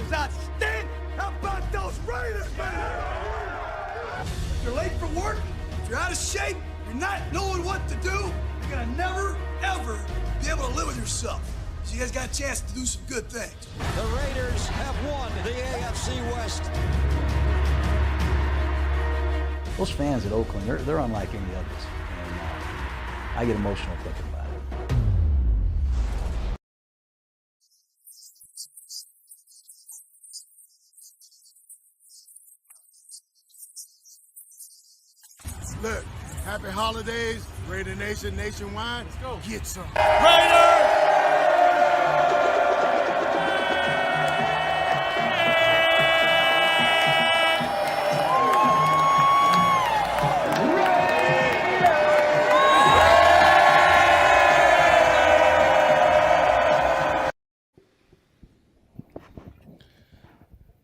is outstanding. How about those Raiders, man? If you're late for work, if you're out of shape, you're not knowing what to do, you're gonna never, ever be able to live with yourself. So you guys got a chance to do some good things. The Raiders have won the AFC West. Those fans at Oakland, they're unlike any others. And I get emotional thinking about it. Look, happy holidays, Raider Nation nationwide. Let's go. Get some.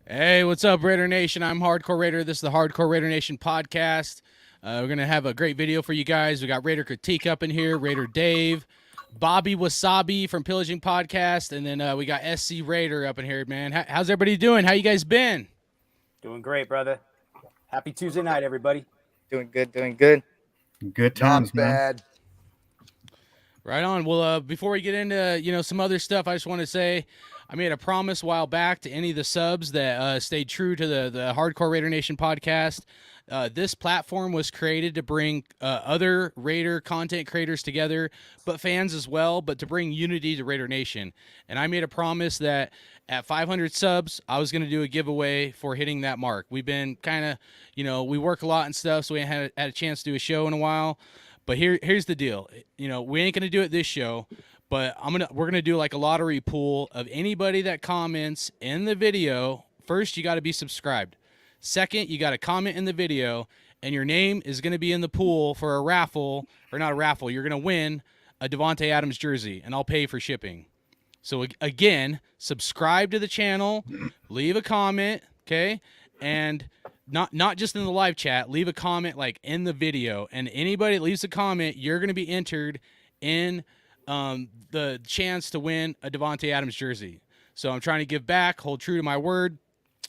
Hey, what's up, Raider Nation? I'm Hardcore Raider. This is the Hardcore Raider Nation podcast. We're going to have a great video for you guys. We got Raider Critique up in here, Raider Dave, Bobby Wasabi from Pillaging Podcast, and then we got SC Raider up in here, man. How's everybody doing? How you guys been? Doing great, brother. Happy Tuesday night, everybody. Doing good, doing good. Good times, Not bad. Right on. Well, before we get into, some other stuff, I just want to say I made a promise a while back to any of the subs that stayed true to the Hardcore Raider Nation podcast. This platform was created to bring other Raider content creators together, but fans as well, but to bring unity to Raider Nation. And I made a promise that at 500 subs, I was going to do a giveaway for hitting that mark. We've been kind of, we work a lot and stuff, so we haven't had a chance to do a show in a while. But here's the deal. We ain't going to do it this show, but we're going to do like a lottery pool of anybody that comments in the video. First, you got to be subscribed. Second, you got to comment in the video, and your name is going to be in the pool for a raffle, or not a raffle. You're going to win a Devonta Adams jersey, and I'll pay for shipping. So, again, subscribe to the channel, leave a comment, okay? And not just in the live chat, leave a comment like in the video. And anybody that leaves a comment, you're going to be entered in the chance to win a Devonta Adams jersey. So I'm trying to give back, hold true to my word.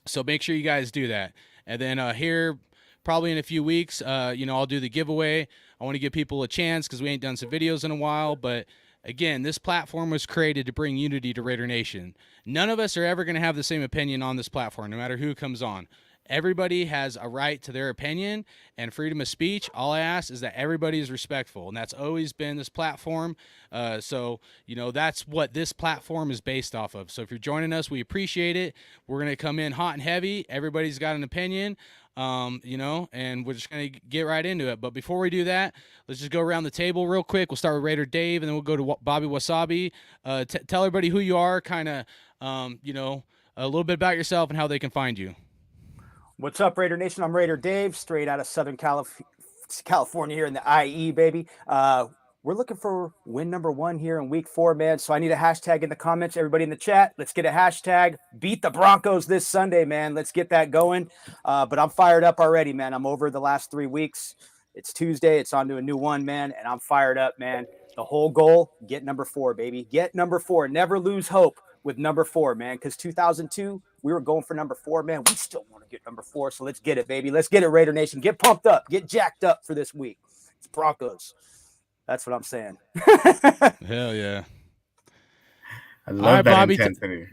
So make sure you guys do that. And then here, probably in a few weeks, I'll do the giveaway. I want to give people a chance because we ain't done some videos in a while. But, again, this platform was created to bring unity to Raider Nation. None of us are ever going to have the same opinion on this platform, no matter who comes on. Everybody has a right to their opinion and freedom of speech. All I ask is that everybody is respectful, and that's always been this platform. So that's what this platform is based off of. So if you're joining us, we appreciate it. We're going to come in hot and heavy. Everybody's got an opinion, and we're just going to get right into it. But before we do that, let's just go around the table real quick. We'll start with Raider Dave, and then we'll go to Bobby Wasabi. Tell everybody who you are, kind of, a little bit about yourself and how they can find you. What's up, Raider Nation? I'm Raider Dave, straight out of Southern California here in the IE, baby. We're looking for win number 1 here in week 4, man. So I need a hashtag in the comments. Everybody in the chat, let's get a hashtag. Beat the Broncos this Sunday, man. Let's get that going. But I'm fired up already, man. I'm over the last 3 weeks. It's Tuesday. It's on to a new one, man. And I'm fired up, man. The whole goal, get number 4, baby. Get number 4. Never lose hope with number 4, man. Because 2002, we were going for number 4, man. We still want to get number 4. So let's get it, baby. Let's get it, Raider Nation. Get pumped up. Get jacked up for this week. It's Broncos. That's what I'm saying. Hell yeah. I love that Bobby, intensity.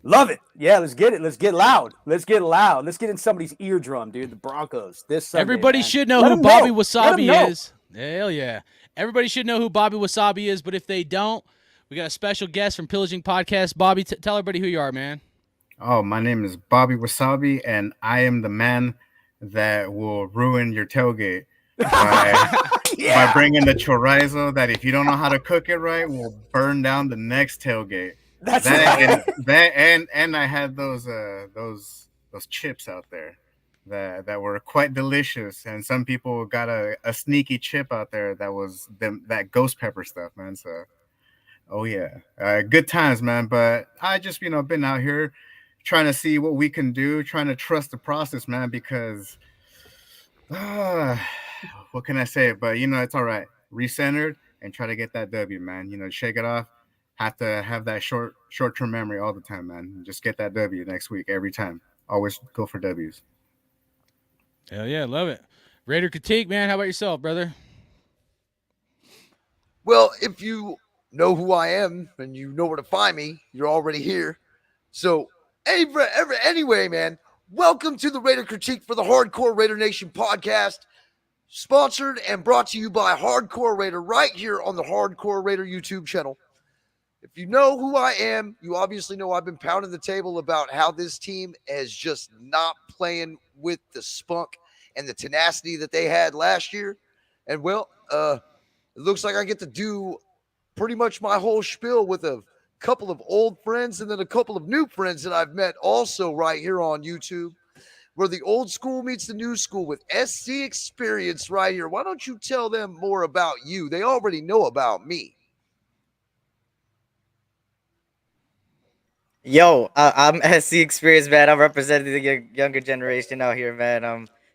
Love it. Yeah, let's get it. Let's get loud. Let's get loud. Let's get in somebody's eardrum, dude. The Broncos. This Sunday, everybody man. should know Let who them Bobby know. Wasabi is. Hell yeah. Everybody should know who Bobby Wasabi is, but if they don't, we got a special guest from Pillaging Podcast. Bobby, tell everybody who you are, man. Oh, my name is Bobby Wasabi, and I am the man that will ruin your tailgate by bringing the chorizo that, if you don't know how to cook it right, will burn down the next tailgate. That's and I had those chips out there that were quite delicious, and some people got a sneaky chip out there that was that ghost pepper stuff, man. So, oh yeah, good times, man. But I just been out here trying to see what we can do, trying to trust the process, man. Because what can I say? But it's all right. Recentered and try to get that W, man. Shake it off. have to have that short-term memory all the time, man. Just get that W next week every time. Always go for W's. Hell yeah, love it. Raider critique, man. How about yourself, brother? Well, if you know who I am and you know where to find me, you're already here. So, anyway, man, welcome to the Raider Critique for the Hardcore Raider Nation podcast, sponsored and brought to you by Hardcore Raider right here on the Hardcore Raider YouTube channel. If you know who I am, you obviously know I've been pounding the table about how this team is just not playing with the spunk and the tenacity that they had last year. And, well, it looks like I get to do pretty much my whole spiel with a couple of old friends and then a couple of new friends that I've met also right here on YouTube, where the old school meets the new school with SC Experience right here. Why don't you tell them more about you? They already know about me. Yo, I'm SC Experience, man. I'm representing the younger generation out here, man.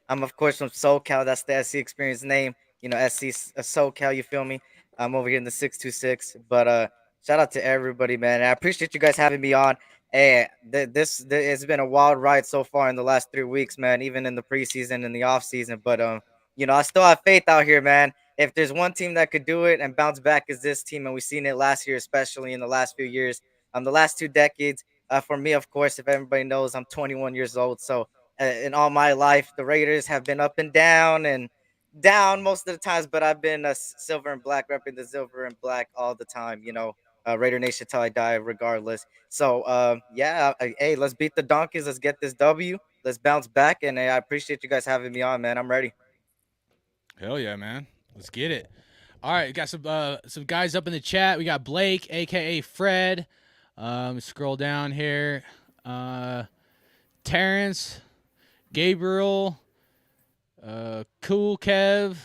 I'm of course from SoCal. That's the SC Experience name. You know, SoCal. You feel me? I'm over here in the 626. But shout out to everybody, man. I appreciate you guys having me on. Hey, this it's been a wild ride so far in the last 3 weeks, man. Even in the preseason and the off season, but you know, I still have faith out here, man. If there's one team that could do it and bounce back, is this team, and we've seen it last year, especially in the last few years. The last 2 decades. For me, of course, if everybody knows, I'm 21 years old. So in all my life, the Raiders have been up and down most of the times, but I've been silver and black, repping the silver and black all the time. You know, Raider Nation till I die, regardless. So yeah, hey, let's beat the Donkeys. Let's get this W. Let's bounce back, and I appreciate you guys having me on, man. I'm ready. Hell yeah, man. Let's get it. All right, got some guys up in the chat. We got Blake, aka Fred. Scroll down here. Terrence, Gabriel, Cool Kev.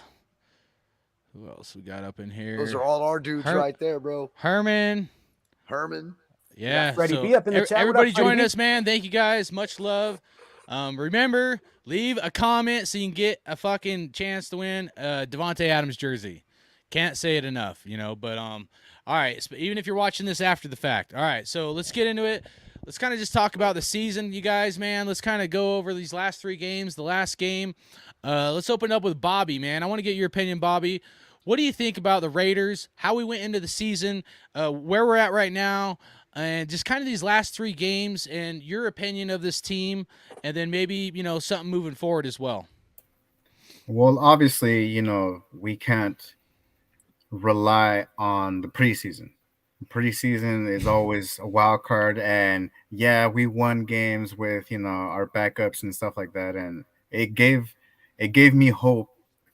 Who else we got up in here? Those are all our dudes right there, bro. Herman. Yeah. Freddie B up in the chat. Everybody join us, man. Thank you guys. Much love. Remember, leave a comment so you can get a fucking chance to win a Devonta Adams jersey. Can't say it enough, you know, but all right, so even if you're watching this after the fact. All right, so let's get into it. Let's kind of just talk about the season, you guys, man. Let's kind of go over these last 3 games, the last game. Let's open up with Bobby, man. I want to get your opinion, Bobby. What do you think about the Raiders, how we went into the season, where we're at right now, and just kind of these last 3 games and your opinion of this team, and then maybe, you know, something moving forward as well? Well, obviously, you know, we can't rely on the preseason. Preseason is always a wild card, and yeah, we won games with, you know, our backups and stuff like that, and it gave me hope,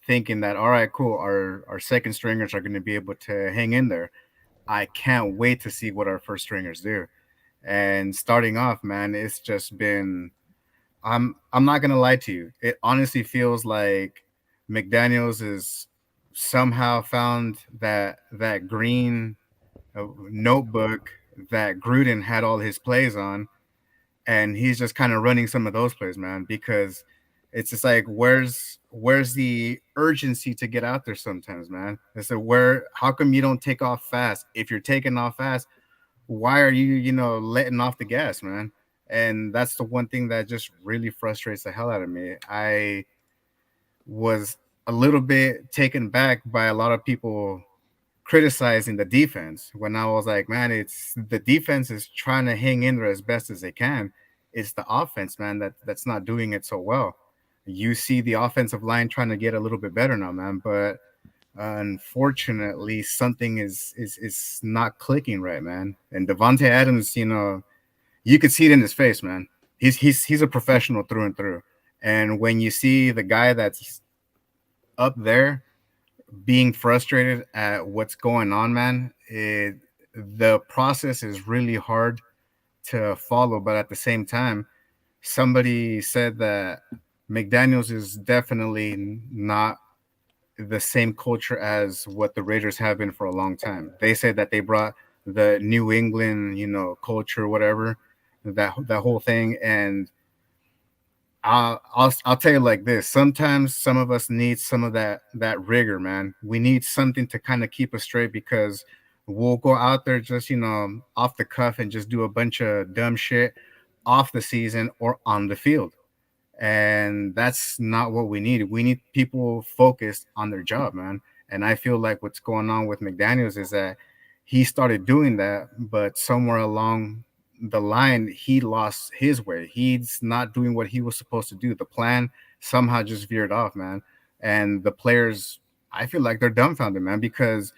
thinking that all right, cool, our second stringers are going to be able to hang in there. I can't wait to see what our first stringers do. And starting off, man, it's just been I'm not going to lie to you. It honestly feels like McDaniels is somehow found that green notebook that Gruden had all his plays on, and he's just kind of running some of those plays, man, because it's just like, where's the urgency to get out there sometimes, man? It's like, how come you don't take off fast? If you're taking off fast, why are you, you know, letting off the gas, man? And that's the one thing that just really frustrates the hell out of me. I was a little bit taken back by a lot of people criticizing the defense when I was like, man, it's the defense is trying to hang in there as best as they can. It's the offense, man, that's not doing it so well. You see the offensive line trying to get a little bit better now, man, but unfortunately something is not clicking right, man. And Devonta Adams, you know, you could see it in his face, man. He's a professional through and through. And when you see the guy that's up there being frustrated at what's going on, man, the process is really hard to follow. But at the same time, somebody said that McDaniels is definitely not the same culture as what the Raiders have been for a long time. They said that they brought the New England, you know, culture, whatever, that whole thing. And I'll tell you like this. Sometimes some of us need some of that rigor, man. We need something to kind of keep us straight, because we'll go out there just, off the cuff and just do a bunch of dumb shit off the season or on the field. And that's not what we need. We need people focused on their job, man. And I feel like what's going on with McDaniels is that he started doing that, but somewhere along the line, he lost his way. He's not doing what he was supposed to do. The plan somehow just veered off, man. And the players, I feel like they're dumbfounded, man, because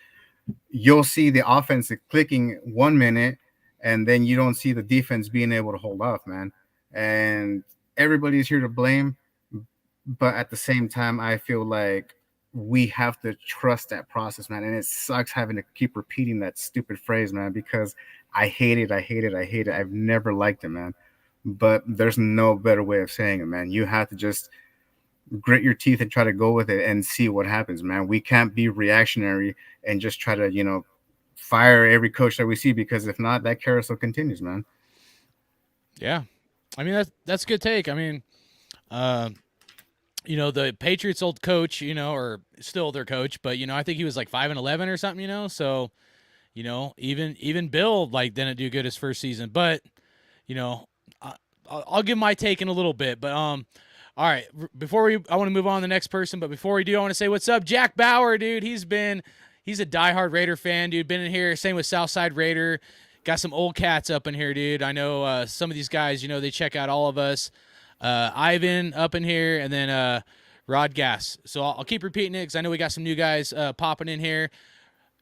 you'll see the offense clicking 1 minute and then you don't see the defense being able to hold off, man. And everybody's here to blame, but at the same time, I feel like we have to trust that process, man. And it sucks having to keep repeating that stupid phrase, man, because I hate it. I hate it. I hate it. I've never liked it, man. But there's no better way of saying it, man. You have to just grit your teeth and try to go with it and see what happens, man. We can't be reactionary and just try to, fire every coach that we see, because if not, that carousel continues, man. Yeah. I mean, that's a good take. I mean, the Patriots' old coach, or still their coach, but I think he was like 5-11 or something, so even Bill didn't do good his first season, but I'll give my take in a little bit, but all right, I want to move on to the next person, but before we do, I want to say what's up, Jack Bauer, dude. He's a diehard Raider fan, dude. Been in here, same with Southside Raider. Got some old cats up in here, dude. I know some of these guys, they check out all of us. Ivan up in here, and then Rod Gass. So I'll keep repeating it because I know we got some new guys popping in here.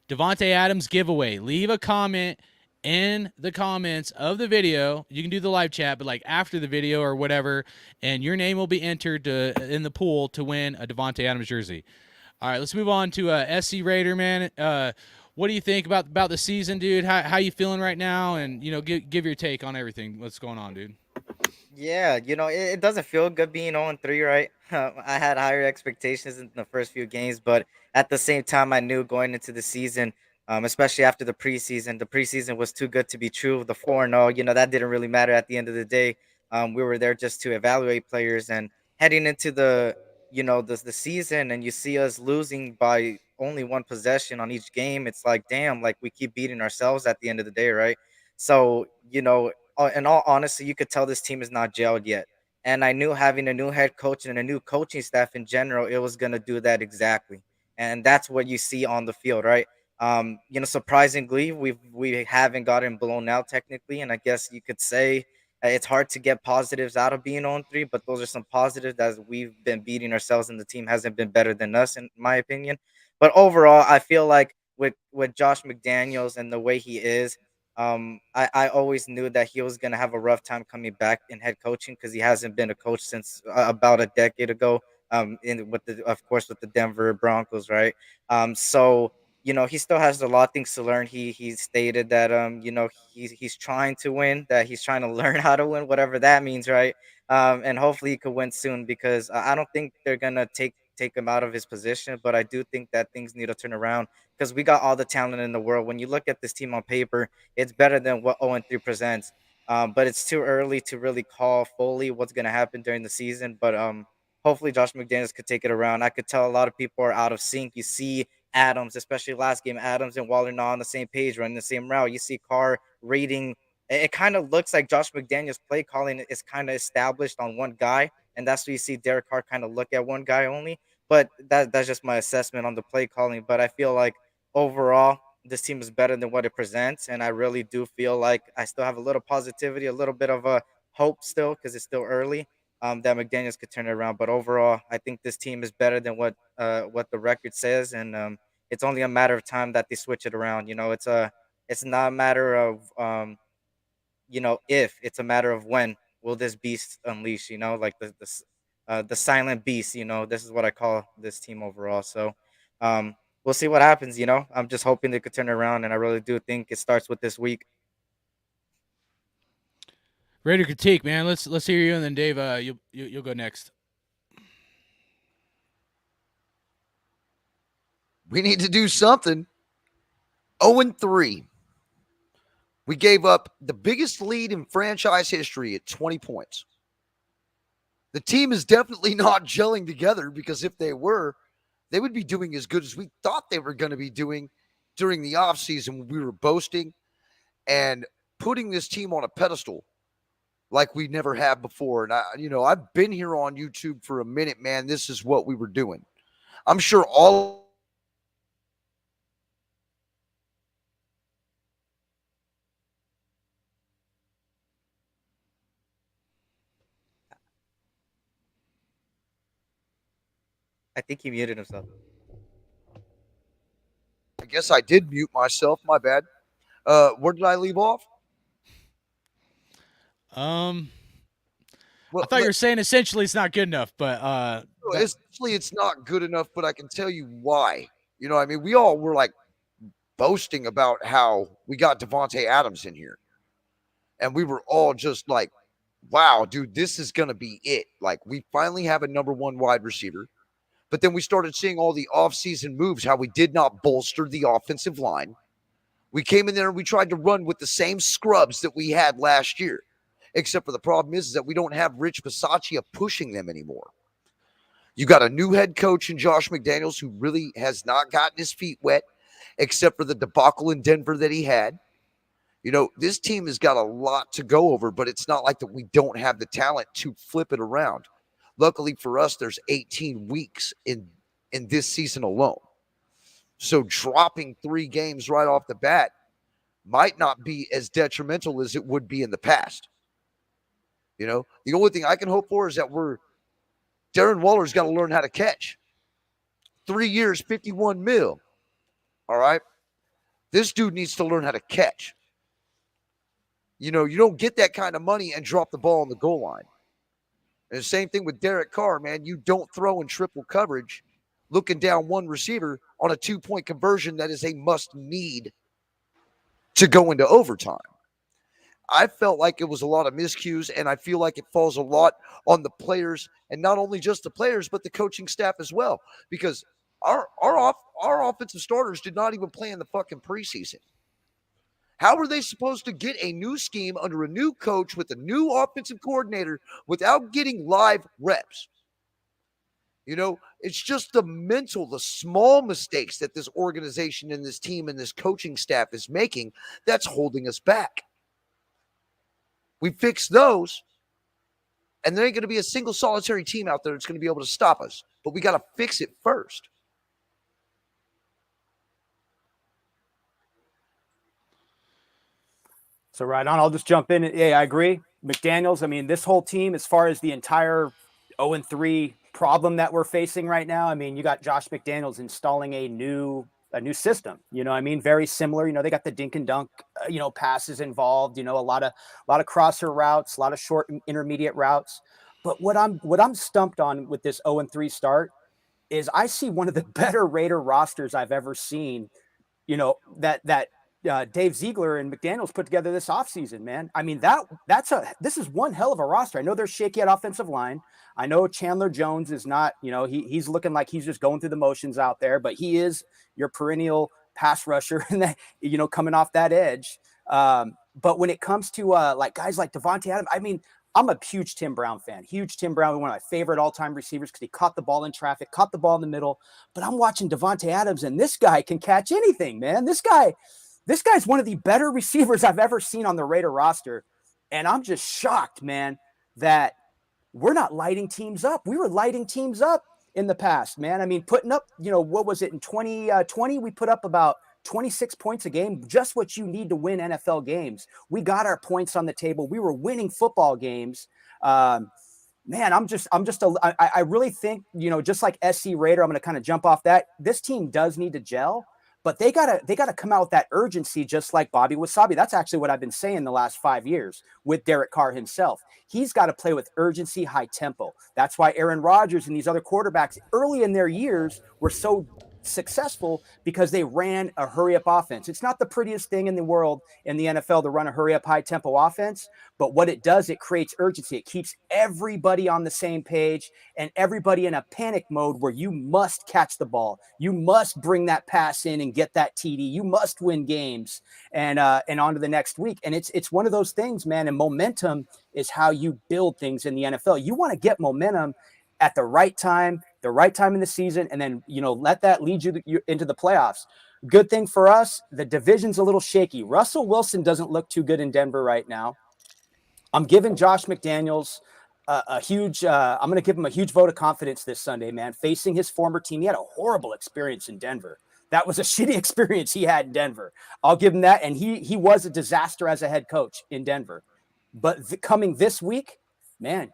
Devonta Adams giveaway. Leave a comment in the comments of the video. You can do the live chat, but after the video or whatever, and your name will be entered in the pool to win a Devonta Adams jersey. All right, let's move on to SC Raider, man. What do you think about the season, dude? How you feeling right now? And give your take on everything. What's going on, dude? Yeah, it doesn't feel good being 0-3, right? I had higher expectations in the first few games, but at the same time, I knew going into the season, especially after the preseason was too good to be true. The 4-0, that didn't really matter at the end of the day. We were there just to evaluate players, and heading into the season, and you see us losing by only one possession on each game. It's like, damn, we keep beating ourselves at the end of the day, right? So, in all honesty, you could tell this team is not gelled yet. And I knew having a new head coach and a new coaching staff in general, it was going to do that exactly. And that's what you see on the field, right? Surprisingly, we haven't gotten blown out technically, and I guess you could say it's hard to get positives out of being on 3, but those are some positives as we've been beating ourselves, and the team hasn't been better than us, in my opinion. But overall, I feel like with Josh McDaniels and the way he is, I always knew that he was gonna have a rough time coming back in head coaching because he hasn't been a coach since about a decade ago. Of course with the Denver Broncos, right? So he still has a lot of things to learn. He stated that he's trying to win, that he's trying to learn how to win, whatever that means, right? And hopefully he could win soon because I don't think they're gonna take him out of his position, but I do think that things need to turn around because we got all the talent in the world. When you look at this team on paper, it's better than what 0-3 presents. But it's too early to really call fully what's going to happen during the season. But hopefully Josh McDaniels could take it around. I could tell a lot of people are out of sync. You see Adams, especially last game, Adams and Waller not on the same page, running the same route. You see Carr reading. It kind of looks like Josh McDaniels' play calling is kind of established on one guy. And that's where you see Derek Carr kind of look at one guy only. But that's just my assessment on the play calling. But I feel like overall, this team is better than what it presents, and I really do feel like I still have a little positivity, a little bit of a hope still because it's still early. That McDaniels could turn it around, but overall, I think this team is better than what the record says, and it's only a matter of time that they switch it around. It's not a matter of if, it's a matter of when will this beast unleash. Like the silent beast. This is what I call this team overall. So. We'll see what happens. I'm just hoping they could turn it around, and I really do think it starts with this week. Raider critique, man. Let's hear you, and then Dave, you'll go next. We need to do something. 0-3. We gave up the biggest lead in franchise history at 20 points. The team is definitely not gelling together because if they were, they would be doing as good as we thought they were going to be doing during the offseason when we were boasting and putting this team on a pedestal like we never have before. And I've been here on YouTube for a minute, man. This is what we were doing. I'm sure all I think he muted himself. I guess I did mute myself. My bad. Where did I leave off? I thought you were saying essentially it's not good enough, but essentially it's not good enough, but I can tell you why. You know, I mean, we all were like boasting about how we got Devonta Adams in here. And we were all just like, wow, dude, this is going to be it. Like, we finally have a number one wide receiver. But then we started seeing all the offseason moves, how we did not bolster the offensive line. We came in there and we tried to run with the same scrubs that we had last year. Except for the problem is that we don't have Rich Bisaccia pushing them anymore. You got a new head coach in Josh McDaniels who really has not gotten his feet wet, except for the debacle in Denver that he had. You know, this team has got a lot to go over, but it's not like that we don't have the talent to flip it around. Luckily for us, there's 18 weeks in this season alone. So dropping 3 games right off the bat might not be as detrimental as it would be in the past. You know, the only thing I can hope for is that Darren Waller's got to learn how to catch. 3 years, $51 million. All right. This dude needs to learn how to catch. You know, you don't get that kind of money and drop the ball on the goal line. And the same thing with Derek Carr, man. You don't throw in triple coverage looking down one receiver on a 2-point conversion that is a must need to go into overtime. I felt like it was a lot of miscues, and I feel like it falls a lot on the players, and not only just the players, but the coaching staff as well, because our offensive starters did not even play in the fucking preseason. How are they supposed to get a new scheme under a new coach with a new offensive coordinator without getting live reps? You know, it's just the small mistakes that this organization and this team and this coaching staff is making that's holding us back. We fix those, and there ain't going to be a single solitary team out there that's going to be able to stop us. But we got to fix it first. So right on, I'll just jump in. Yeah, I agree. McDaniels, I mean, this whole team, as far as the entire 0-3 problem that we're facing right now, I mean, you got Josh McDaniels installing a new system, you know what I mean? Very similar, you know, they got the dink and dunk, passes involved, you know, a lot of crosser routes, a lot of short and intermediate routes. But what I'm stumped on with this 0-3 start is I see one of the better Raider rosters I've ever seen, you know, that Dave Ziegler and McDaniels put together this offseason, man. I mean, this is one hell of a roster. I know they're shaky at offensive line. I know Chandler Jones is not, you know, he's looking like he's just going through the motions out there, but he is your perennial pass rusher and that, you know, coming off that edge. But when it comes to like guys like Devonta Adams, I mean, I'm a huge Tim Brown fan. Huge Tim Brown, one of my favorite all-time receivers because he caught the ball in traffic, caught the ball in the middle. But I'm watching Devonta Adams, and this guy can catch anything, man. This guy's one of the better receivers I've ever seen on the Raider roster. And I'm just shocked, man, that we're not lighting teams up. We were lighting teams up in the past, man. I mean, putting up, you know, what was it in 2020? We put up about 26 points a game, just what you need to win NFL games. We got our points on the table. We were winning football games. Man, I really think, you know, just like SC Raider, I'm going to kind of jump off that. This team does need to gel. But they gotta come out with that urgency, just like Bobby Wasabi. That's actually what I've been saying the last 5 years with Derek Carr himself. He's got to play with urgency, high tempo. That's why Aaron Rodgers and these other quarterbacks early in their years were so successful, because they ran a hurry-up offense. It's not the prettiest thing in the world in the NFL to run a hurry-up, high-tempo offense, but what it does, it creates urgency. It keeps everybody on the same page and everybody in a panic mode where you must catch the ball. You must bring that pass in and get that TD. You must win games and on to the next week. And it's one of those things, man, and momentum is how you build things in the NFL. You want to get momentum at the right time in the season, and then, you know, let that lead you into the playoffs. Good thing for us, the division's a little shaky. Russell Wilson doesn't look too good in Denver right now. I'm giving Josh McDaniels I'm going to give him a huge vote of confidence this Sunday, man. Facing his former team, he had a horrible experience in Denver. That was a shitty experience he had in Denver. I'll give him that. And he was a disaster as a head coach in Denver. But coming this week, man,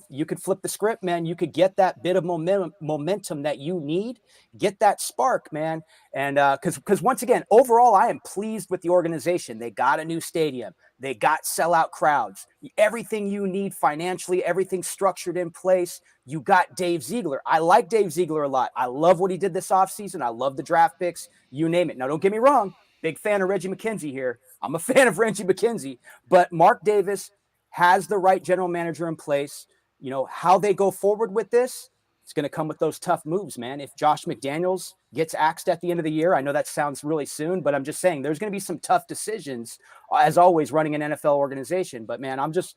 you could flip the script, man. You could get that bit of momentum that you need, get that spark, man. And because once again, overall, I am pleased with the organization. They got a new stadium. They got sellout crowds. Everything you need financially, everything structured in place. You got Dave Ziegler. I like Dave Ziegler a lot. I love what he did this offseason. I love the draft picks. You name it. Now, don't get me wrong. Big fan of Reggie McKenzie here. I'm a fan of Reggie McKenzie. But Mark Davis has the right general manager in place. You know, how they go forward with this, it's going to come with those tough moves, man. If Josh McDaniels gets axed at the end of the year, I know that sounds really soon, but I'm just saying there's going to be some tough decisions, as always, running an NFL organization. But, man, I'm just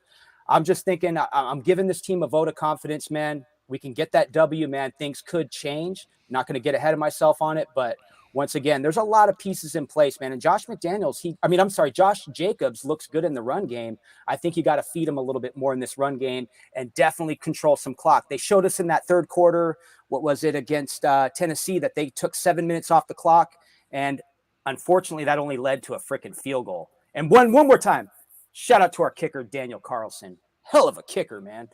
thinking I'm giving this team a vote of confidence, man. We can get that W, man. Things could change. Not going to get ahead of myself on it, but once again, there's a lot of pieces in place, man. And Josh Jacobs looks good in the run game. I think you got to feed him a little bit more in this run game and definitely control some clock. They showed us in that third quarter, what was it, against Tennessee, that they took 7 minutes off the clock. And unfortunately, that only led to a freaking field goal. And one more time, shout out to our kicker, Daniel Carlson. Hell of a kicker, man.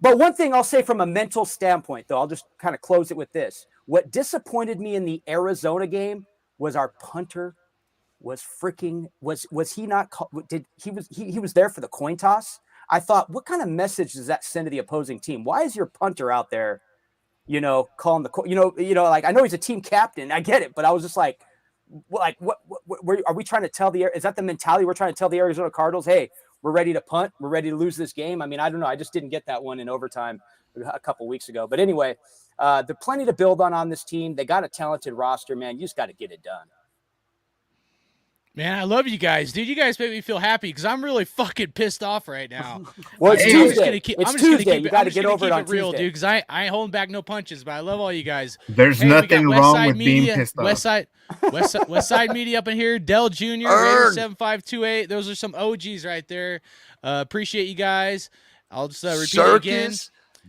But one thing I'll say from a mental standpoint, though, I'll just kind of close it with this. What disappointed me in the Arizona game was our punter was he not he was there for the coin toss. I thought, what kind of message does that send to the opposing team? Why is your punter out there, calling the, like, I know he's a team captain. I get it. But I was just like what are we trying to tell is that the mentality we're trying to tell the Arizona Cardinals? Hey, we're ready to punt. We're ready to lose this game. I mean, I don't know. I just didn't get that one in overtime a couple weeks ago. But anyway, there's plenty to build on this team. They got a talented roster, man. You just got to get it done. Man, I love you guys, dude. You guys make me feel happy because I'm really fucking pissed off right now. Well, it's Tuesday. I'm just Tuesday. You got to get over it on real, Tuesday, dude. Because I ain't holding back no punches. But I love all you guys. There's nothing wrong with being pissed off. West Side Media up in here. Dell Jr. Raider 7528. Those are some OGs right there. Appreciate you guys. I'll just repeat it again.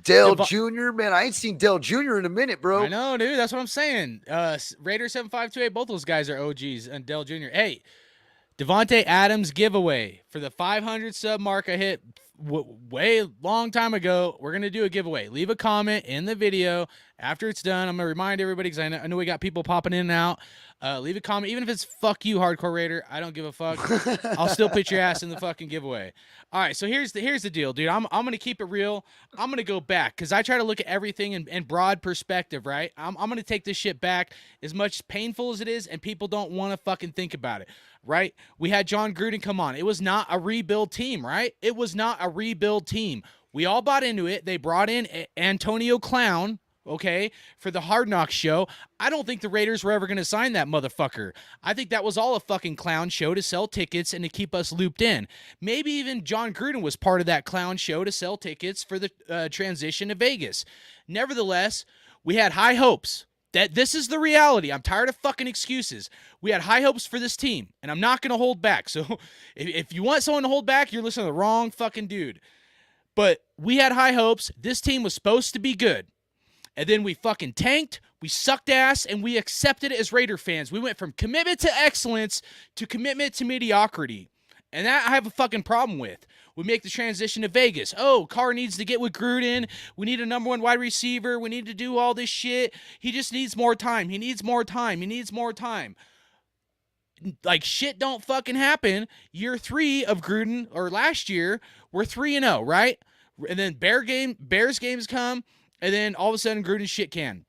Dale Jr., man, I ain't seen Dale Jr. in a minute, bro. I know, dude. That's what I'm saying. Raider 7528. Both those guys are OGs. And Dell Jr. Hey. Devonta Adams giveaway for the 500 sub mark I hit way long time ago. We're going to do a giveaway. Leave a comment in the video after it's done. I'm going to remind everybody because I know we got people popping in and out. Leave a comment, even if it's fuck you, Hardcore Raider. I don't give a fuck. I'll still put your ass in the fucking giveaway. All right, so here's the deal, dude. I'm going to keep it real. I'm going to go back because I try to look at everything in broad perspective, right? I'm going to take this shit back as much painful as it is, and people don't want to fucking think about it, right? We had John Gruden come on. It was not a rebuild team, right? It was not a rebuild team. We all bought into it. They brought in Antonio Clown, okay, for the Hard Knocks show. I don't think the Raiders were ever going to sign that motherfucker. I think that was all a fucking clown show to sell tickets and to keep us looped in. Maybe even John Gruden was part of that clown show to sell tickets for the transition to Vegas. Nevertheless, we had high hopes that this is the reality. I'm tired of fucking excuses. We had high hopes for this team, and I'm not going to hold back. So if you want someone to hold back, you're listening to the wrong fucking dude. But we had high hopes. This team was supposed to be good. And then we fucking tanked, we sucked ass, and we accepted it as Raider fans. We went from commitment to excellence to commitment to mediocrity. And that I have a fucking problem with. We make the transition to Vegas. Oh, Carr needs to get with Gruden. We need a number one wide receiver. We need to do all this shit. He just needs more time. He needs more time. He needs more time. Like, shit don't fucking happen. Year 3 of Gruden, or last year, we're 3-0, right? And then Bears games come. And then all of a sudden, Gruden's shit can.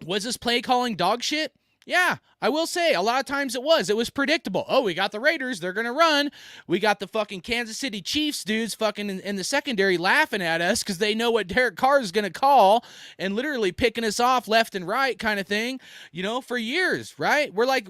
Was this play calling dog shit? Yeah, I will say a lot of times it was. It was predictable. Oh, we got the Raiders. They're going to run. We got the fucking Kansas City Chiefs dudes fucking in the secondary laughing at us because they know what Derek Carr is going to call and literally picking us off left and right kind of thing, for years, right? We're like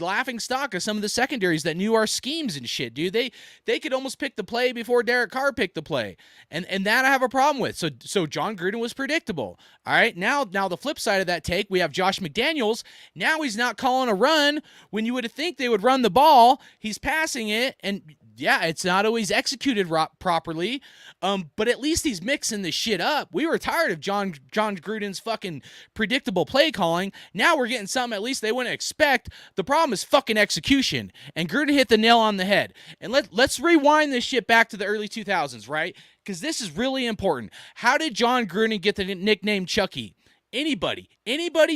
laughing stock of some of the secondaries that knew our schemes and shit, dude. They could almost pick the play before Derek Carr picked the play. And that I have a problem with. So John Gruden was predictable. All right, now the flip side of that take, we have Josh McDaniels. Now Now he's not calling a run when you would think they would run the ball. He's passing it, and yeah, it's not always executed properly, but at least he's mixing the shit up. We were tired of John Gruden's fucking predictable play calling. Now we're getting something at least they wouldn't expect. The problem is fucking execution, and Gruden hit the nail on the head. And let's rewind this shit back to the early 2000s, right? Because this is really important. How did John Gruden get the nickname Chucky? Anybody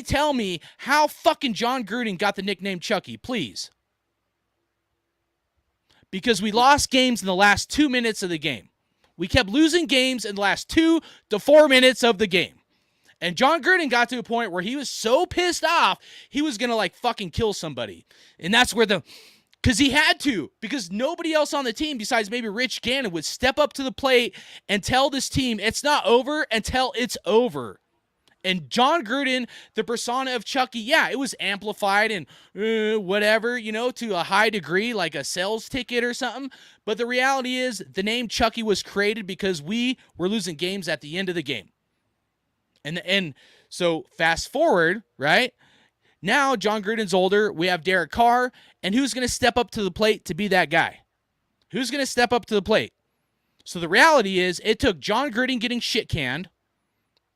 tell me how fucking John Gruden got the nickname Chucky, please. Because we lost games in the last 2 minutes of the game. We kept losing games in the last 2 to 4 minutes of the game. And John Gruden got to a point where he was so pissed off, he was going to like fucking kill somebody. And that's where because he had to, because nobody else on the team besides maybe Rich Gannon would step up to the plate and tell this team it's not over until it's over. And John Gruden, the persona of Chucky, yeah, it was amplified and whatever, to a high degree, like a sales ticket or something. But the reality is the name Chucky was created because we were losing games at the end of the game. And so fast forward, right? Now John Gruden's older. We have Derek Carr. And who's going to step up to the plate to be that guy? Who's going to step up to the plate? So the reality is it took John Gruden getting shit canned.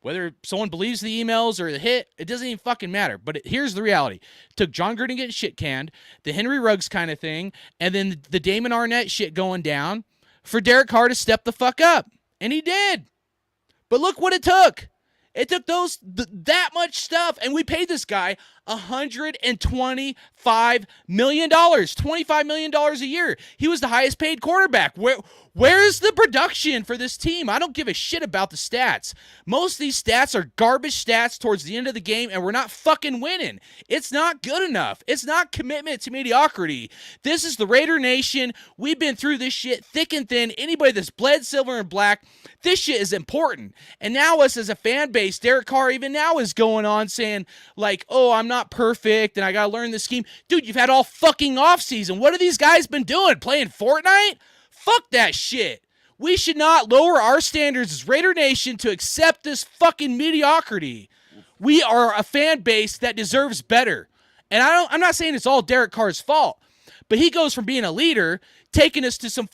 Whether someone believes the emails or the hit, it doesn't even fucking matter. But here's the reality. It took John Gruden getting shit canned, the Henry Ruggs kind of thing, and then the Damon Arnett shit going down for Derek Carr to step the fuck up. And he did. But look what it took. It took that much stuff, and we paid this guy $125 million, $25 million a year. He was the highest paid quarterback. Where's the production for this team? I don't give a shit about the stats. Most of these stats are garbage stats towards the end of the game, and we're not fucking winning. It's not good enough. It's not commitment to mediocrity. This is the Raider Nation. We've been through this shit thick and thin. Anybody that's bled silver and black, this shit is important. And now us as a fan base, Derek Carr even now is going on saying, like, oh, I'm not perfect, and I got to learn the scheme. Dude, you've had all fucking offseason. What have these guys been doing? Playing Fortnite? Fuck that shit. We should not lower our standards as Raider Nation to accept this fucking mediocrity. We are a fan base that deserves better. And I'm not saying it's all Derek Carr's fault, but he goes from being a leader, taking us to some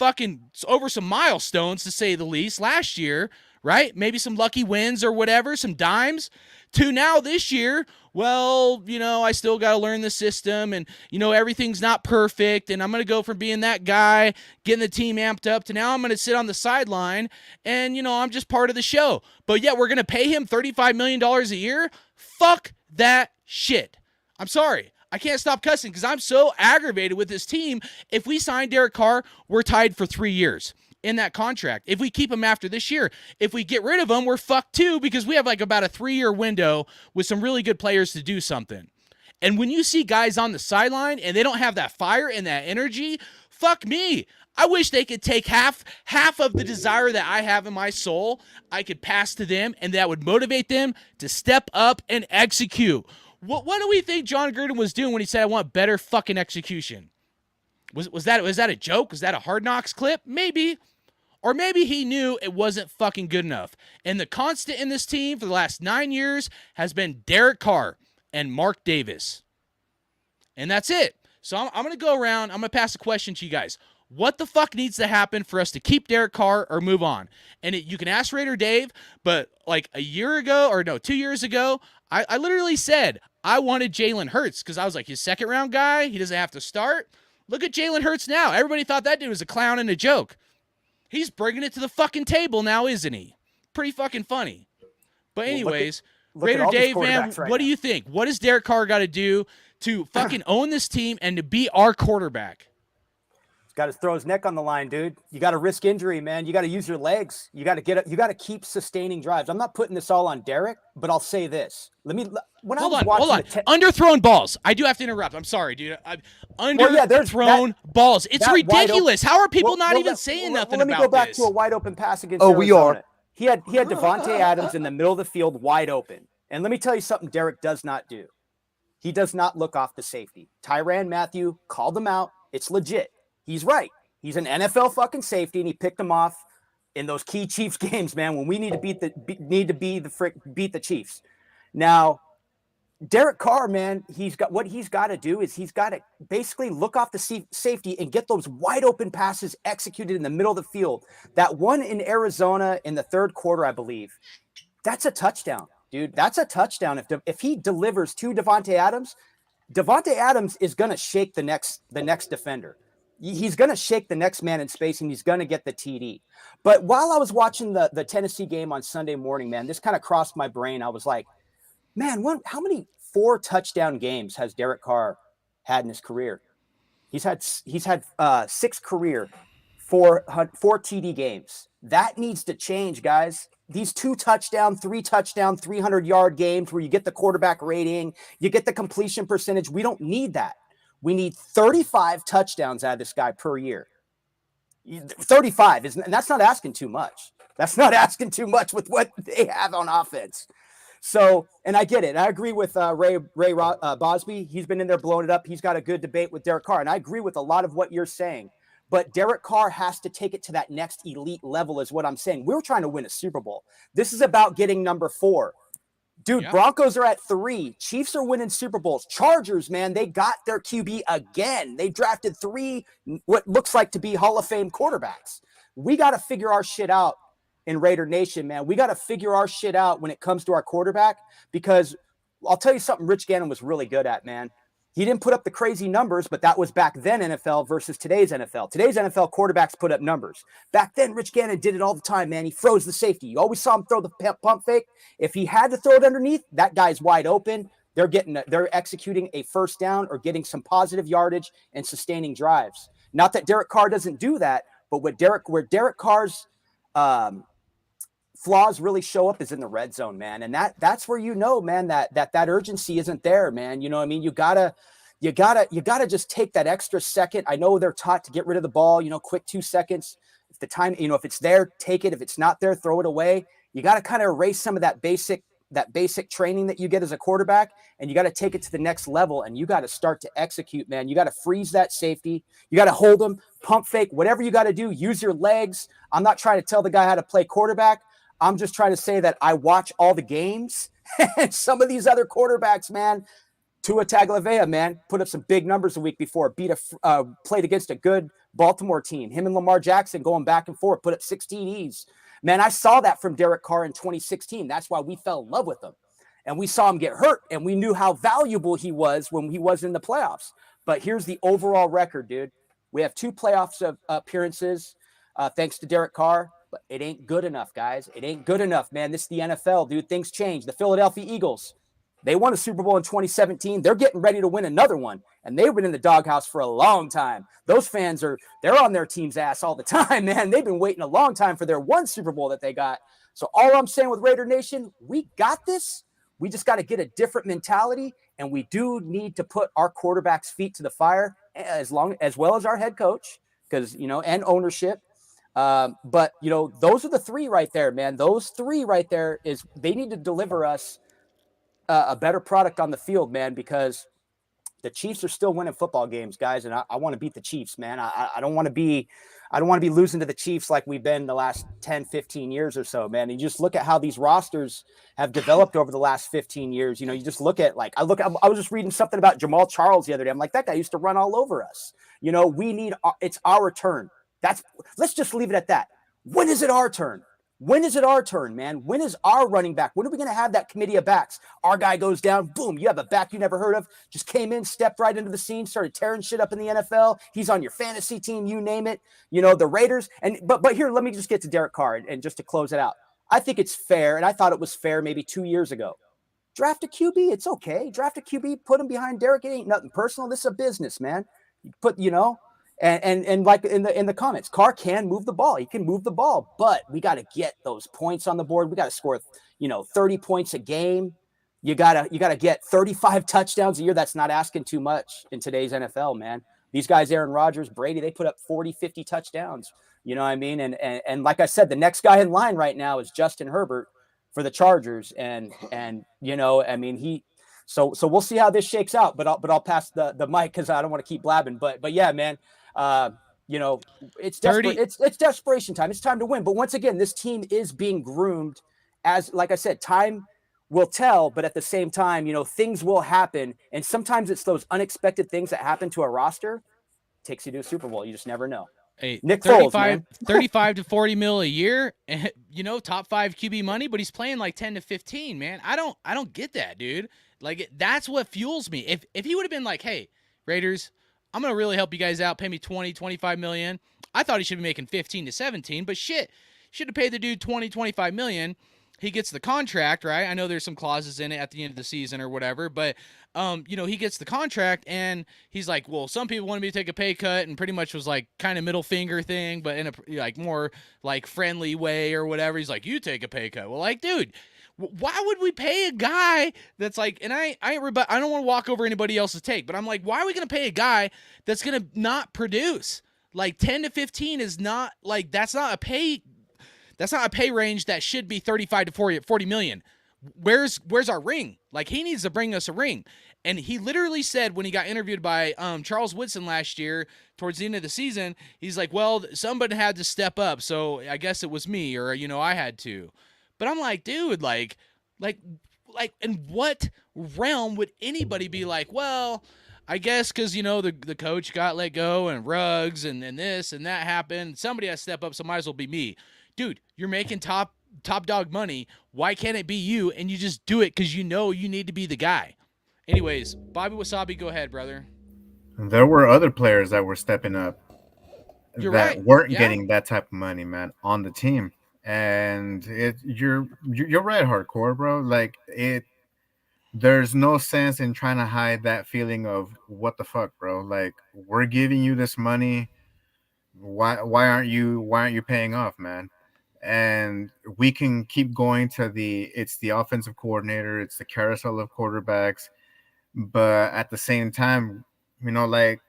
milestones, to say the least, last year, right? Maybe some lucky wins or whatever, some dimes, to now this year, well, I still got to learn the system, and, everything's not perfect, and I'm going to go from being that guy, getting the team amped up, to now I'm going to sit on the sideline, and, I'm just part of the show. But yet we're going to pay him $35 million a year? Fuck that shit. I'm sorry. I can't stop cussing because I'm so aggravated with this team. If we sign Derek Carr, we're tied for 3 years in that contract. If we keep him after this year, if we get rid of him, we're fucked too, because we have like about a 3-year window with some really good players to do something. And when you see guys on the sideline and they don't have that fire and that energy, fuck me. I wish they could take half of the desire that I have in my soul, I could pass to them, and that would motivate them to step up and execute. What do we think John Gruden was doing when he said, I want better fucking execution? Was that a joke? Was that a Hard Knocks clip? Maybe. Or maybe he knew it wasn't fucking good enough. And the constant in this team for the last 9 years has been Derek Carr and Mark Davis. And that's it. So I'm going to go around. I'm going to pass a question to you guys. What the fuck needs to happen for us to keep Derek Carr or move on? And you can ask Raider Dave, but like 2 years ago, I literally said I wanted Jalen Hurts because I was like, his second round guy, he doesn't have to start. Look at Jalen Hurts now. Everybody thought that dude was a clown and a joke. He's bringing it to the fucking table now, isn't he? Pretty fucking funny. But anyways, Raider Dave, man, what do you think? What does Derek Carr got to do to fucking own this team and to be our quarterback? He's got to throw his neck on the line, dude. You got to risk injury, man. You got to use your legs. You got to keep sustaining drives. I'm not putting this all on Derek, but I'll say this. Hold on. Underthrown balls. I do have to interrupt. I'm sorry, dude. Underthrown balls. It's ridiculous. How are people not even saying nothing about this? Let me go back to a wide open pass against Arizona. We are. He had Devonta Adams in the middle of the field wide open. And let me tell you something Derek does not do. He does not look off the safety. Tyrann Mathieu called him out. It's legit. He's right. He's an NFL fucking safety, and he picked him off in those key Chiefs games, man, when we need to beat the Chiefs. Now, Derek Carr, man, what he's got to do is he's got to basically look off the safety and get those wide open passes executed in the middle of the field. That one in Arizona in the third quarter, I believe, that's a touchdown, dude. That's a touchdown. If he delivers to Devonta Adams is going to shake the next defender. He's going to shake the next man in space, and he's going to get the TD. But while I was watching the Tennessee game on Sunday morning, man, this kind of crossed my brain. I was like, man, how many 4 touchdown games has Derek Carr had in his career? He's had 6 career 4 TD games. That needs to change, guys. These 2 touchdown, 3 touchdown, 300-yard games where you get the quarterback rating, you get the completion percentage. We don't need that. We need 35 touchdowns out of this guy per year. 35 and that's not asking too much. That's not asking too much with what they have on offense. So, and I get it. I agree with Ray Bosby. He's been in there blowing it up. He's got a good debate with Derek Carr, and I agree with a lot of what you're saying. But Derek Carr has to take it to that next elite level is what I'm saying. We're trying to win a Super Bowl. This is about getting number 4. Dude, yeah. Broncos are at 3. Chiefs are winning Super Bowls. Chargers, man, they got their QB again. They drafted 3 what looks like to be Hall of Fame quarterbacks. We got to figure our shit out in Raider Nation, man. We got to figure our shit out when it comes to our quarterback, because I'll tell you something Rich Gannon was really good at, man. He didn't put up the crazy numbers, but that was back then NFL versus today's NFL. Today's NFL quarterbacks put up numbers. Back then, Rich Gannon did it all the time, man. He froze the safety. You always saw him throw the pump fake. If he had to throw it underneath, that guy's wide open. They're executing a first down or getting some positive yardage and sustaining drives. Not that Derek Carr doesn't do that, but where Derek Carr's flaws really show up is in the red zone, man. And that's where, man, that urgency isn't there, man. You know what I mean? You gotta just take that extra second. I know they're taught to get rid of the ball, quick 2 seconds. If the time, if it's there, take it. If it's not there, throw it away. You got to kind of erase some of that basic training that you get as a quarterback, and you got to take it to the next level, and you got to start to execute, man. You got to freeze that safety. You got to hold them, pump fake, whatever you got to do. Use your legs. I'm not trying to tell the guy how to play quarterback. I'm just trying to say that I watch all the games, and some of these other quarterbacks, man, Tua Tagovailoa, man, put up some big numbers a week before, played against a good Baltimore team. Him and Lamar Jackson going back and forth, put up 16 E's. Man, I saw that from Derek Carr in 2016. That's why we fell in love with him. And we saw him get hurt, and we knew how valuable he was when he was in the playoffs. But here's the overall record, dude. We have 2 playoffs appearances thanks to Derek Carr. But it ain't good enough, guys. It ain't good enough, man. This is the NFL, dude. Things change. The Philadelphia Eagles, they won a Super Bowl in 2017. They're getting ready to win another one, and they've been in the doghouse for a long time. Those fans they're on their team's ass all the time, man. They've been waiting a long time for their one Super Bowl that they got. So all I'm saying with Raider Nation, we got this. We just got to get a different mentality, and we do need to put our quarterback's feet to the fire as well as our head coach, because and ownership. But those are the 3 right there, man. Those 3 right there they need to deliver us a better product on the field, man, because the Chiefs are still winning football games, guys. And I want to beat the Chiefs, man. I don't want to be losing to the Chiefs like we've been the last 10, 15 years or so, man. And you just look at how these rosters have developed over the last 15 years. You just look at, I was just reading something about Jamal Charles the other day. I'm like, that guy used to run all over us. It's our turn. Let's just leave it at that. When is it our turn? When is it our turn, man? When is our running back? When are we going to have that committee of backs? Our guy goes down, boom, you have a back you never heard of, just came in, stepped right into the scene, started tearing shit up in the NFL. He's on your fantasy team, you name it. The Raiders. But here, let me just get to Derek Carr and just to close it out. I think it's fair, and I thought it was fair maybe 2 years ago. Draft a QB, it's okay. Draft a QB, put him behind Derek. It ain't nothing personal. This is a business, man. And like in the comments, Carr can move the ball. He can move the ball, but we got to get those points on the board. We got to score, 30 points a game. You gotta get 35 touchdowns a year. That's not asking too much in today's NFL, man. These guys, Aaron Rodgers, Brady, they put up 40, 50 touchdowns. You know what I mean? And like I said, the next guy in line right now is Justin Herbert for the Chargers. So we'll see how this shakes out, but I'll pass the mic because I don't want to keep blabbing. But yeah, man. It's it's desperation time. It's time to win. But once again, this team is being groomed as, like I said, time will tell, but at the same time, you know, things will happen. And sometimes it's those unexpected things that happen to a roster takes you to a Super Bowl. You just never know. Hey, Nick Foles, man. 35 to 40 mil a year, and you know, top 5 QB money, but he's playing like 10 to 15, man. I don't get that, dude. Like that's what fuels me. If he would have been like, "Hey, Raiders, I'm going to really help you guys out, pay me 20, 25 million." I thought he should be making 15 to 17, but shit, should have paid the dude 20, 25 million. He gets the contract, right? I know there's some clauses in it at the end of the season or whatever, but you know, he gets the contract and he's like, well, some people wanted me to take a pay cut, and pretty much was like kind of middle finger thing, but in a like more like friendly way or whatever. He's like, you take a pay cut. Well, like, dude, why would we pay a guy that's like, and I don't want to walk over anybody else's take, but I'm like, why are we going to pay a guy that's going to not produce? Like 10 to 15 is not like, that's not a pay range that should be 35 to 40 million. Where's our ring? Like, he needs to bring us a ring. And he literally said when he got interviewed by Charles Woodson last year towards the end of the season, he's like, well, somebody had to step up, so I guess it was me, or, you know, I had to. But I'm like, dude, like in what realm would anybody be like, well, I guess because, you know, the coach got let go and Ruggs and this and that happened, somebody has to step up, so might as well be me. Dude, you're making top dog money. Why can't it be you? And you just do it because you know you need to be the guy. Anyways, Bobby Wasabi, go ahead, brother. There were other players that were stepping up You're that right. weren't Yeah. getting that type of money, man, on the team. And you're right, hardcore, bro. Like there's no sense in trying to hide that feeling of what the fuck, bro. Like, we're giving you this money. Why aren't you paying off, man? And we can keep going to it's the offensive coordinator, it's the carousel of quarterbacks, but at the same time, you know, like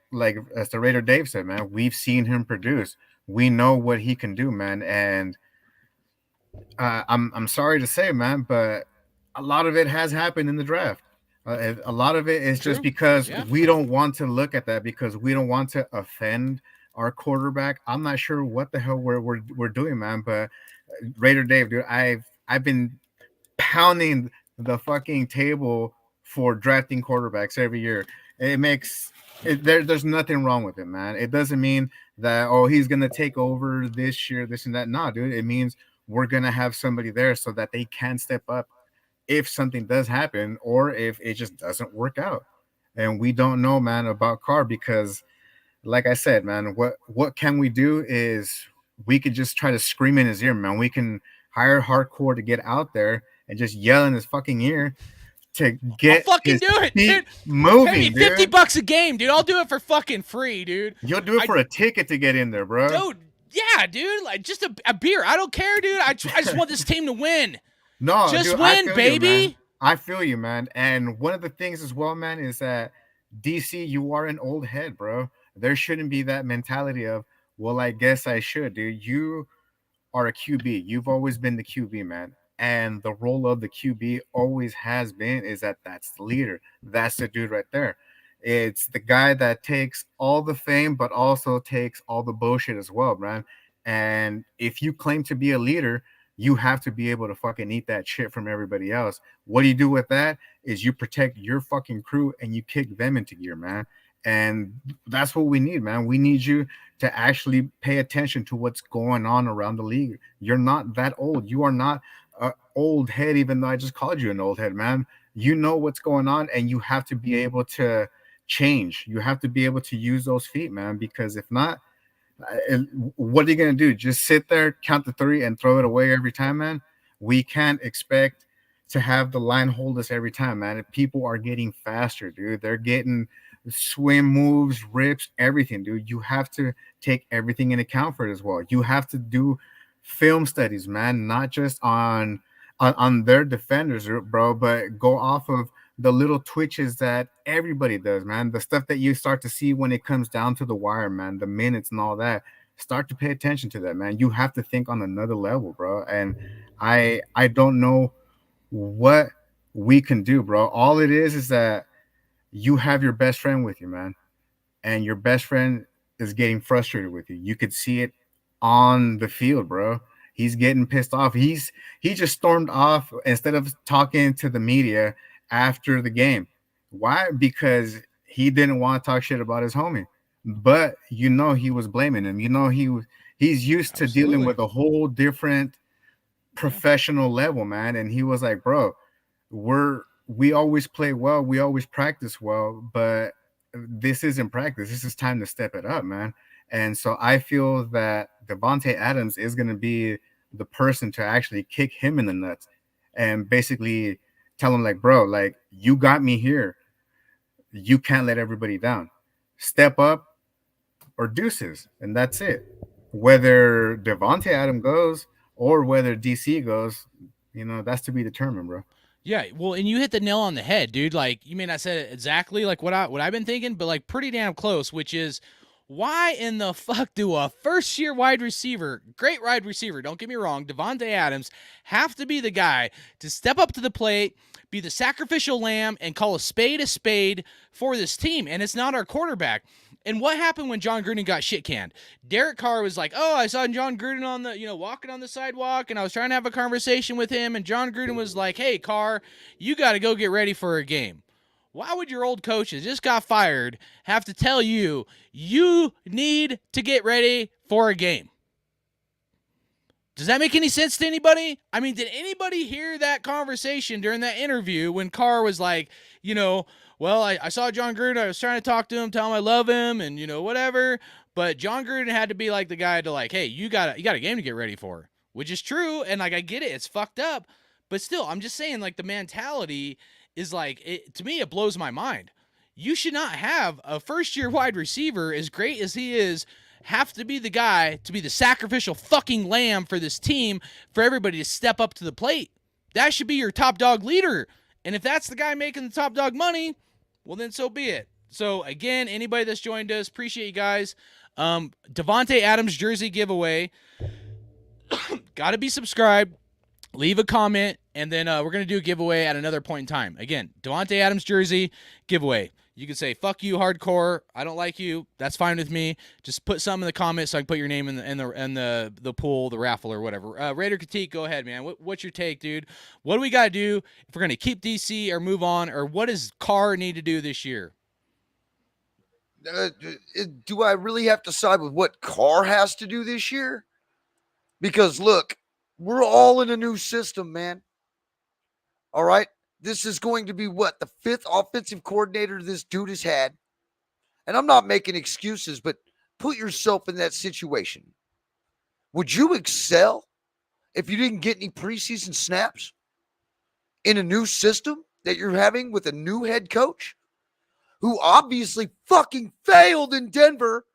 as the Raider Dave said, man, we've seen him produce. We know what he can do, man. And I'm sorry to say, man, but a lot of it has happened in the draft. A lot of it is just because we don't want to look at that, because we don't want to offend our quarterback. I'm not sure what the hell we're doing, man. But Raider Dave, dude, I've been pounding the fucking table for drafting quarterbacks every year. There's nothing wrong with it, man. It doesn't mean that, oh, he's gonna take over this year, this and that. Nah, dude. It means we're gonna have somebody there so that they can step up if something does happen or if it just doesn't work out. And we don't know, man, about Carr, because like I said, man, what can we do is we could just try to scream in his ear, man. We can hire hardcore to get out there and just yell in his fucking ear to get I'll fucking do it, dude. Moving, pay me $50 a game, dude. I'll do it for fucking free, dude. You'll do it for a ticket to get in there, bro. Dude, yeah, dude. Like, just a beer. I don't care, dude. I just want this team to win. No, just dude, win, baby. I feel you, man. And one of the things as well, man, is that DC, you are an old head, bro. There shouldn't be that mentality of, well, I guess I should, dude. You are a QB. You've always been the QB, man. And the role of the QB always has been is that's the leader. That's the dude right there. It's the guy that takes all the fame, but also takes all the bullshit as well, man. And if you claim to be a leader, you have to be able to fucking eat that shit from everybody else. What do you do with that is you protect your fucking crew and you kick them into gear, man. And that's what we need, man. We need you to actually pay attention to what's going on around the league. You're not that old. You are not an old head, even though I just called you an old head, man. You know what's going on, and you have to be able to change. You have to be able to use those feet, man, because if not, what are you going to do? Just sit there, count to 3, and throw it away every time, man? We can't expect to have the line hold us every time, man. People are getting faster, dude. They're getting swim moves, rips, everything, dude. You have to take everything in account for it as well. You have to do film studies, man, not just on their defenders, bro, but go off of the little twitches that everybody does, man. The stuff that you start to see when it comes down to the wire, man, the minutes and all that. Start to pay attention to that, man. You have to think on another level, bro. And I don't know what we can do, bro. All it is that you have your best friend with you, man, and your best friend is getting frustrated with you. You could see it on the field, bro. He's getting pissed off. He just stormed off instead of talking to the media after the game. Why? Because he didn't want to talk shit about his homie. But he was blaming him. He's used to dealing with a whole different professional level, man. And he was like, bro, we always play well, we always practice well, but this isn't practice. This is time to step it up, man. And so I feel that Devonta Adams is going to be the person to actually kick him in the nuts and basically tell him, like, bro, like, you got me here. You can't let everybody down. Step up or deuces. And that's it. Whether Devonta Adams goes or whether DC goes, that's to be determined, bro. Yeah, well, and you hit the nail on the head, dude. Like, you may not say it exactly like what I've been thinking, but like pretty damn close, which is, why in the fuck do a first-year wide receiver, great wide receiver, don't get me wrong, Devonta Adams, have to be the guy to step up to the plate, be the sacrificial lamb, and call a spade for this team? And it's not our quarterback. And what happened when John Gruden got shit canned? Derek Carr was like, oh, I saw John Gruden on the, walking on the sidewalk, and I was trying to have a conversation with him, and John Gruden was like, hey, Carr, you got to go get ready for a game. Why would your old coach that just got fired have to tell you need to get ready for a game? Does that make any sense to anybody? I mean, did anybody hear that conversation during that interview when Carr was like, well, I saw John Gruden. I was trying to talk to him, tell him I love him, and, whatever. But John Gruden had to be like the guy to like, hey, you got a game to get ready for, which is true. And like, I get it. It's fucked up. But still, I'm just saying, like, the mentality is like, to me, it blows my mind. You should not have a first-year wide receiver, as great as he is, have to be the guy to be the sacrificial fucking lamb for this team, for everybody to step up to the plate. That should be your top dog leader. And if that's the guy making the top dog money, well, then so be it. So, again, anybody that's joined us, appreciate you guys. Devonta Adams jersey giveaway. Got to be subscribed. Leave a comment, and then we're going to do a giveaway at another point in time. Again, Devonta Adams jersey giveaway. You can say, fuck you, hardcore. I don't like you. That's fine with me. Just put something in the comments so I can put your name in the pool, the raffle, or whatever. Raider Critique, go ahead, man. What's your take, dude? What do we got to do if we're going to keep DC or move on, or what does Carr need to do this year? Do I really have to side with what Carr has to do this year? Because, look, we're all in a new system, man. All right? This is going to be the fifth offensive coordinator this dude has had. And I'm not making excuses, but put yourself in that situation. Would you excel if you didn't get any preseason snaps in a new system that you're having with a new head coach who obviously fucking failed in Denver?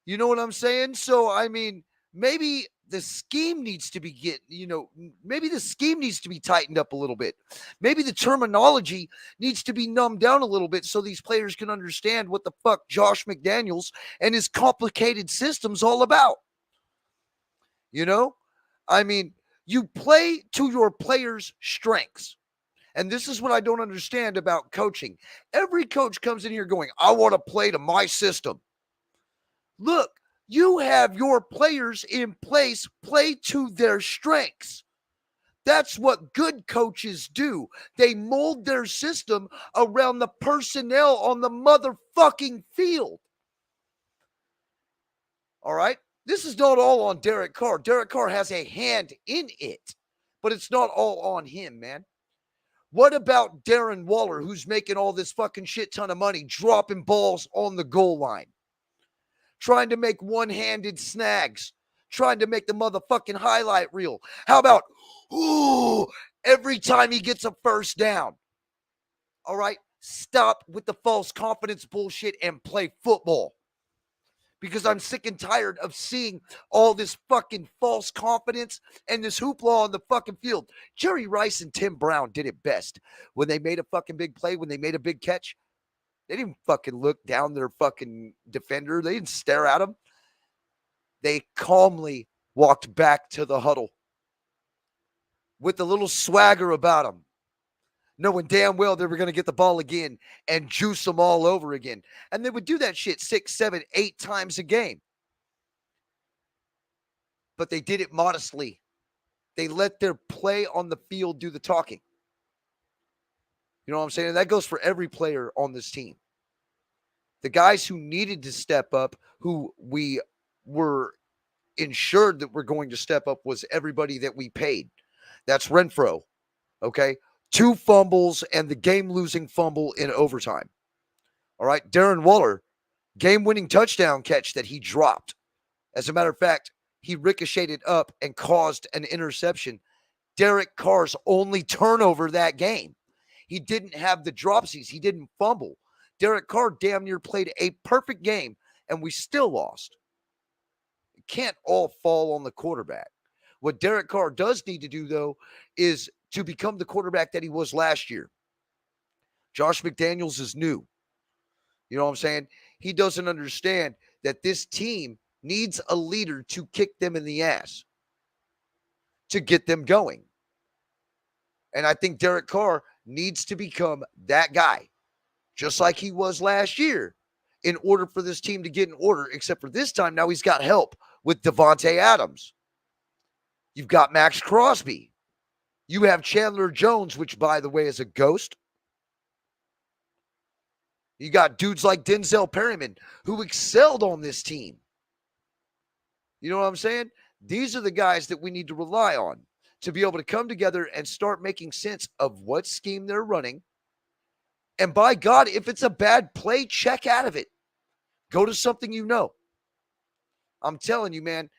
You know what I'm saying? So, I mean, maybe the scheme needs to be maybe the scheme needs to be tightened up a little bit. Maybe the terminology needs to be numbed down a little bit so these players can understand what the fuck Josh McDaniels and his complicated system's all about. I mean, you play to your players' strengths. And this is what I don't understand about coaching. Every coach comes in here going, I want to play to my system. Look, you have your players in place play to their strengths. That's what good coaches do. They mold their system around the personnel on the motherfucking field. All right? This is not all on Derek Carr. Derek Carr has a hand in it, but it's not all on him, man. What about Darren Waller, who's making all this fucking shit ton of money, dropping balls on the goal line? Trying to make one-handed snags, trying to make the motherfucking highlight reel. How about, every time he gets a first down? All right, stop with the false confidence bullshit and play football. Because I'm sick and tired of seeing all this fucking false confidence and this hoopla on the fucking field. Jerry Rice and Tim Brown did it best. When they made a fucking big play, when they made a big catch, they didn't fucking look down their fucking defender. They didn't stare at him. They calmly walked back to the huddle with a little swagger about them, knowing damn well they were going to get the ball again and juice them all over again. And they would do that shit 6, 7, 8 times a game. but they did it modestly. They let their play on the field do the talking. You know what I'm saying? That goes for every player on this team. The guys who needed to step up, who we were ensured that we're going to step up, was everybody that we paid. That's Renfro, okay? 2 fumbles and the game-losing fumble in overtime. All right, Darren Waller, game-winning touchdown catch that he dropped. As a matter of fact, he ricocheted up and caused an interception. Derek Carr's only turnover that game. He didn't have the dropsies. He didn't fumble. Derek Carr damn near played a perfect game, and we still lost. It can't all fall on the quarterback. What Derek Carr does need to do, though, is to become the quarterback that he was last year. Josh McDaniels is new. You know what I'm saying? He doesn't understand that this team needs a leader to kick them in the ass, to get them going. And I think Derek Carr needs to become that guy, just like he was last year, in order for this team to get in order, except for this time now he's got help with Devonta Adams. You've got Max Crosby. You have Chandler Jones, which, by the way, is a ghost. You got dudes like Denzel Perryman, who excelled on this team. You know what I'm saying? These are the guys that we need to rely on to be able to come together and start making sense of what scheme they're running. And by God, if it's a bad play, check out of it. Go to something you know. I'm telling you, man,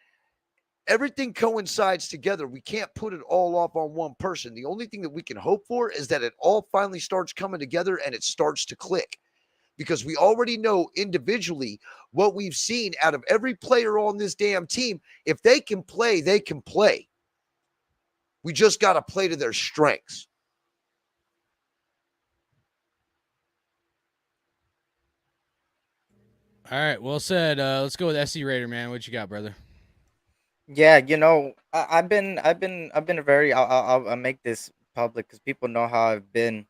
everything coincides together. We can't put it all off on one person. The only thing that we can hope for is that it all finally starts coming together and it starts to click. Because we already know individually what we've seen out of every player on this damn team. If they can play, they can play. We just got to play to their strengths. All right, well said. Let's go with SC Raider, man. What you got, brother? Yeah, I've been a very. I'll make this public because people know how I've been,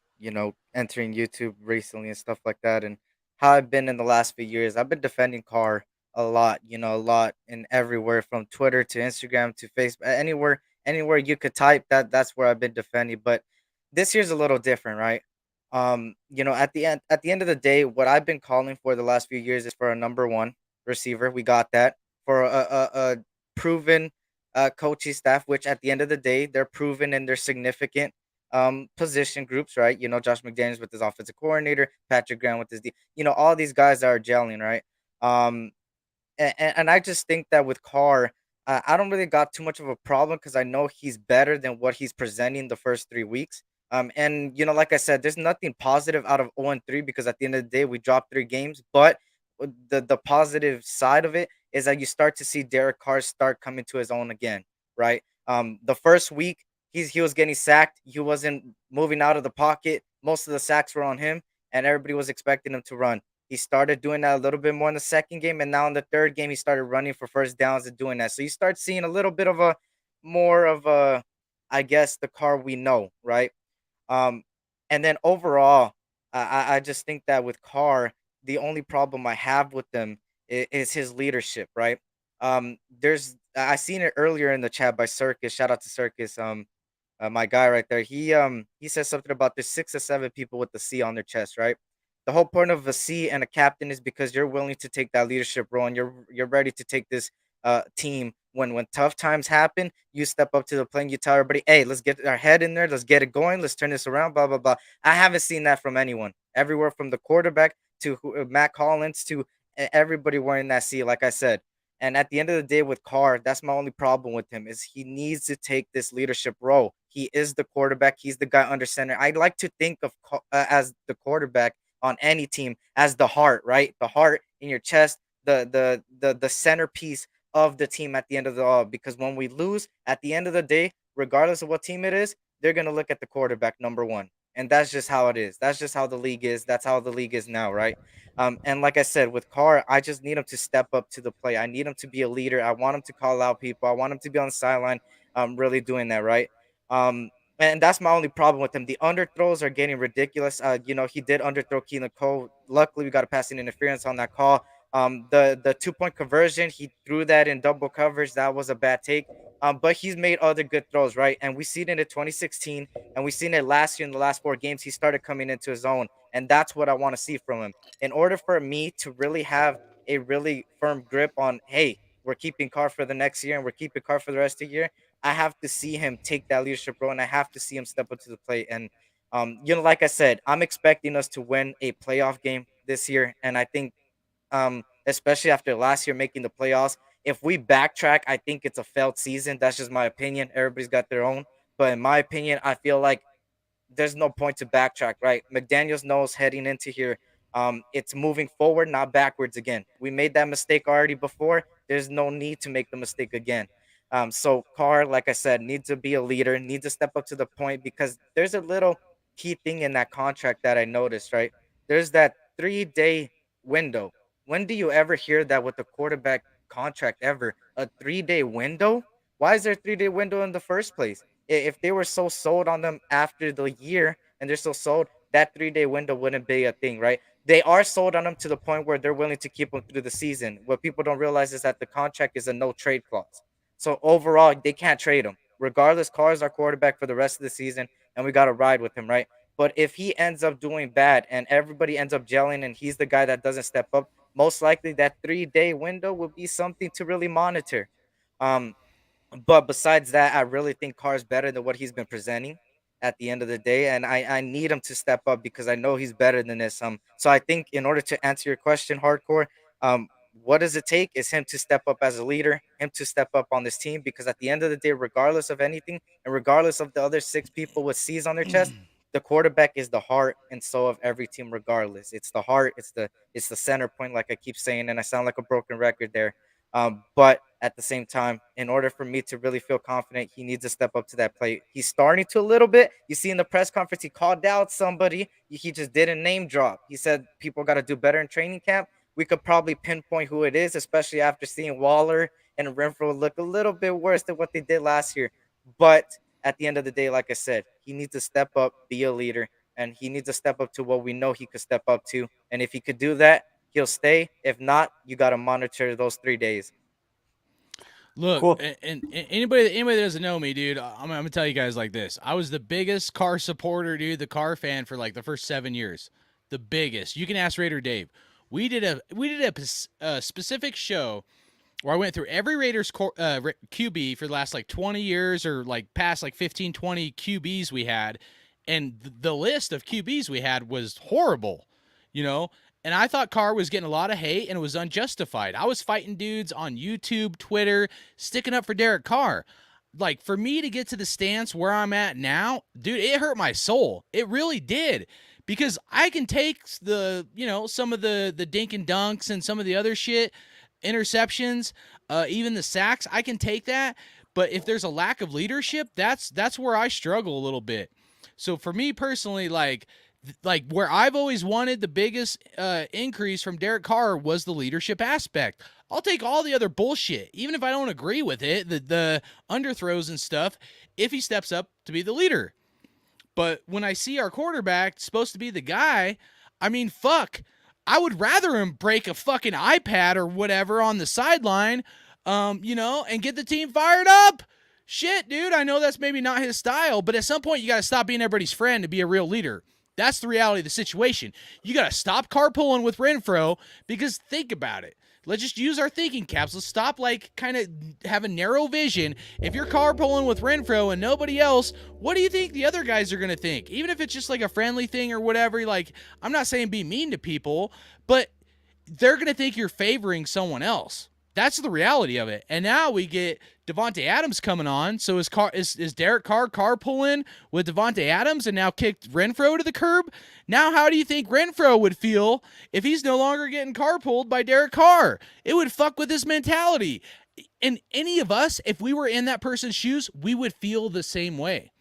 entering YouTube recently and stuff like that, and how I've been in the last few years. I've been defending Carr a lot, a lot in everywhere from Twitter to Instagram to Facebook, anywhere you could type that. That's where I've been defending. But this year's a little different, right? At the end of the day, what I've been calling for the last few years is for a number one receiver. We got that for a proven coaching staff, which at the end of the day, they're proven and they're significant position groups, right? Josh McDaniels with his offensive coordinator, Patrick Graham with his, all these guys are gelling, right? Um, and I just think that with Carr, I don't really got too much of a problem because I know he's better than what he's presenting the first 3 weeks. And like I said, there's nothing positive out of 0-3 because at the end of the day, we dropped 3 games. But the positive side of it is that you start to see Derek Carr start coming to his own again, right? The first week he was getting sacked. He wasn't moving out of the pocket. Most of the sacks were on him, and everybody was expecting him to run. He started doing that a little bit more in the second game, and now in the third game, he started running for first downs and doing that. So you start seeing a little bit of a more of a, I guess, the Carr we know, right? Um, and then overall, I just think that with Carr, the only problem I have with them is his leadership, right? I seen it earlier in the chat by Circus. Shout out to Circus, my guy right there. He says something about there's 6 or 7 people with the C on their chest, right? The whole point of a C and a captain is because you're willing to take that leadership role and you're ready to take this team when tough times happen. You step up to the plate and you tell everybody, hey, let's get our head in there, let's get it going, let's turn this around, blah blah blah. I haven't seen that from anyone. Everywhere from the quarterback to Matt Collins to everybody wearing that C, like I said. And at the end of the day, with Carr, that's my only problem with him is he needs to take this leadership role. He is the quarterback. He's the guy under center. I like to think of as the quarterback on any team as the heart, right? The heart in your chest, the centerpiece of the team at the end of the all. Because when we lose, at the end of the day, regardless of what team it is, they're gonna look at the quarterback number one, and that's just how it is. That's just how the league is. That's how the league is now, right? And like I said, with Carr, I just need him to step up to the plate. I need him to be a leader. I want him to call out people. I want him to be on the sideline, really doing that, right? And that's my only problem with him. The underthrows are getting ridiculous. He did underthrow Keelan Cole. Luckily, we got a passing interference on that call. The 2-point conversion, he threw that in double coverage. That was a bad take. But he's made other good throws, right? And we seen it in 2016, and we seen it last year in the last 4 games. He started coming into his own, and that's what I want to see from him. In order for me to really have a really firm grip on, hey, we're keeping Carr for the next year and we're keeping Carr for the rest of the year, I have to see him take that leadership role, and I have to see him step up to the plate. And like I said, I'm expecting us to win a playoff game this year, and I think especially after last year making the playoffs. If we backtrack, I think it's a failed season. That's just my opinion. Everybody's got their own. But in my opinion, I feel like there's no point to backtrack, right? McDaniels knows heading into here, it's moving forward, not backwards again. We made that mistake already before. There's no need to make the mistake again. So Carr, like I said, needs to be a leader, needs to step up to the point, because there's a little key thing in that contract that I noticed, right? There's that 3-day window. When do you ever hear that with the quarterback contract ever? A 3-day window? Why is there a 3-day window in the first place? If they were so sold on them after the year and they're still sold, that 3-day window wouldn't be a thing, right? They are sold on them to the point where they're willing to keep them through the season. What people don't realize is that the contract is a no trade clause. So overall, they can't trade him. Regardless, Carr is our quarterback for the rest of the season, and we got to ride with him, right? But if he ends up doing bad and everybody ends up gelling and he's the guy that doesn't step up, most likely that 3-day window will be something to really monitor. Um, but besides that, I really think Carr's better than what he's been presenting at the end of the day. And I need him to step up because I know he's better than this. So I think in order to answer your question, hardcore, what does it take is him to step up as a leader, him to step up on this team, because at the end of the day, regardless of anything, and regardless of the other 6 people with C's on their chest, the quarterback is the heart and soul of every team, regardless. It's the heart, it's the center point, like I keep saying, and I sound like a broken record there. But at the same time, in order for me to really feel confident, he needs to step up to that plate. He's starting to a little bit. You see in the press conference, he called out somebody. He just didn't name drop. He said people got to do better in training camp. We could probably pinpoint who it is, especially after seeing Waller and Renfro look a little bit worse than what they did last year. But at the end of the day, like I said, he needs to step up, be a leader, and he needs to step up to what we know he could step up to. And if he could do that, he'll stay. If not, you got to monitor those 3 days. Look, Cool. and anybody that doesn't know me, dude, I'm gonna tell you guys like this. I was the biggest Carr supporter, dude, the Carr fan for like the first 7 years. The biggest. You can ask Raider Dave. We did a specific show where I went through every Raiders QB for the last like 20 years or like past like 15, 20 QBs we had. And the list of QBs we had was horrible, you know? And I thought Carr was getting a lot of hate and it was unjustified. I was fighting dudes on YouTube, Twitter, sticking up for Derek Carr. Like, for me to get to the stance where I'm at now, dude, it hurt my soul. It really did. Because I can take the, some of the dink and dunks and some of the other shit, interceptions, even the sacks, I can take that. But if there's a lack of leadership, that's where I struggle a little bit. So for me personally, like where I've always wanted the biggest increase from Derek Carr was the leadership aspect. I'll take all the other bullshit, even if I don't agree with it, the underthrows and stuff, if he steps up to be the leader. But when I see our quarterback supposed to be the guy, I mean, fuck. I would rather him break a fucking iPad or whatever on the sideline, and get the team fired up. Shit, dude, I know that's maybe not his style, but at some point you got to stop being everybody's friend to be a real leader. That's the reality of the situation. You got to stop carpooling with Renfro, because think about it. Let's just use our thinking caps. Let's stop kind of have a narrow vision. If you're carpooling with Renfro and nobody else, what do you think the other guys are going to think? Even if it's just like a friendly thing or whatever, I'm not saying be mean to people, but they're going to think you're favoring someone else. That's the reality of it. And now we get Devonta Adams coming on. So is Derek Carr carpooling with Devonta Adams and now kicked Renfro to the curb? Now how do you think Renfro would feel if he's no longer getting carpooled by Derek Carr? It would fuck with his mentality. And any of us, if we were in that person's shoes, we would feel the same way.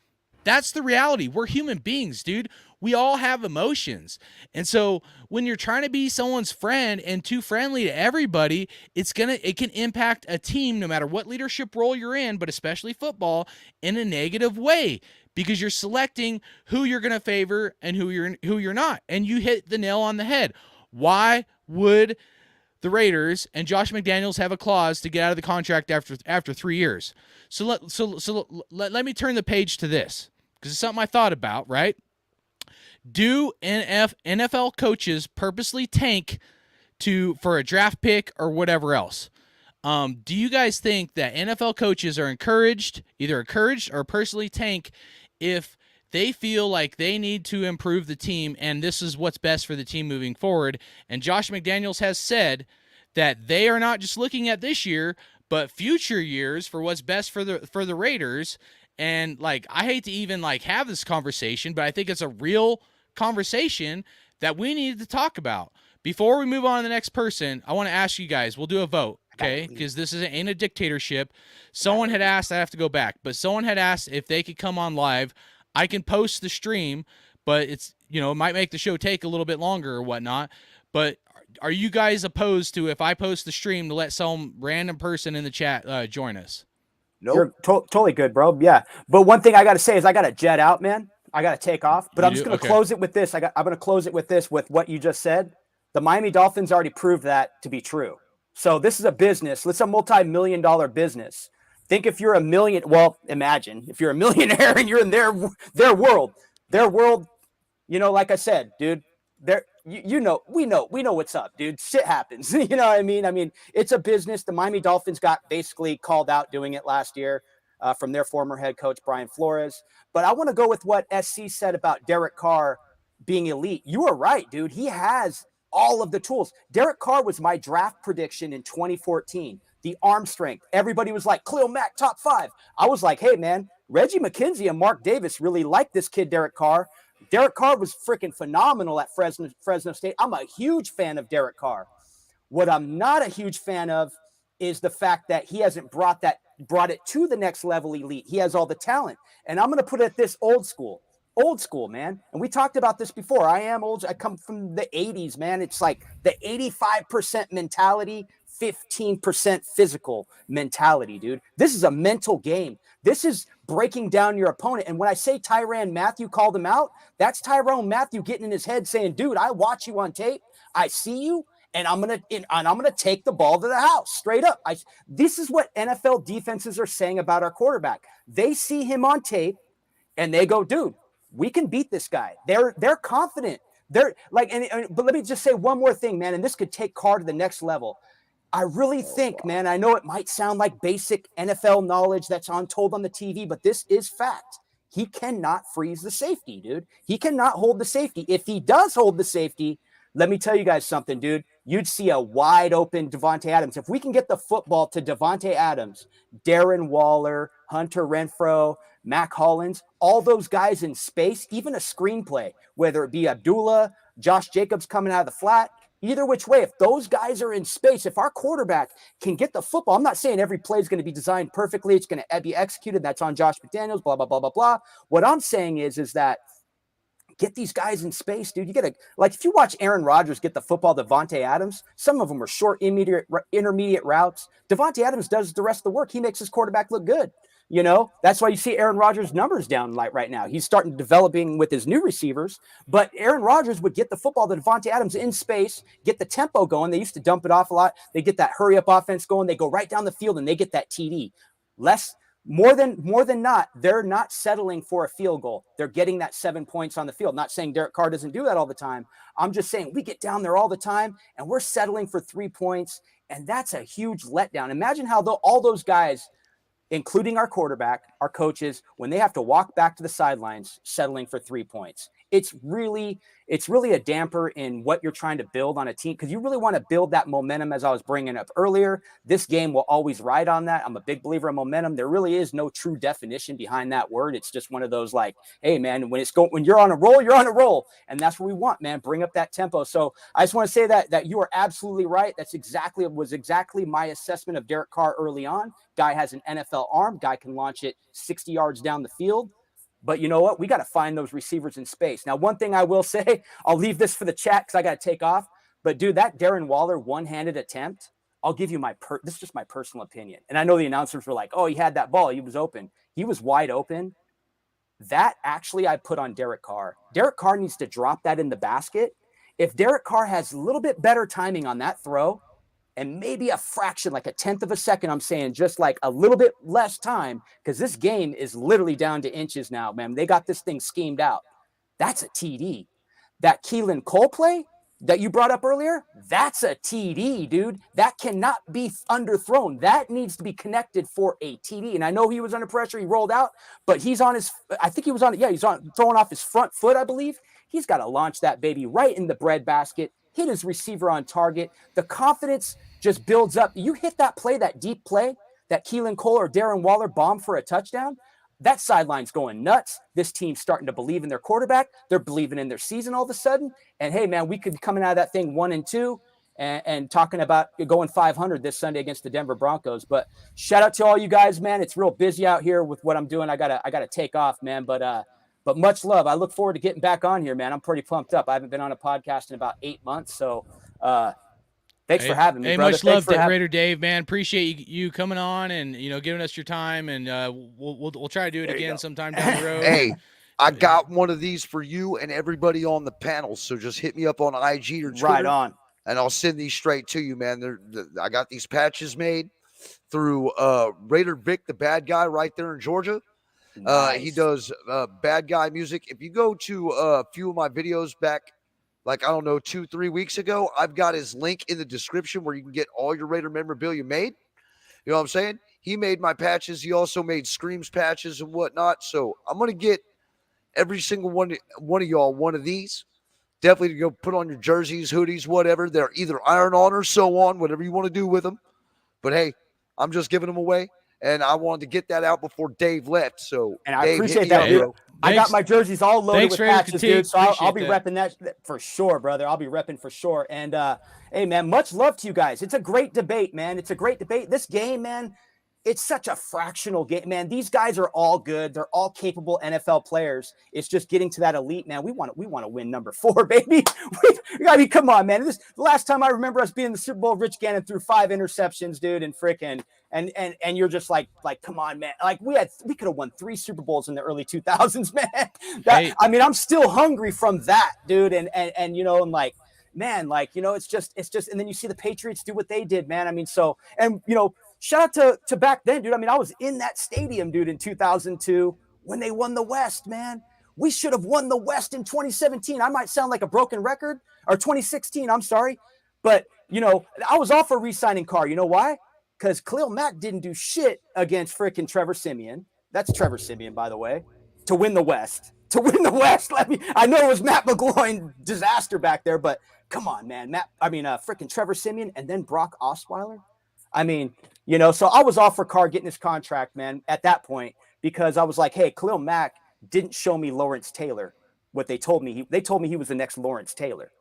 That's the reality. We're human beings, dude. We all have emotions. And so when you're trying to be someone's friend and too friendly to everybody, it can impact a team no matter what leadership role you're in, but especially football, in a negative way, because you're selecting who you're going to favor and who you're not. And you hit the nail on the head. Why would the Raiders, and Josh McDaniels have a clause to get out of the contract after 3 years. So let me turn the page to this, because it's something I thought about, right? Do NFL coaches purposely tank for a draft pick or whatever else? Do you guys think that NFL coaches are either encouraged or personally tank if they feel like they need to improve the team and this is what's best for the team moving forward? And Josh McDaniels has said that they are not just looking at this year, but future years for what's best for the Raiders. And like, I hate to even like have this conversation, but I think it's a real conversation that we need to talk about. Before we move on to the next person, I want to ask you guys, we'll do a vote, okay? Because this ain't a dictatorship. Someone had asked, I have to go back, but someone had asked if they could come on live. I can post the stream, but it's, it might make the show take a little bit longer or whatnot. But are you guys opposed to, if I post the stream, to let some random person in the chat join us? Nope. You're totally good, bro. Yeah. But one thing I got to say is I got to jet out, man. I got to take off. But I'm just going to close it with this. I'm going to close it with this, with what you just said. The Miami Dolphins already proved that to be true. So this is a business. It's a multi-million-dollar business. Think if you're imagine if you're a millionaire and you're in their world, like I said, dude, we know what's up, dude. Shit happens. You know what I mean? I mean, it's a business. The Miami Dolphins got basically called out doing it last year from their former head coach, Brian Flores. But I want to go with what SC said about Derek Carr being elite. You are right, dude. He has all of the tools. Derek Carr was my draft prediction in 2014. The arm strength. Everybody was like, Khalil Mack, top 5. I was like, hey, man, Reggie McKenzie and Mark Davis really like this kid, Derek Carr. Derek Carr was freaking phenomenal at Fresno State. I'm a huge fan of Derek Carr. What I'm not a huge fan of is the fact that he hasn't brought it to the next level elite. He has all the talent. And I'm going to put it this old school, man. And we talked about this before. I am old. I come from the 80s, man. It's like the 85% mentality, 15% physical mentality, dude. This is a mental game. This is breaking down your opponent. And when I say Tyrann Mathieu called him out, that's Tyrann Mathieu getting in his head saying, dude, I watch you on tape. I see you. And I'm gonna take the ball to the house straight up. This is what NFL defenses are saying about our quarterback. They see him on tape and they go, dude, we can beat this guy. They're confident. They're like, but let me just say one more thing, man. And this could take Carr to the next level. I really think, man, I know it might sound like basic NFL knowledge that's told on the TV, but this is fact. He cannot freeze the safety, dude. He cannot hold the safety. If he does hold the safety, let me tell you guys something, dude. You'd see a wide open Devonta Adams. If we can get the football to Devonta Adams, Darren Waller, Hunter Renfrow, Mac Hollins, all those guys in space, even a screenplay, whether it be Abdullah, Josh Jacobs coming out of the flat, either which way, if those guys are in space, if our quarterback can get the football, I'm not saying every play is going to be designed perfectly. It's going to be executed. That's on Josh McDaniels, blah, blah, blah, blah, blah. What I'm saying is that get these guys in space, dude. You got to, like, if you watch Aaron Rodgers get the football to Devonta Adams, some of them are short, intermediate routes. Devonta Adams does the rest of the work. He makes his quarterback look good. That's why you see Aaron Rodgers' numbers down like right now. He's starting developing with his new receivers, but Aaron Rodgers would get the football to Devonta Adams in space, get the tempo going. They used to dump it off a lot. They get that hurry up offense going. They go right down the field and they get that TD. More than not, they're not settling for a field goal. They're getting that 7 points on the field. Not saying Derek Carr doesn't do that all the time. I'm just saying we get down there all the time and we're settling for 3 points. And that's a huge letdown. Imagine how all those guys, including our quarterback, our coaches, when they have to walk back to the sidelines, settling for 3 points. It's really a damper in what you're trying to build on a team, because you really want to build that momentum, as I was bringing up earlier. This game will always ride on that. I'm a big believer in momentum. There really is no true definition behind that word. It's just one of those like, hey, man, when you're on a roll, you're on a roll. And that's what we want, man. Bring up that tempo. So I just want to say that you are absolutely right. That's exactly my assessment of Derek Carr early on. Guy has an NFL arm. Guy can launch it 60 yards down the field. But you know what? We got to find those receivers in space. Now, one thing I will say, I'll leave this for the chat because I got to take off. But, dude, that Darren Waller one-handed attempt, I'll give you this is just my personal opinion. And I know the announcers were like, oh, he had that ball. He was open. He was wide open. That actually I put on Derek Carr. Derek Carr needs to drop that in the basket. If Derek Carr has a little bit better timing on that throw, and maybe a fraction, like a tenth of a second, I'm saying just like a little bit less time, because this game is literally down to inches now, man. They got this thing schemed out. That's a TD. That Keelan Cole play that you brought up earlier, that's a TD, dude. That cannot be underthrown. That needs to be connected for a TD. And I know he was under pressure. He rolled out, but he's on his, I think he was on, he's on throwing off his front foot, I believe. He's got to launch that baby right in the breadbasket, hit his receiver on target. The confidence just builds up. You hit that play, that deep play, that Keelan Cole or Darren Waller bomb for a touchdown. That sideline's going nuts. This team's starting to believe in their quarterback. They're believing in their season all of a sudden. And hey, man, we could be coming out of that thing 1-2 and talking about going 500 this Sunday against the Denver Broncos. But shout out to all you guys, man. It's real busy out here with what I'm doing. I gotta take off, man. But much love. I look forward to getting back on here, man. I'm pretty pumped up. I haven't been on a podcast in about 8 months. So thanks for having me, hey, brother. Much love to Raider Dave, man. Appreciate you coming on and giving us your time, and we'll try to do it again sometime down the road. Hey, I got one of these for you and everybody on the panel, so just hit me up on IG or Twitter, right on, and I'll send these straight to you, man. I got these patches made through Raider Vic, the bad guy right there in Georgia. Nice. He does bad guy music. If you go to a few of my videos back, like, I don't know, 2-3 weeks ago, I've got his link in the description where you can get all your Raider memorabilia made. You know what I'm saying? He made my patches. He also made Screams patches and whatnot. So I'm going to get every single one of y'all one of these. Definitely to go put on your jerseys, hoodies, whatever. They're either iron on or sew on, whatever you want to do with them. But, hey, I'm just giving them away. And I wanted to get that out before Dave left. So, and I Dave, appreciate that, dude. I got my jerseys all loaded with patches, dude. So I'll be repping that for sure, brother. I'll be repping for sure. And hey, man, much love to you guys. It's a great debate, man. It's a great debate. This game, man, it's such a fractional game, man. These guys are all good. They're all capable NFL players. It's just getting to that elite, man. We want to win number 4, baby. I mean, come on, man. The last time I remember us being in the Super Bowl, Rich Gannon threw 5 interceptions, dude, and frickin' and you're just like, come on, man. Like we could have won 3 Super Bowls in the early 2000s, man. I mean, I'm still hungry from that, dude. And I'm like, man, like, it's just, and then you see the Patriots do what they did, man. I mean, so, and shout out to back then, dude. I mean, I was in that stadium, dude, in 2002 when they won the West, man. We should have won the West in 2017. I might sound like a broken record, or 2016, I'm sorry. But, I was all for re-signing Carr. You know why? Because Khalil Mack didn't do shit against freaking Trevor Siemian. That's Trevor Siemian, by the way, to win the West. I know it was Matt McGloin disaster back there, but come on, man. Freaking Trevor Siemian and then Brock Osweiler. I mean, so I was all for Carr getting his contract, man, at that point, because I was like, hey, Khalil Mack didn't show me Lawrence Taylor. What they told me, they told me he was the next Lawrence Taylor.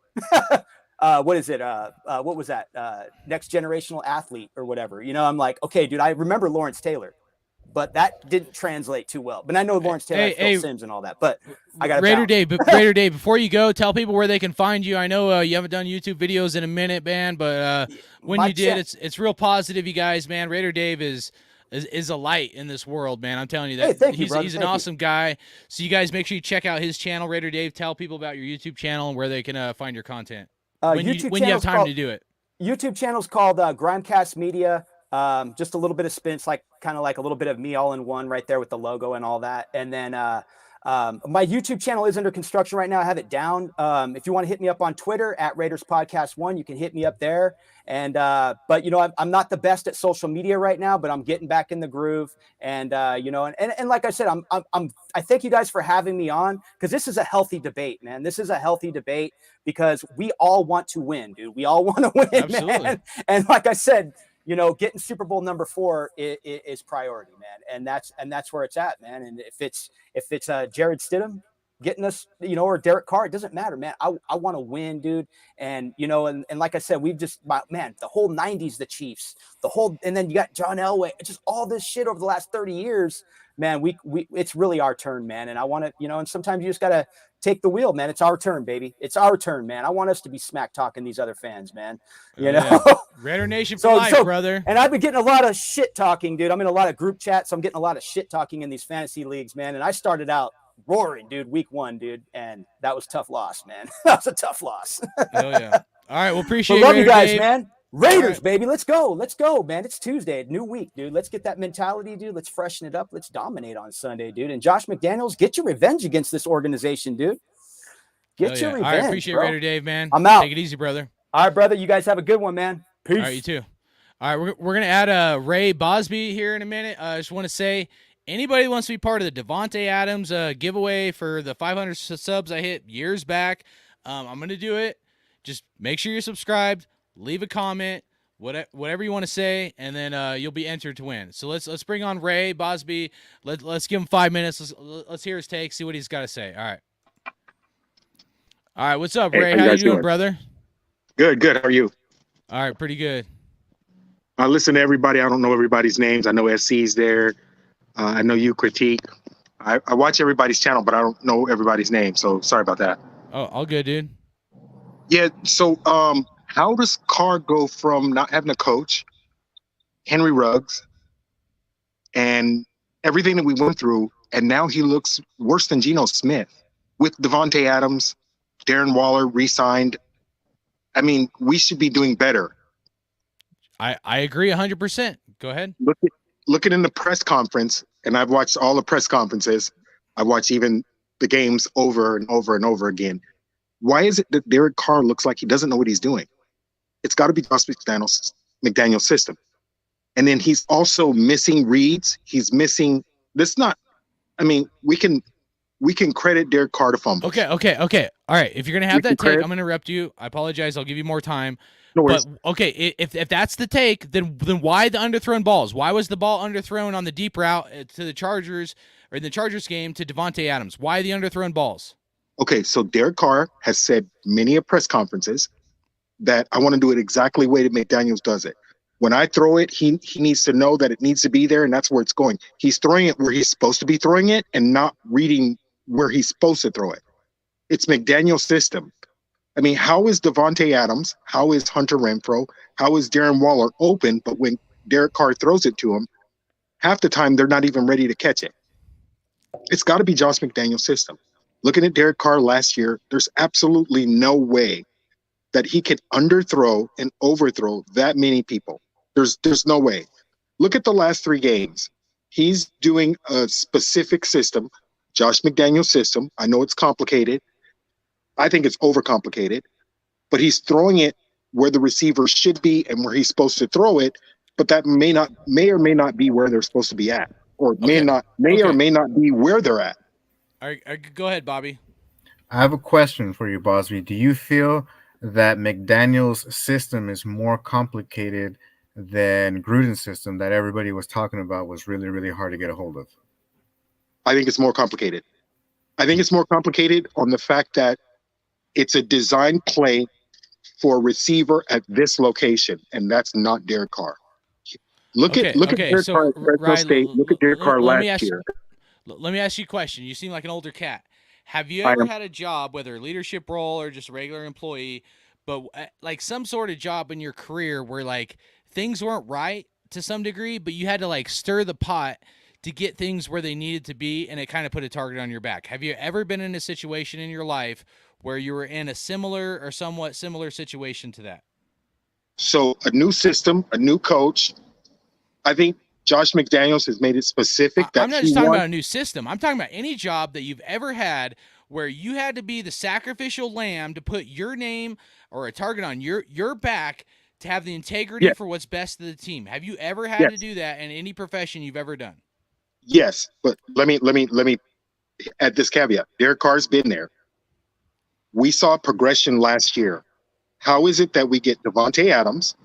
What is it? What was that? Next generational athlete or whatever. I'm like, okay, dude, I remember Lawrence Taylor, but that didn't translate too well. But I know Lawrence Taylor, Phil Simms and all that. But I got Raider Dave, before you go, tell people where they can find you. I know you haven't done YouTube videos in a minute, man, but when you did, it's real positive, you guys, man. Raider Dave is a light in this world, man. I'm telling you that. Hey, he's an awesome guy. So you guys make sure you check out his channel, Raider Dave. Tell people about your YouTube channel and where they can find your content. When you have time to do it. YouTube channel's called Grimecast Media. Just a little bit of spin. It's kind of like a little bit of me all in one right there with the logo and all that. And then my YouTube channel is under construction right now. I have it down. If you want to hit me up on Twitter at Raiders Podcast 1, you can hit me up there. And but I'm not the best at social media right now, but I'm getting back in the groove. And and like I said, I thank you guys for having me on, because this is a healthy debate, man. This is a healthy debate because we all want to win, dude. We all want to win, Absolutely. man. And like I said, getting Super Bowl number 4 is priority, man. And that's where it's at, man. And if it's Jared Stidham getting us, or Derek Carr, it doesn't matter, man. I want to win, dude. And, and like I said, we've just, man, the whole 90s, the Chiefs, and then you got John Elway, just all this shit over the last 30 years, man, it's really our turn, man. And I want to, and sometimes you just got to take the wheel, man. It's our turn, baby. It's our turn, man. I want us to be smack talking these other fans, man. Yeah. Raider Nation for life, brother. And I've been getting a lot of shit talking, dude. I'm in a lot of group chats, so I'm getting a lot of shit talking in these fantasy leagues, man. And I started out roaring, dude, week 1, dude, and that was a tough loss, man. That was a tough loss. Oh yeah. All right, well, appreciate love Raider you guys, Dave. man. Raiders, baby. Let's go, man. It's Tuesday, new week, dude. Let's get that mentality, dude. Let's freshen it up. Let's dominate on Sunday, dude. And Josh McDaniels, get your revenge against this organization, dude. Get your revenge. All right, appreciate bro. Raider Dave, man. I'm out. Take it easy, brother. All right, brother. You guys have a good one, man. Peace. All right, you too. All right, we're gonna add Ray Bosby here in a minute. I just want to say, anybody who wants to be part of the Devonta Adams giveaway for the 500 subs I hit years back, I'm gonna do it. Just make sure you're subscribed. Leave a comment. Whatever you want to say, and then you'll be entered to win. So let's bring on Ray Bosby. Let's give him 5 minutes. Let's hear his take. See what he's got to say. All right. What's up, Ray? How you doing, brother? Good. How are you? All right, pretty good. I listen to everybody. I don't know everybody's names. I know SC's there. I know you critique. I watch everybody's channel, but I don't know everybody's name. So sorry about that. Oh, all good, dude. Yeah. So how does Carr go from not having a coach, Henry Ruggs, and everything that we went through, and now he looks worse than Geno Smith with Devonta Adams, Darren Waller re-signed? I mean, we should be doing better. I agree 100%. Go ahead. Looking in the press conference, and I've watched all the press conferences. I watch even the games over and over and over again. Why is it that Derek Carr looks like he doesn't know what he's doing? It's got to be Josh McDaniels' system. And then he's also missing reads. He's missing this. We can credit Derek Carr to fumble. Okay. All right. If you're going to have that take, I'm going to interrupt you. I apologize. I'll give you more time. No worries. But okay, if that's the take, then why the underthrown balls? Why was the ball underthrown on the deep route to the Chargers, or in the Chargers game, to Devonta Adams? Why the underthrown balls? Okay, so Derek Carr has said many a press conferences that I want to do it exactly the way that McDaniels does it. When I throw it, he needs to know that it needs to be there, and that's where it's going. He's throwing it where he's supposed to be throwing it and not reading where he's supposed to throw it. It's McDaniels' system. I mean, how is Devonta Adams, how is Hunter Renfrow, how is Darren Waller open, but when Derek Carr throws it to him, half the time they're not even ready to catch it? It's got to be Josh McDaniels' system. Looking at Derek Carr last year, there's absolutely no way that he could underthrow and overthrow that many people. There's no way. Look at the last 3 games. He's doing a specific system, Josh McDaniels' system. I know it's complicated. I think it's overcomplicated, but he's throwing it where the receiver should be and where he's supposed to throw it, but that may or may not be where they're supposed to be at, or may or may not be where they're at. All right, go ahead, Bobby. I have a question for you, Bosby. Do you feel that McDaniels' system is more complicated than Gruden's system that everybody was talking about was really, really hard to get a hold of? I think it's more complicated. I think it's more complicated on the fact that it's a design play for a receiver at this location, and that's not Derek Carr. Look at Derek Carr at Fresno State. Look at Derek Carr last year. Let me ask you a question. You seem like an older cat. Have you ever had a job, whether a leadership role or just a regular employee, but like some sort of job in your career where like things weren't right to some degree, but you had to like stir the pot to get things where they needed to be, and it kind of put a target on your back? Have you ever been in a situation in your life where you were in a similar or somewhat similar situation to that? So a new system, a new coach. I think Josh McDaniels has made it specific that I'm not just talking about a new system. I'm talking about any job that you've ever had where you had to be the sacrificial lamb to put your name or a target on your back to have the integrity for what's best to the team. Have you ever had to do that in any profession you've ever done? Yes, but let me add this caveat. Derek Carr's been there. We saw progression last year. How is it that we get Devonta Adams?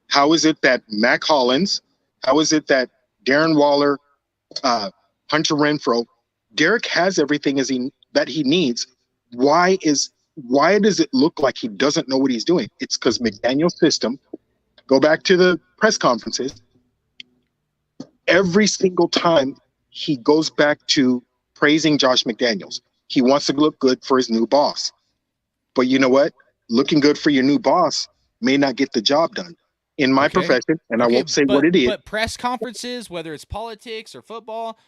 How is it that Mac Hollins? How is it that Darren Waller, Hunter Renfrow? Derek has everything that he needs. Why does it look like he doesn't know what he's doing? It's because McDaniel's system. Go back to the press conferences. Every single time he goes back to praising Josh McDaniels. He wants to look good for his new boss. But you know what? Looking good for your new boss may not get the job done. In my profession, and I won't say what it is. But press conferences, whether it's politics or football,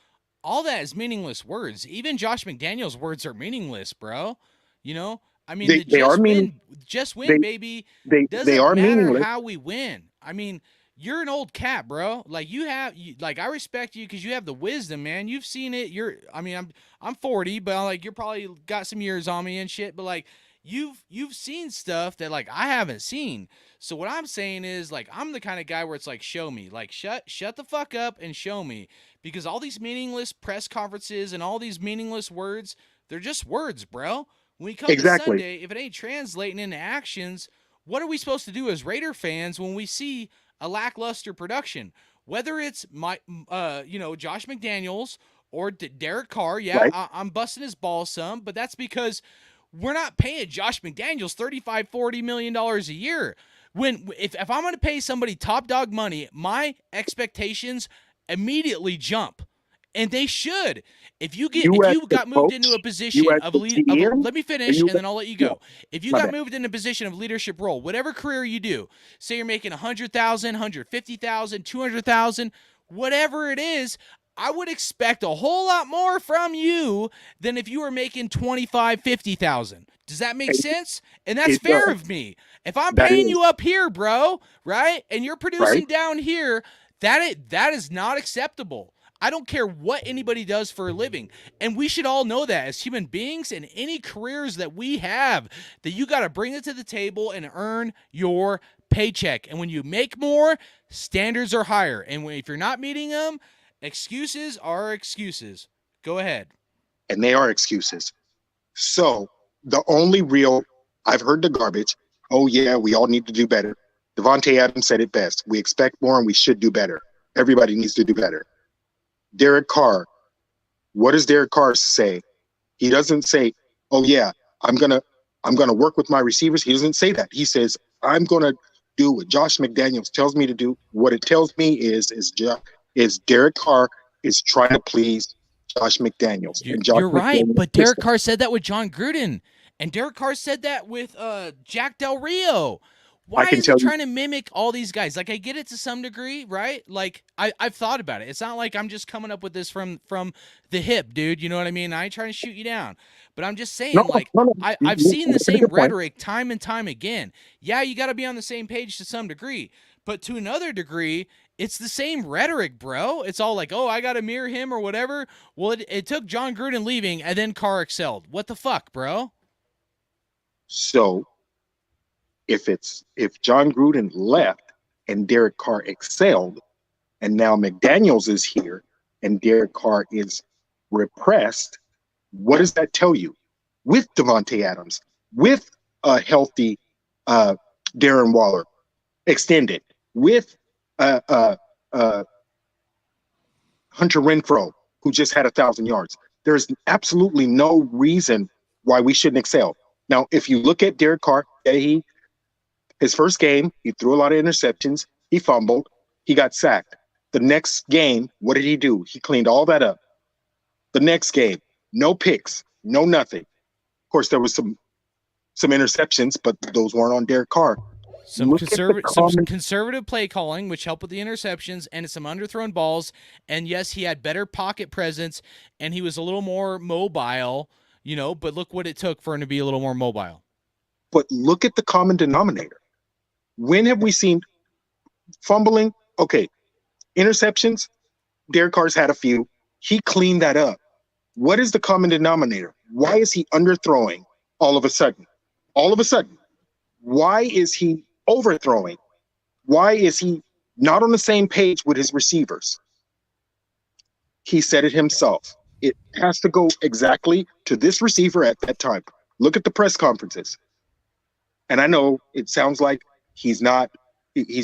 all that is meaningless words. Even Josh McDaniels' words are meaningless, bro. You know, I mean, They are meaning. just win, They baby. they Doesn't are matter meaningless. how we win. I mean, you're an old cat, bro. Like like I respect you because you have the wisdom, man. You've seen it. I'm 40, but like you're probably got some years on me and shit. But like you've seen stuff that like I haven't seen. So what I'm saying is like I'm the kind of guy where it's like show me, like shut the fuck up and show me, because all these meaningless press conferences and all these meaningless words, they're just words, bro. When we come Exactly. to Sunday, if it ain't translating into actions, what are we supposed to do as Raider fans when we see a lackluster production? Whether it's Josh McDaniels or Derek Carr, yeah, Right. I'm busting his balls some, but that's because we're not paying Josh McDaniels $35-40 million a year. If I'm going to pay somebody top dog money, my expectations immediately jump. And they should. If you got moved into a position of let me finish and then I'll let you go. If you got moved into a position of leadership role, whatever career you do, say you're making $100,000, $150,000, $200,000, whatever it is, I would expect a whole lot more from you than if you were making $25,000, $50,000. Does that make sense? And that's fair of me. If I'm paying you up here, bro, right, and you're producing down here, that is not acceptable. I don't care what anybody does for a living. And we should all know that as human beings in any careers that we have, that you got to bring it to the table and earn your paycheck. And when you make more, standards are higher. And if you're not meeting them, excuses are excuses. Go ahead. And they are excuses. So the only real, I've heard the garbage. Oh yeah, we all need to do better. Devonta Adams said it best. We expect more and we should do better. Everybody needs to do better. Derek Carr, what does Derek Carr say? He doesn't say, "Oh yeah, I'm gonna work with my receivers." He doesn't say that. He says, "I'm gonna do what Josh McDaniels tells me to do." What it tells me is Derek Carr is trying to please Josh McDaniels. You're right, but Derek Carr said that with John Gruden, and Derek Carr said that with Jack Del Rio. Why is he trying to mimic all these guys? Like, I get it to some degree, right? Like, I've thought about it. It's not like I'm just coming up with this from the hip, dude. You know what I mean? I ain't trying to shoot you down. But I'm just saying, I've seen the same rhetoric time and time again. Yeah, you got to be on the same page to some degree. But to another degree, it's the same rhetoric, bro. It's all like, oh, I got to mirror him or whatever. Well, it took John Gruden leaving, and then Carr excelled. What the fuck, bro? So if John Gruden left and Derek Carr excelled, and now McDaniels is here and Derek Carr is repressed, what does that tell you? With Devonta Adams, with a healthy Darren Waller extended, with Hunter Renfro, who just had 1,000 yards, there's absolutely no reason why we shouldn't excel. Now, if you look at Derek Carr, his first game, he threw a lot of interceptions. He fumbled. He got sacked. The next game, what did he do? He cleaned all that up. The next game, no picks, no nothing. Of course, there was some interceptions, but those weren't on Derek Carr. Some conservative play calling, which helped with the interceptions, and some underthrown balls. And yes, he had better pocket presence, and he was a little more mobile, but look what it took for him to be a little more mobile. But look at the common denominator. When have we seen fumbling? Okay, interceptions, Derek Carr's had a few. He cleaned that up. What is the common denominator? Why is he underthrowing all of a sudden? All of a sudden. Why is he overthrowing? Why is he not on the same page with his receivers? He said it himself. It has to go exactly to this receiver at that time. Look at the press conferences. And I know it sounds like he's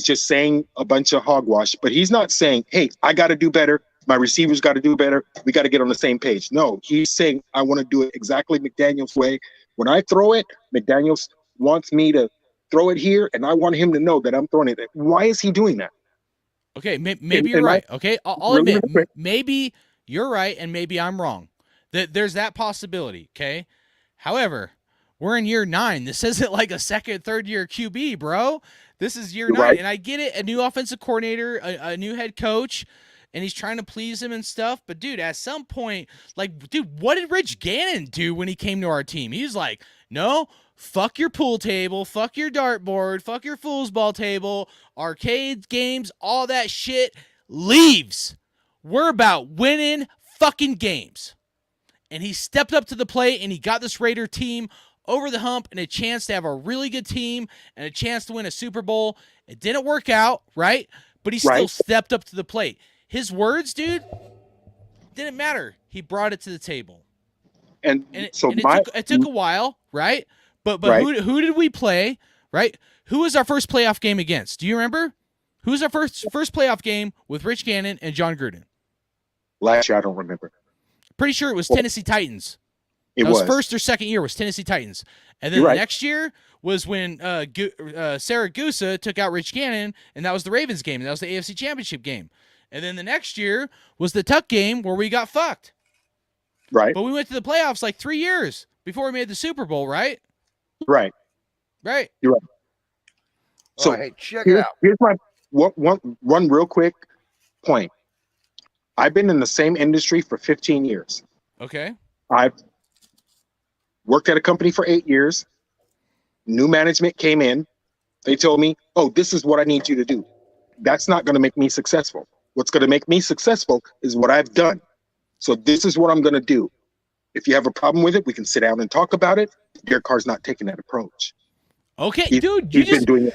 just saying a bunch of hogwash, but he's not saying, hey, I got to do better. My receivers got to do better. We got to get on the same page. No, he's saying, I want to do it exactly McDaniels' way. When I throw it, McDaniels wants me to throw it here, and I want him to know that I'm throwing it. Why is he doing that? Okay, maybe you're right. Okay, I'll admit, maybe you're right, and maybe I'm wrong. There's that possibility, okay? However, we're in year 9. This isn't like a second, third year QB, bro. This is year 9, and I get it. A new offensive coordinator, a new head coach, and he's trying to please him and stuff. But, dude, at some point, what did Rich Gannon do when he came to our team? He was like, no, fuck your pool table, fuck your dartboard, fuck your foosball table, arcade games, all that shit leaves. We're about winning fucking games. And he stepped up to the plate and he got this Raider team over the hump and a chance to have a really good team and a chance to win a Super Bowl. It didn't work out, right? But he still stepped up to the plate. His words, dude, didn't matter. He brought it to the table. And it took a while, right? But who did we play, right? Who was our first playoff game against? Do you remember? Who was our first playoff game with Rich Gannon and John Gruden? Last year, I don't remember. Pretty sure it was Tennessee Titans. It was first or second year was Tennessee Titans. And then the next year was when Saragusa took out Rich Gannon, and that was the Ravens game. And that was the AFC Championship game. And then the next year was the Tuck game where we got fucked. Right. But we went to the playoffs like 3 years before we made the Super Bowl, right? Right. Right. You're right. So hey, check it out. Here's my one real quick point. I've been in the same industry for 15 years. Okay. I've worked at a company for 8 years. New management came in. They told me, oh, this is what I need you to do. That's not going to make me successful. What's going to make me successful is what I've done. So this is what I'm going to do. If you have a problem with it, we can sit down and talk about it. Derek Carr's not taking that approach. Okay, He's been doing it.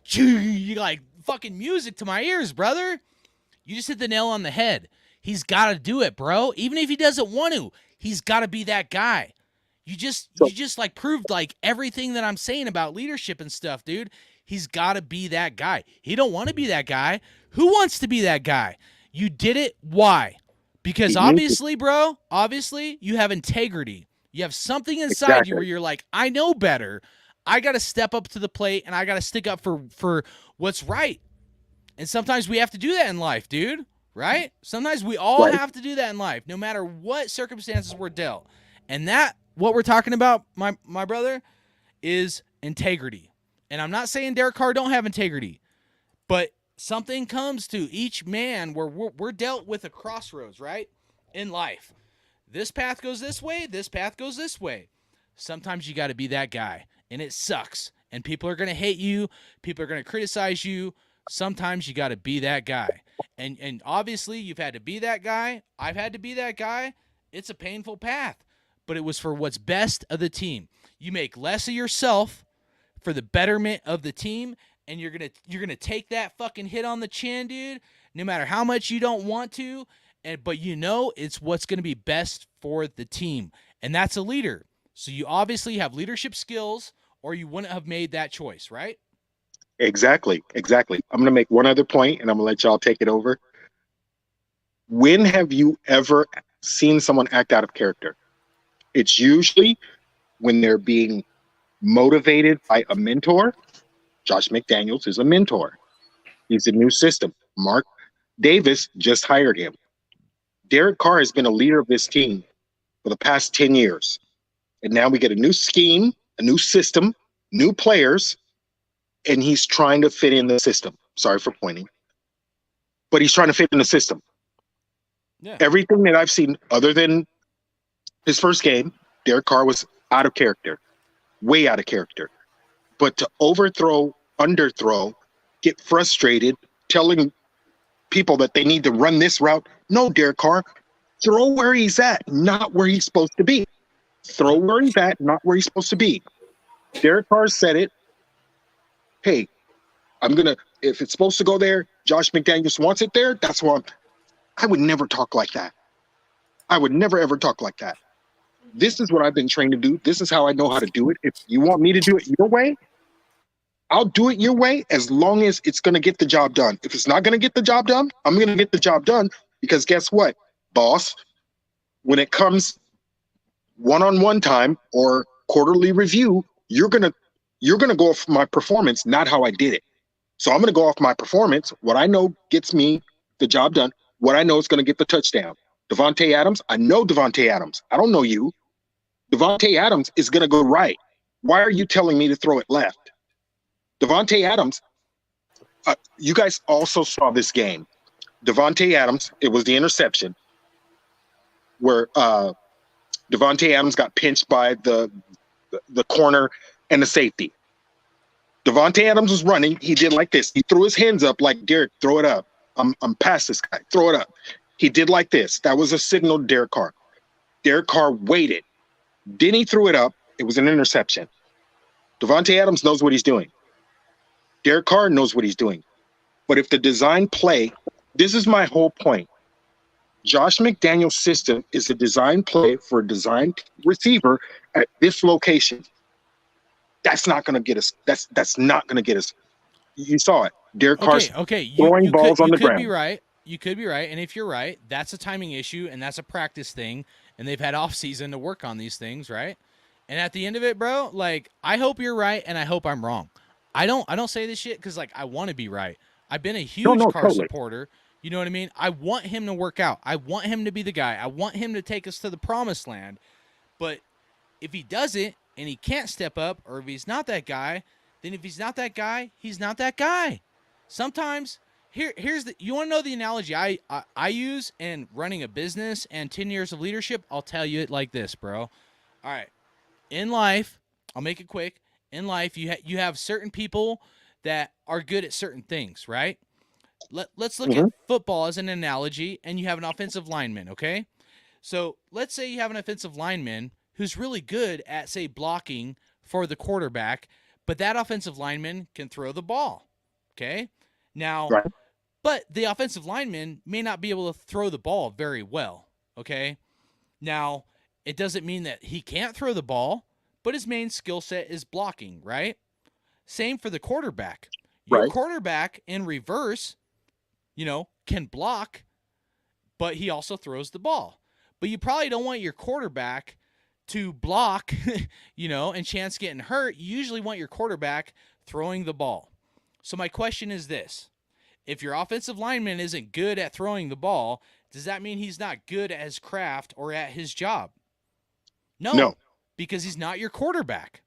Dude, you like fucking music to my ears, brother. You just hit the nail on the head. He's got to do it, bro. Even if he doesn't want to, he's got to be that guy. You just like proved like everything that I'm saying about leadership and stuff, dude. He's got to be that guy. He don't want to be that guy. Who wants to be that guy? You did it. Why? Because obviously, bro, you have integrity. You have something inside you where you're like, I know better. I got to step up to the plate and I got to stick up for what's right. And sometimes we have to do that in life, dude, right? Sometimes we all have to do that in life, no matter what circumstances we're dealt. And that, what we're talking about, my brother, is integrity. And I'm not saying Derek Carr don't have integrity, but something comes to each man where we're dealt with a crossroads, right, in life. This path goes this way, this path goes this way. Sometimes you got to be that guy, and it sucks. And people are going to hate you. People are going to criticize you. Sometimes you got to be that guy. And obviously you've had to be that guy. I've had to be that guy. It's a painful path, but it was for what's best of the team. You make less of yourself for the betterment of the team, and you're going to take that fucking hit on the chin, dude, no matter how much you don't want to, but you know it's what's going to be best for the team. And that's a leader. So you obviously have leadership skills, or you wouldn't have made that choice, right? Exactly. I'm going to make one other point, and I'm going to let y'all take it over. When have you ever seen someone act out of character? It's usually when they're being motivated by a mentor. Josh McDaniels is a mentor. He's a new system. Mark Davis just hired him. Derek Carr has been a leader of this team for the past 10 years. And now we get a new scheme, a new system, new players, and he's trying to fit in the system. Sorry for pointing. But he's trying to fit in the system. Yeah. Everything that I've seen other than his first game, Derek Carr was out of character, way out of character. But to overthrow, underthrow, get frustrated, telling people that they need to run this route. No, Derek Carr, throw where he's at, not where he's supposed to be. Throw where he's at, not where he's supposed to be. Derek Carr said it. Hey, if it's supposed to go there, Josh McDaniels wants it there, that's why I would never talk like that. I would never, ever talk like that. This is what I've been trained to do. This is how I know how to do it. If you want me to do it your way, I'll do it your way as long as it's going to get the job done. If it's not going to get the job done, I'm going to get the job done because guess what, boss? When it comes one-on-one time or quarterly review, you're going to go off my performance, not how I did it. So I'm going to go off my performance, what I know gets me the job done, what I know is going to get the touchdown. Devonta Adams, I know Devonta Adams. I don't know you. Devonta Adams is going to go right. Why are you telling me to throw it left? Devonta Adams, you guys also saw this game. Devonta Adams, it was the interception where Devonta Adams got pinched by the the corner and the safety. Devonta Adams was running. He did like this. He threw his hands up like, Derek, throw it up. I'm past this guy. Throw it up. He did like this. That was a signal to Derek Carr. Derek Carr waited. Then he threw it up. It was an interception. Devonta Adams knows what he's doing. Derek Carr knows what he's doing. But if the design play, this is my whole point. Josh McDaniels' system is a design play for a design receiver at this location. That's not going to get us. That's not going to get us. You saw it. Derek Carr's throwing balls on the ground. You could be right. You could be right. And if you're right, that's a timing issue and that's a practice thing. And they've had off season to work on these things, right? And at the end of it, bro, like, I hope you're right and I hope I'm wrong. I don't say this shit because, like, I want to be right. I've been a huge Carr supporter. You know what I mean? I want him to work out. I want him to be the guy. I want him to take us to the promised land. But if he doesn't and he can't step up, or if he's not that guy, then if he's not that guy, he's not that guy. Sometimes, here's the, you want to know the analogy I use in running a business and 10 years of leadership? I'll tell you it like this, bro. All right. In life, I'll make it quick. In life, you have certain people that are good at certain things, right? Let's look at football as an analogy, and you have an offensive lineman, okay? So let's say you have an offensive lineman who's really good at, say, blocking for the quarterback, but that offensive lineman can throw the ball, okay? Now, but the offensive lineman may not be able to throw the ball very well, okay? Now, it doesn't mean that he can't throw the ball, but his main skill set is blocking, right? Same for the quarterback. Your quarterback in reverse, can block, but he also throws the ball. But you probably don't want your quarterback to block, and chance getting hurt. You usually want your quarterback throwing the ball. So my question is this. If your offensive lineman isn't good at throwing the ball, does that mean he's not good at his craft or at his job? No. Because he's not your quarterback.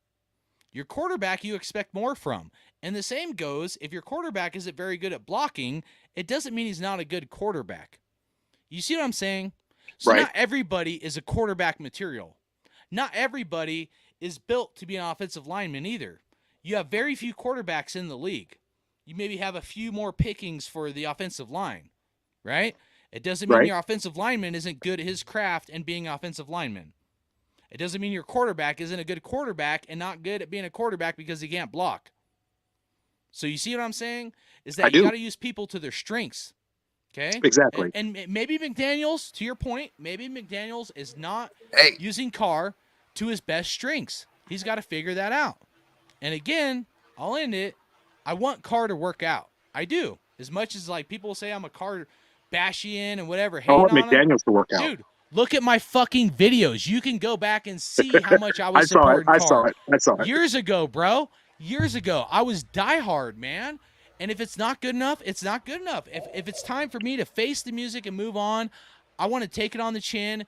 Your quarterback you expect more from. And the same goes, if your quarterback isn't very good at blocking, it doesn't mean he's not a good quarterback. You see what I'm saying? So not everybody is a quarterback material. Not everybody is built to be an offensive lineman either. You have very few quarterbacks in the league. You maybe have a few more pickings for the offensive line, right? It doesn't mean your offensive lineman isn't good at his craft and being an offensive lineman. It doesn't mean your quarterback isn't a good quarterback and not good at being a quarterback because he can't block. So you see what I'm saying? Is that you got to use people to their strengths. Okay? Exactly. And maybe McDaniels, to your point, maybe McDaniels is not using Carr to his best strengths. He's got to figure that out. And again, I'll end it. I want Carr to work out. I do. As much as like people say I'm a Carr bashian and whatever. I want McDaniels to work out. Dude, look at my fucking videos. You can go back and see how much I was supporting Carr. I saw it. Years ago, bro. Years ago. I was diehard, man. And if it's not good enough, it's not good enough. If it's time for me to face the music and move on, I want to take it on the chin.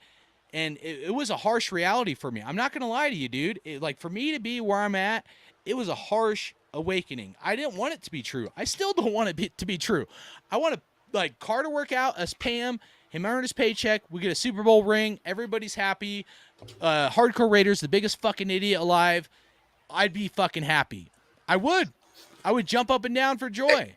And it was a harsh reality for me. I'm not going to lie to you, dude. For me to be where I'm at, it was a harsh awakening. I didn't want it to be true. I still don't want it to be true. I want to, Carr to work out, us pay him earn his paycheck, we get a Super Bowl ring, everybody's happy. Hardcore Raiders, the biggest fucking idiot alive. I'd be fucking happy. I would jump up and down for joy.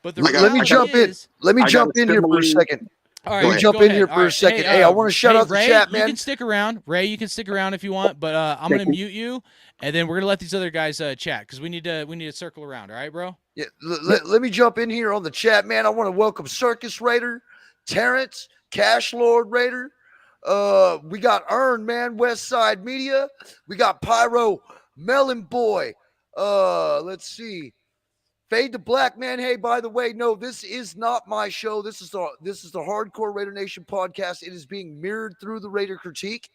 But let me jump in. Let me jump in here for a second. All right, let me jump in here for a second. Hey, I want to shout out the Ray, chat, man. You can stick around. Ray, you can stick around if you want, but I'm going to mute you, and then we're going to let these other guys chat because we need to circle around. All right, bro? Yeah, let me jump in here on the chat, man. I want to welcome Circus Raider, Terrence, Cash Lord Raider. We got Earn, man, West Side Media. We got Pyro, Melon Boy. Let's see. Fade to Black, man. Hey, by the way, no, this is not my show. This is the Hardcore Raider Nation podcast. It is being mirrored through the Raider Critique.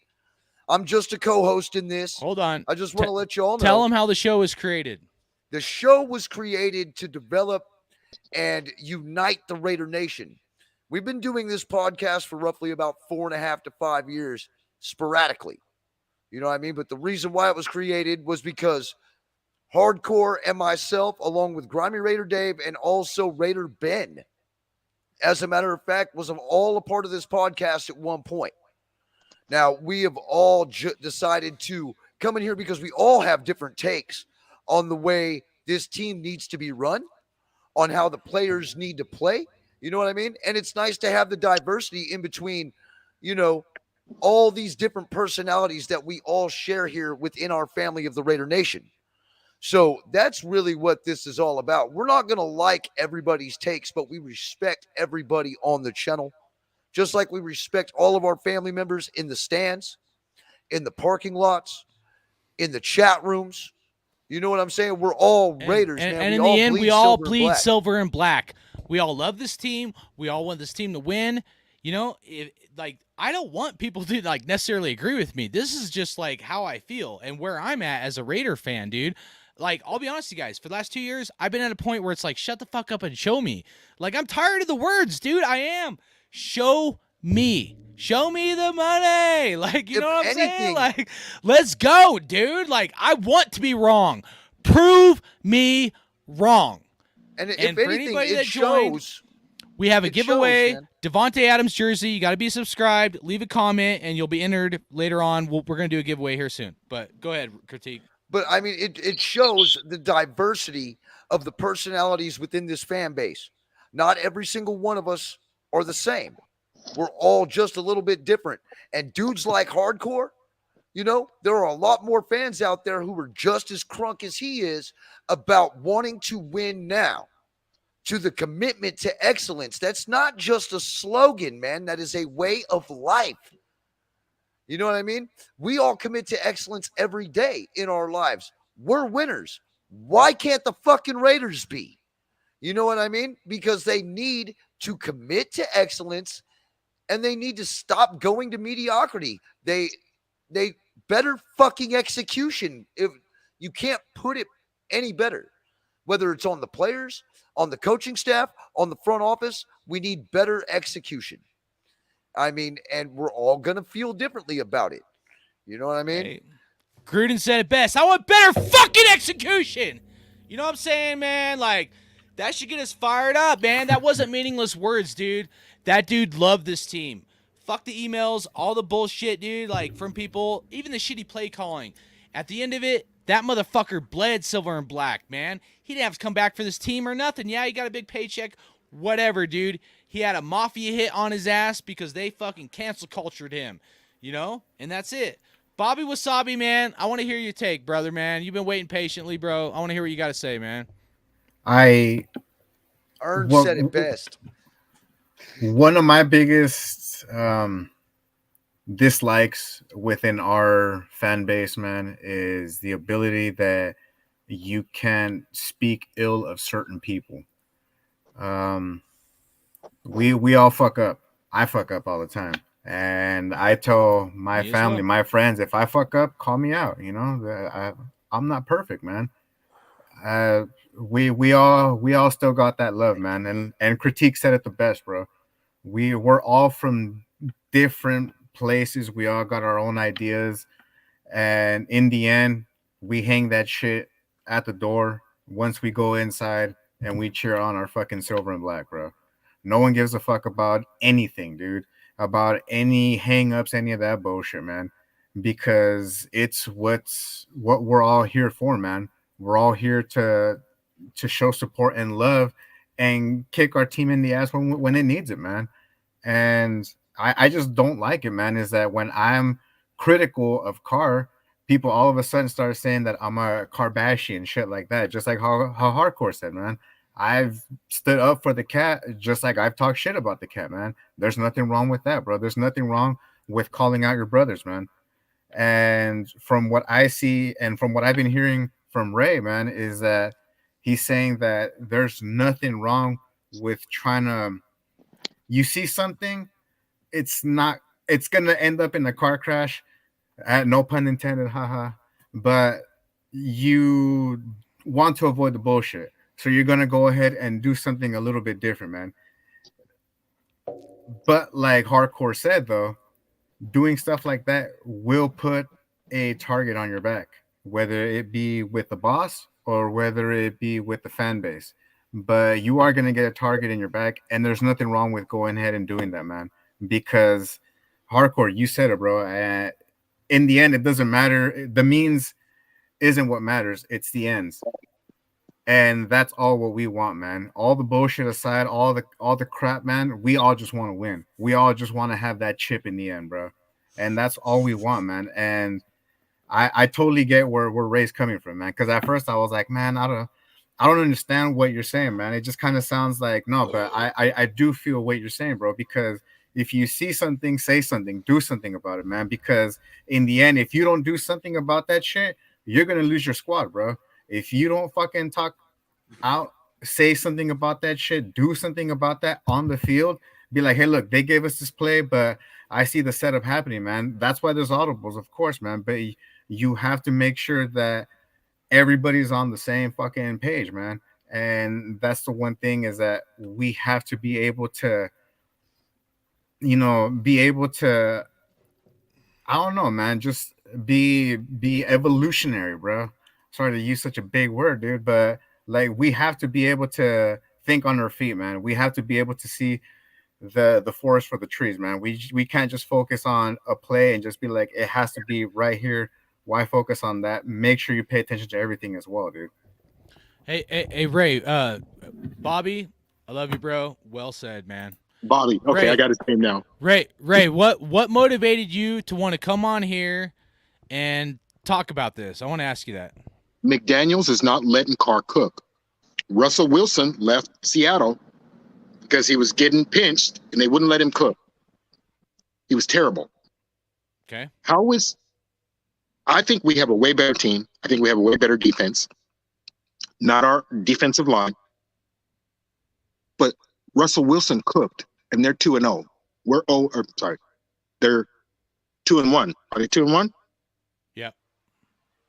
I'm just a co-host in this. Hold on. I just want to let you all know. Tell them how the show was created. The show was created to develop and unite the Raider Nation. We've been doing this podcast for roughly about 4.5 to 5 years sporadically. You know what I mean? But the reason why it was created was because Hardcore and myself, along with Grimy Raider Dave and also Raider Ben, as a matter of fact, was all a part of this podcast at one point. Now, we have all decided to coming here because we all have different takes on the way this team needs to be run, on how the players need to play. You know what I mean? And it's nice to have the diversity in between, all these different personalities that we all share here within our family of the Raider Nation. So that's really what this is all about. We're not going to like everybody's takes, but we respect everybody on the channel, just like we respect all of our family members in the stands, in the parking lots, in the chat rooms. You know what I'm saying? We're all Raiders, man. And in the end, we all bleed silver and black. We all love this team. We all want this team to win. I don't want people to necessarily agree with me. This is just how I feel and where I'm at as a Raider fan, dude. I'll be honest with you guys, for the last 2 years, I've been at a point where it's shut the fuck up and show me. I'm tired of the words, dude. I am. Show me. Show me the money. You know what I'm saying? Let's go, dude. I want to be wrong. Prove me wrong. And if anything, it shows. We have a giveaway, Devonta Adams jersey. You got to be subscribed. Leave a comment, and you'll be entered later on. We're going to do a giveaway here soon. But go ahead, Critique. But, I mean, it shows the diversity of the personalities within this fan base. Not every single one of us are the same. We're all just a little bit different. And dudes like Hardcore, there are a lot more fans out there who are just as crunk as he is about wanting to win now. To the commitment to excellence. That's not just a slogan, man. That is a way of life. You know what I mean? We all commit to excellence every day in our lives. We're winners. Why can't the fucking Raiders be? You know what I mean? Because they need to commit to excellence and they need to stop going to mediocrity. They better fucking execution. If you can't put it any better, whether it's on the players, on the coaching staff, on the front office, we need better execution. I mean, and we're all going to feel differently about it. You know what I mean? Hey, Gruden said it best. I want better fucking execution. You know what I'm saying, man? That should get us fired up, man. That wasn't meaningless words, dude. That dude loved this team. Fuck the emails, all the bullshit, dude, from people, even the shitty play calling. At the end of it, that motherfucker bled silver and black, man. He didn't have to come back for this team or nothing. Yeah, he got a big paycheck. Whatever, dude. He had a mafia hit on his ass because they fucking cancel cultured him, and that's it. Bobby Wasabi, man, I want to hear your take, brother, man. You've been waiting patiently, bro. I want to hear what you got to say, man. Ern said it best. One of my biggest dislikes within our fan base, man, is the ability that you can speak ill of certain people. We all fuck up. I fuck up all the time. And I tell my family, my friends, if I fuck up, call me out. I'm not perfect, man. We all still got that love, man. And Critique said it the best, bro. We're all from different places. We all got our own ideas. And in the end, we hang that shit at the door once we go inside and we cheer on our fucking silver and black, bro. No one gives a fuck about anything, dude. About any hang-ups, any of that bullshit, man. Because it's what we're all here for, man. We're all here to show support and love and kick our team in the ass when it needs it, man. And I just don't like it, man, is that when I'm critical of Carr, people all of a sudden start saying that I'm a Kardashian and shit like that, just like how Hardcore said, man. I've stood up for the cat just like I've talked shit about the cat, man. There's nothing wrong with that, bro. There's nothing wrong with calling out your brothers, man. And from what I see and from what I've been hearing from Ray, man, is that he's saying that there's nothing wrong with trying to, you see something, it's going to end up in a car crash, no pun intended, haha, but you want to avoid the bullshit. So you're going to go ahead and do something a little bit different, man. But like Hardcore said, though, doing stuff like that will put a target on your back, whether it be with the boss or whether it be with the fan base. But you are going to get a target in your back, and there's nothing wrong with going ahead and doing that, man. Because Hardcore, you said it, bro. in the end, it doesn't matter. The means isn't what matters. It's the ends. And that's all what we want, man. All the bullshit aside, all the crap, man, we all just want to win. We all just want to have that chip in the end, bro. And that's all we want, man. And I totally get where Ray's coming from, man. Because at first I was like, man, I don't understand what you're saying, man. It just kind of sounds like no, but I do feel what you're saying, bro. Because if you see something, say something, do something about it, man. Because in the end, if you don't do something about that shit, you're gonna lose your squad, bro. If you don't fucking talk out, say something about that shit, do something about that on the field, be like, hey, look, they gave us this play, but I see the setup happening, man. That's why there's audibles, of course, man. But you have to make sure that everybody's on the same fucking page, man. And that's the one thing is that we have to be able to, I don't know, man, just be evolutionary, bro. Sorry to use such a big word, dude, but like we have to be able to think on our feet, man. We have to be able to see the forest for the trees, man. We can't just focus on a play and just be like, it has to be right here. Why focus on that? Make sure you pay attention to everything as well, dude. Hey, Ray, Bobby, I love you, bro. Well said, man. Bobby. Okay, Ray, I got his name now. Ray, what motivated you to want to come on here and talk about this? I want to ask you that. McDaniels is not letting Carr cook. Russell Wilson left Seattle because he was getting pinched and they wouldn't let him cook. He was terrible. Okay. I think we have a way better team. I think we have a way better defense. Not our defensive line. But Russell Wilson cooked, and they're 2-0. They're 2-1. Are they 2-1? Yeah.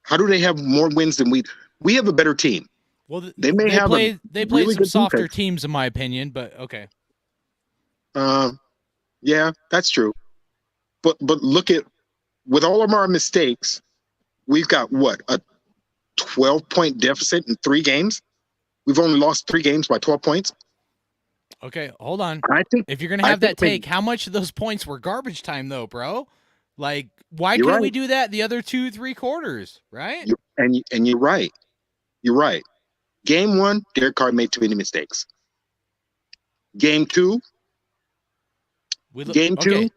How do they have more wins than we? We have a better team. Well, they played really some softer defense. teams, in my opinion, but okay. Yeah, that's true. But look at, with all of our mistakes, we've got what, a 12-point deficit in 3 games? We've only lost 3 games by 12 points. Okay, hold on. I think if you're gonna have that take, how much of those points were garbage time, though, bro? Like, why can't we do that the other 2-3 quarters, right? And you're right. You're right. Game 1, Derek Carr made too many mistakes. Game 2. Okay.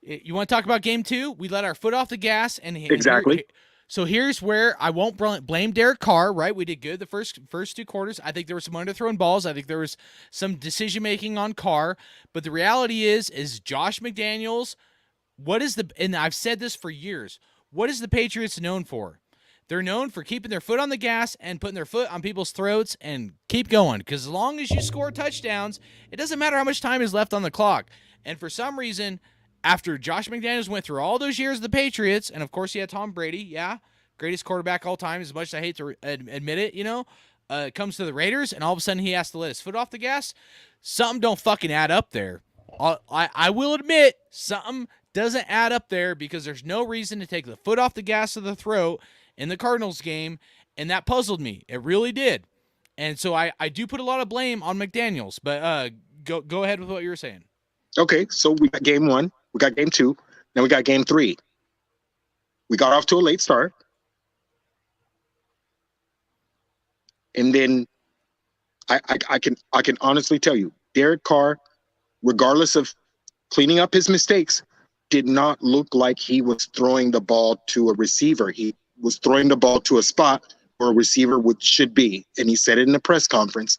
You want to talk about game 2? We let our foot off the gas, and exactly. So here's where I won't blame Derek Carr, right? We did good the first 2 quarters. I think there were some underthrown balls. I think there was some decision-making on Carr. But the reality is Josh McDaniels, and I've said this for years, what is the Patriots known for? They're known for keeping their foot on the gas and putting their foot on people's throats and keep going. Because as long as you score touchdowns, it doesn't matter how much time is left on the clock. And for some reason, after Josh McDaniels went through all those years of the Patriots, and of course he had Tom Brady, greatest quarterback all time, as much as I hate to admit it, comes to the Raiders, and all of a sudden he has to let his foot off the gas. Something don't fucking add up there. I will admit, something doesn't add up there, because there's no reason to take the foot off the gas of the throat in the Cardinals game, and that puzzled me. It really did. And so I do put a lot of blame on McDaniels, but go ahead with what you were saying. Okay, so we got game 1, we got game 2, now we got game 3. We got off to a late start. And then I can honestly tell you, Derek Carr, regardless of cleaning up his mistakes, did not look like he was throwing the ball to a receiver. He was throwing the ball to a spot where a receiver should be. And he said it in the press conference.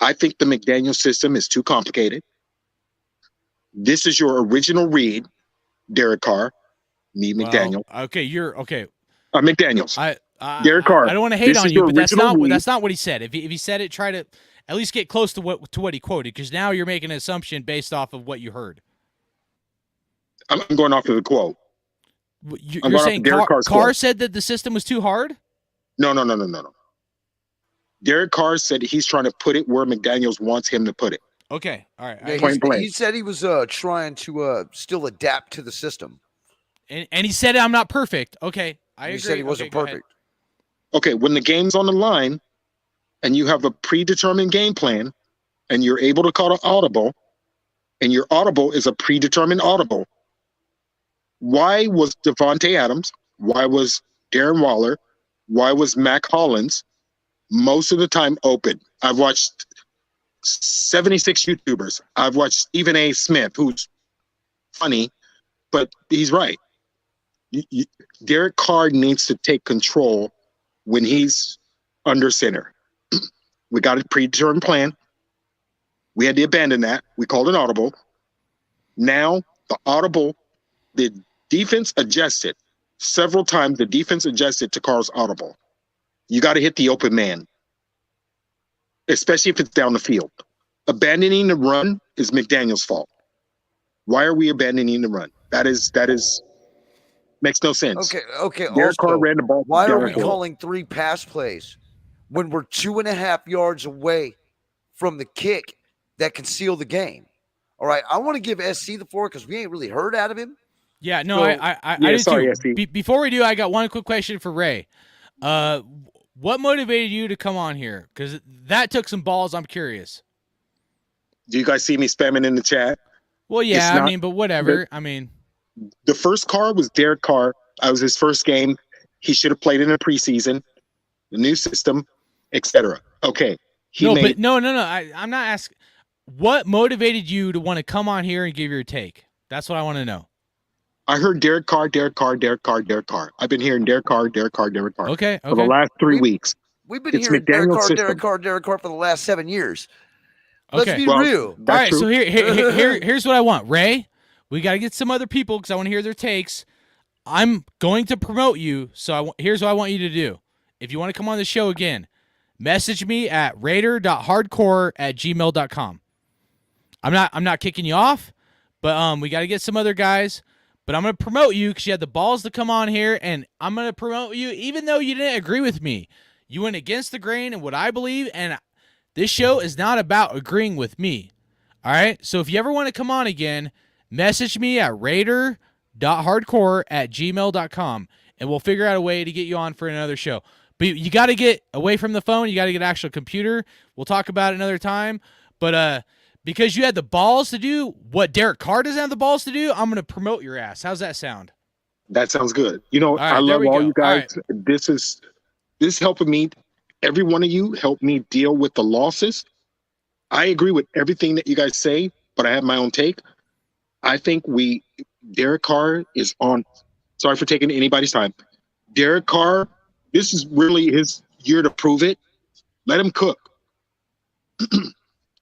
I think the McDaniels system is too complicated. This is your original read, Derek Carr, McDaniel. Okay, you're okay. McDaniels. Derek Carr. I don't want to hate on you, but that's not what he said. If he said it, try to at least get close to what he quoted, because now you're making an assumption based off of what you heard. I'm going off of the quote. You're saying Carr said that the system was too hard? No. Derek Carr said he's trying to put it where McDaniels wants him to put it. Okay, all right. Yeah, he said he was trying to still adapt to the system. And he said, I'm not perfect. Okay, I agree. He said he wasn't perfect. Okay, when the game's on the line and you have a predetermined game plan and you're able to call an audible, and your audible is a predetermined audible, Why was Devonta Adams? Why was Darren Waller? Why was Mac Hollins most of the time open? I've watched 76 YouTubers. I've watched Stephen A. Smith, who's funny, but he's right. Derek Carr needs to take control when he's under center. We got a predetermined plan. We had to abandon that. We called an audible. Now the defense adjusted several times. The defense adjusted to Carr's audible. You got to hit the open man, especially if it's down the field. Abandoning the run is McDaniels' fault. Why are we abandoning the run? That is makes no sense. Okay. Derek Carr ran the ball. Why are we downfield. calling 3 pass plays when we're 2.5 yards away from the kick that can seal the game? All right, I want to give SC the floor because we ain't really heard out of him. Yeah, no, So- I do sorry, too. SC. Before we do, I got one quick question for Ray. What motivated you to come on here? Because that took some balls. I'm curious. Do you guys see me spamming in the chat? Well, yeah, It's I not- mean, but whatever. I mean, The first Carr was Derek Carr. I was his first game. He should have played in the preseason, the new system, etc. Okay. no. I'm not asking. What motivated you to want to come on here and give your take? That's what I want to know. I heard Derek Carr. I've been hearing Derek Carr. Okay. For the last 3 We- weeks. We've been It's hearing McDaniels' system. Derek Carr for the last 7 years. Let's Okay. be Well, real. All That's right, true. so here's what I want. Ray, we got to get some other people because I want to hear their takes. I'm going to promote you, so here's what I want you to do. If you want to come on the show again, message me at raider.hardcore@gmail.com. I'm not kicking you off, but we got to get some other guys. But I'm going to promote you because you had the balls to come on here, and I'm going to promote you even though you didn't agree with me. You went against the grain and what I believe, and this show is not about agreeing with me. All right? So if you ever want to come on again, message me at raider.hardcore@gmail.com, and we'll figure out a way to get you on for another show. But you got to get away from the phone. You got to get an actual computer. We'll talk about it another time. But because you had the balls to do what Derek Carr doesn't have the balls to do, I'm going to promote your ass. How's that sound? That sounds good. You know, right, I there love we all go. you guys. This is helping me. Every one of you helped me deal with the losses. I agree with everything that you guys say, but I have my own take. I think Derek Carr is on. Sorry for taking anybody's time. Derek Carr, this is really his year to prove it. Let him cook.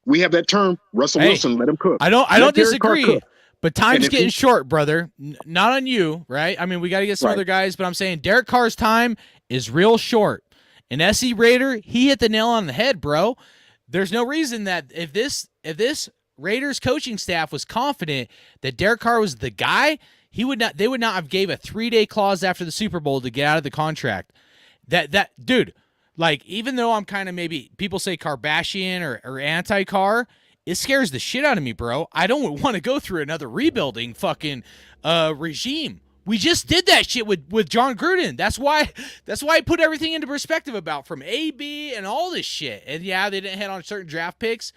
We have that term, Russell Hey, Wilson. Let him cook. I don't Let Derek Carr disagree. cook. But time's And if getting he- short, brother. Not on you, right? I mean, we got to get some Right. other guys, but I'm saying Derek Carr's time is real short. And SC Raider, he hit the nail on the head, bro. There's no reason that if this Raiders coaching staff was confident that Derek Carr was the guy, they would not have gave a 3-day clause after the Super Bowl to get out of the contract. That dude, like, even though I'm kind of maybe people say Kardashian or anti-Carr, it scares the shit out of me, bro. I don't want to go through another rebuilding fucking regime. We just did that shit with John Gruden. That's why I put everything into perspective about from AB and all this shit. And yeah, they didn't hit on certain draft picks,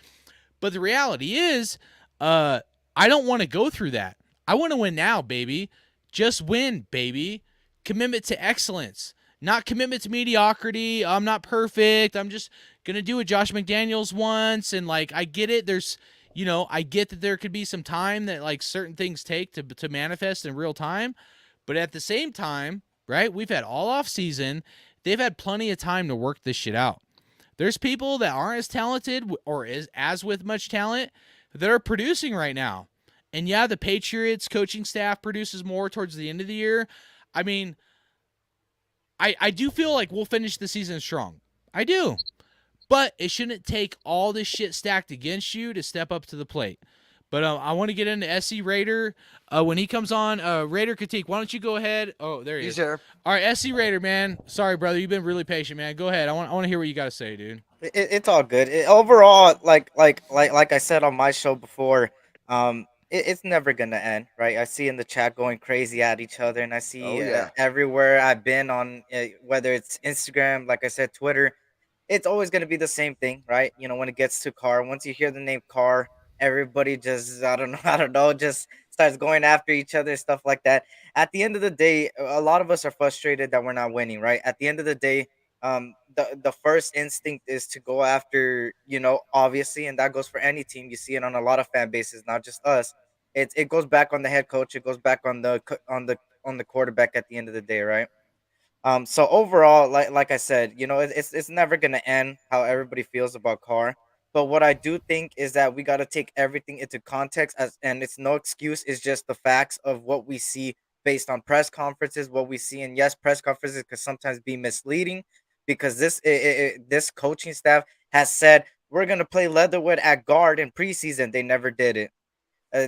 but the reality is, I don't want to go through that. I want to win now, baby. Just win, baby. Commitment to excellence, not commitment to mediocrity. I'm not perfect. I'm just gonna do what Josh McDaniels wants, and like I get it. I get that there could be some time that like certain things take to manifest in real time. But at the same time, right, we've had all off season. They've had plenty of time to work this shit out. There's people that aren't as talented or as with much talent that are producing right now. And yeah, the Patriots coaching staff produces more towards the end of the year. I mean, I do feel like we'll finish the season strong. I do. But it shouldn't take all this shit stacked against you to step up to the plate. But I want to get into SC Raider. When he comes on, Raider Critique, why don't you go ahead? Oh, there he is. He's there. All right, SC Raider, man. Sorry, brother. You've been really patient, man. Go ahead. I want to hear what you got to say, dude. It's all good. Overall, like I said on my show before, it's never gonna end, right? I see in the chat going crazy at each other, and I see everywhere I've been on, whether it's Instagram, like I said, Twitter, it's always gonna be the same thing, right? You know, when it gets to Carr, once you hear the name Carr, everybody just I don't know, just starts going after each other, stuff like that. At the end of the day, a lot of us are frustrated that we're not winning, right? At the end of the day, the first instinct is to go after, obviously, and that goes for any team. You see it on a lot of fan bases, not just us. It goes back on the head coach. It goes back on the quarterback at the end of the day, right? So overall, like I said, it's never gonna end how everybody feels about Carr. But what I do think is that we got to take everything into context, and it's no excuse. It's just the facts of what we see based on press conferences, what we see. And yes, press conferences can sometimes be misleading because this coaching staff has said we're gonna play Leatherwood at guard in preseason. They never did it.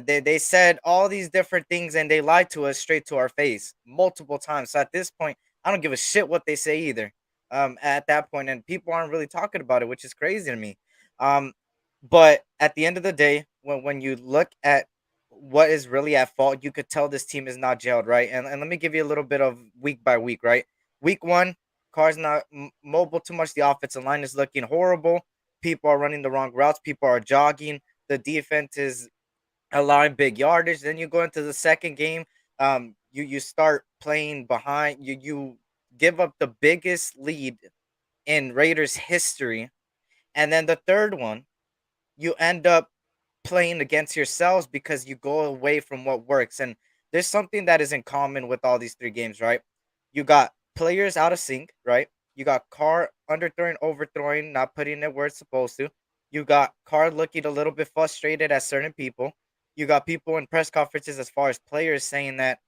They said all these different things and they lied to us straight to our face multiple times. So at this point, I don't give a shit what they say either. At that point, and people aren't really talking about it, which is crazy to me. Um, but at the end of the day, when you look at what is really at fault, you could tell this team is not gelled, right? And let me give you a little bit of week by week, right? Week one, Carr's not mobile too much. The offensive line is looking horrible. People are running the wrong routes. People are jogging. The defense is allowing big yardage. Then you go into the second game. You start playing behind. You give up the biggest lead in Raiders history, and then the third one, you end up playing against yourselves because you go away from what works. And there's something that is in common with all these three games, right? You got players out of sync, right? You got Carr underthrowing, overthrowing, not putting it where it's supposed to. You got Carr looking a little bit frustrated at certain people. You got people in press conferences as far as players saying that,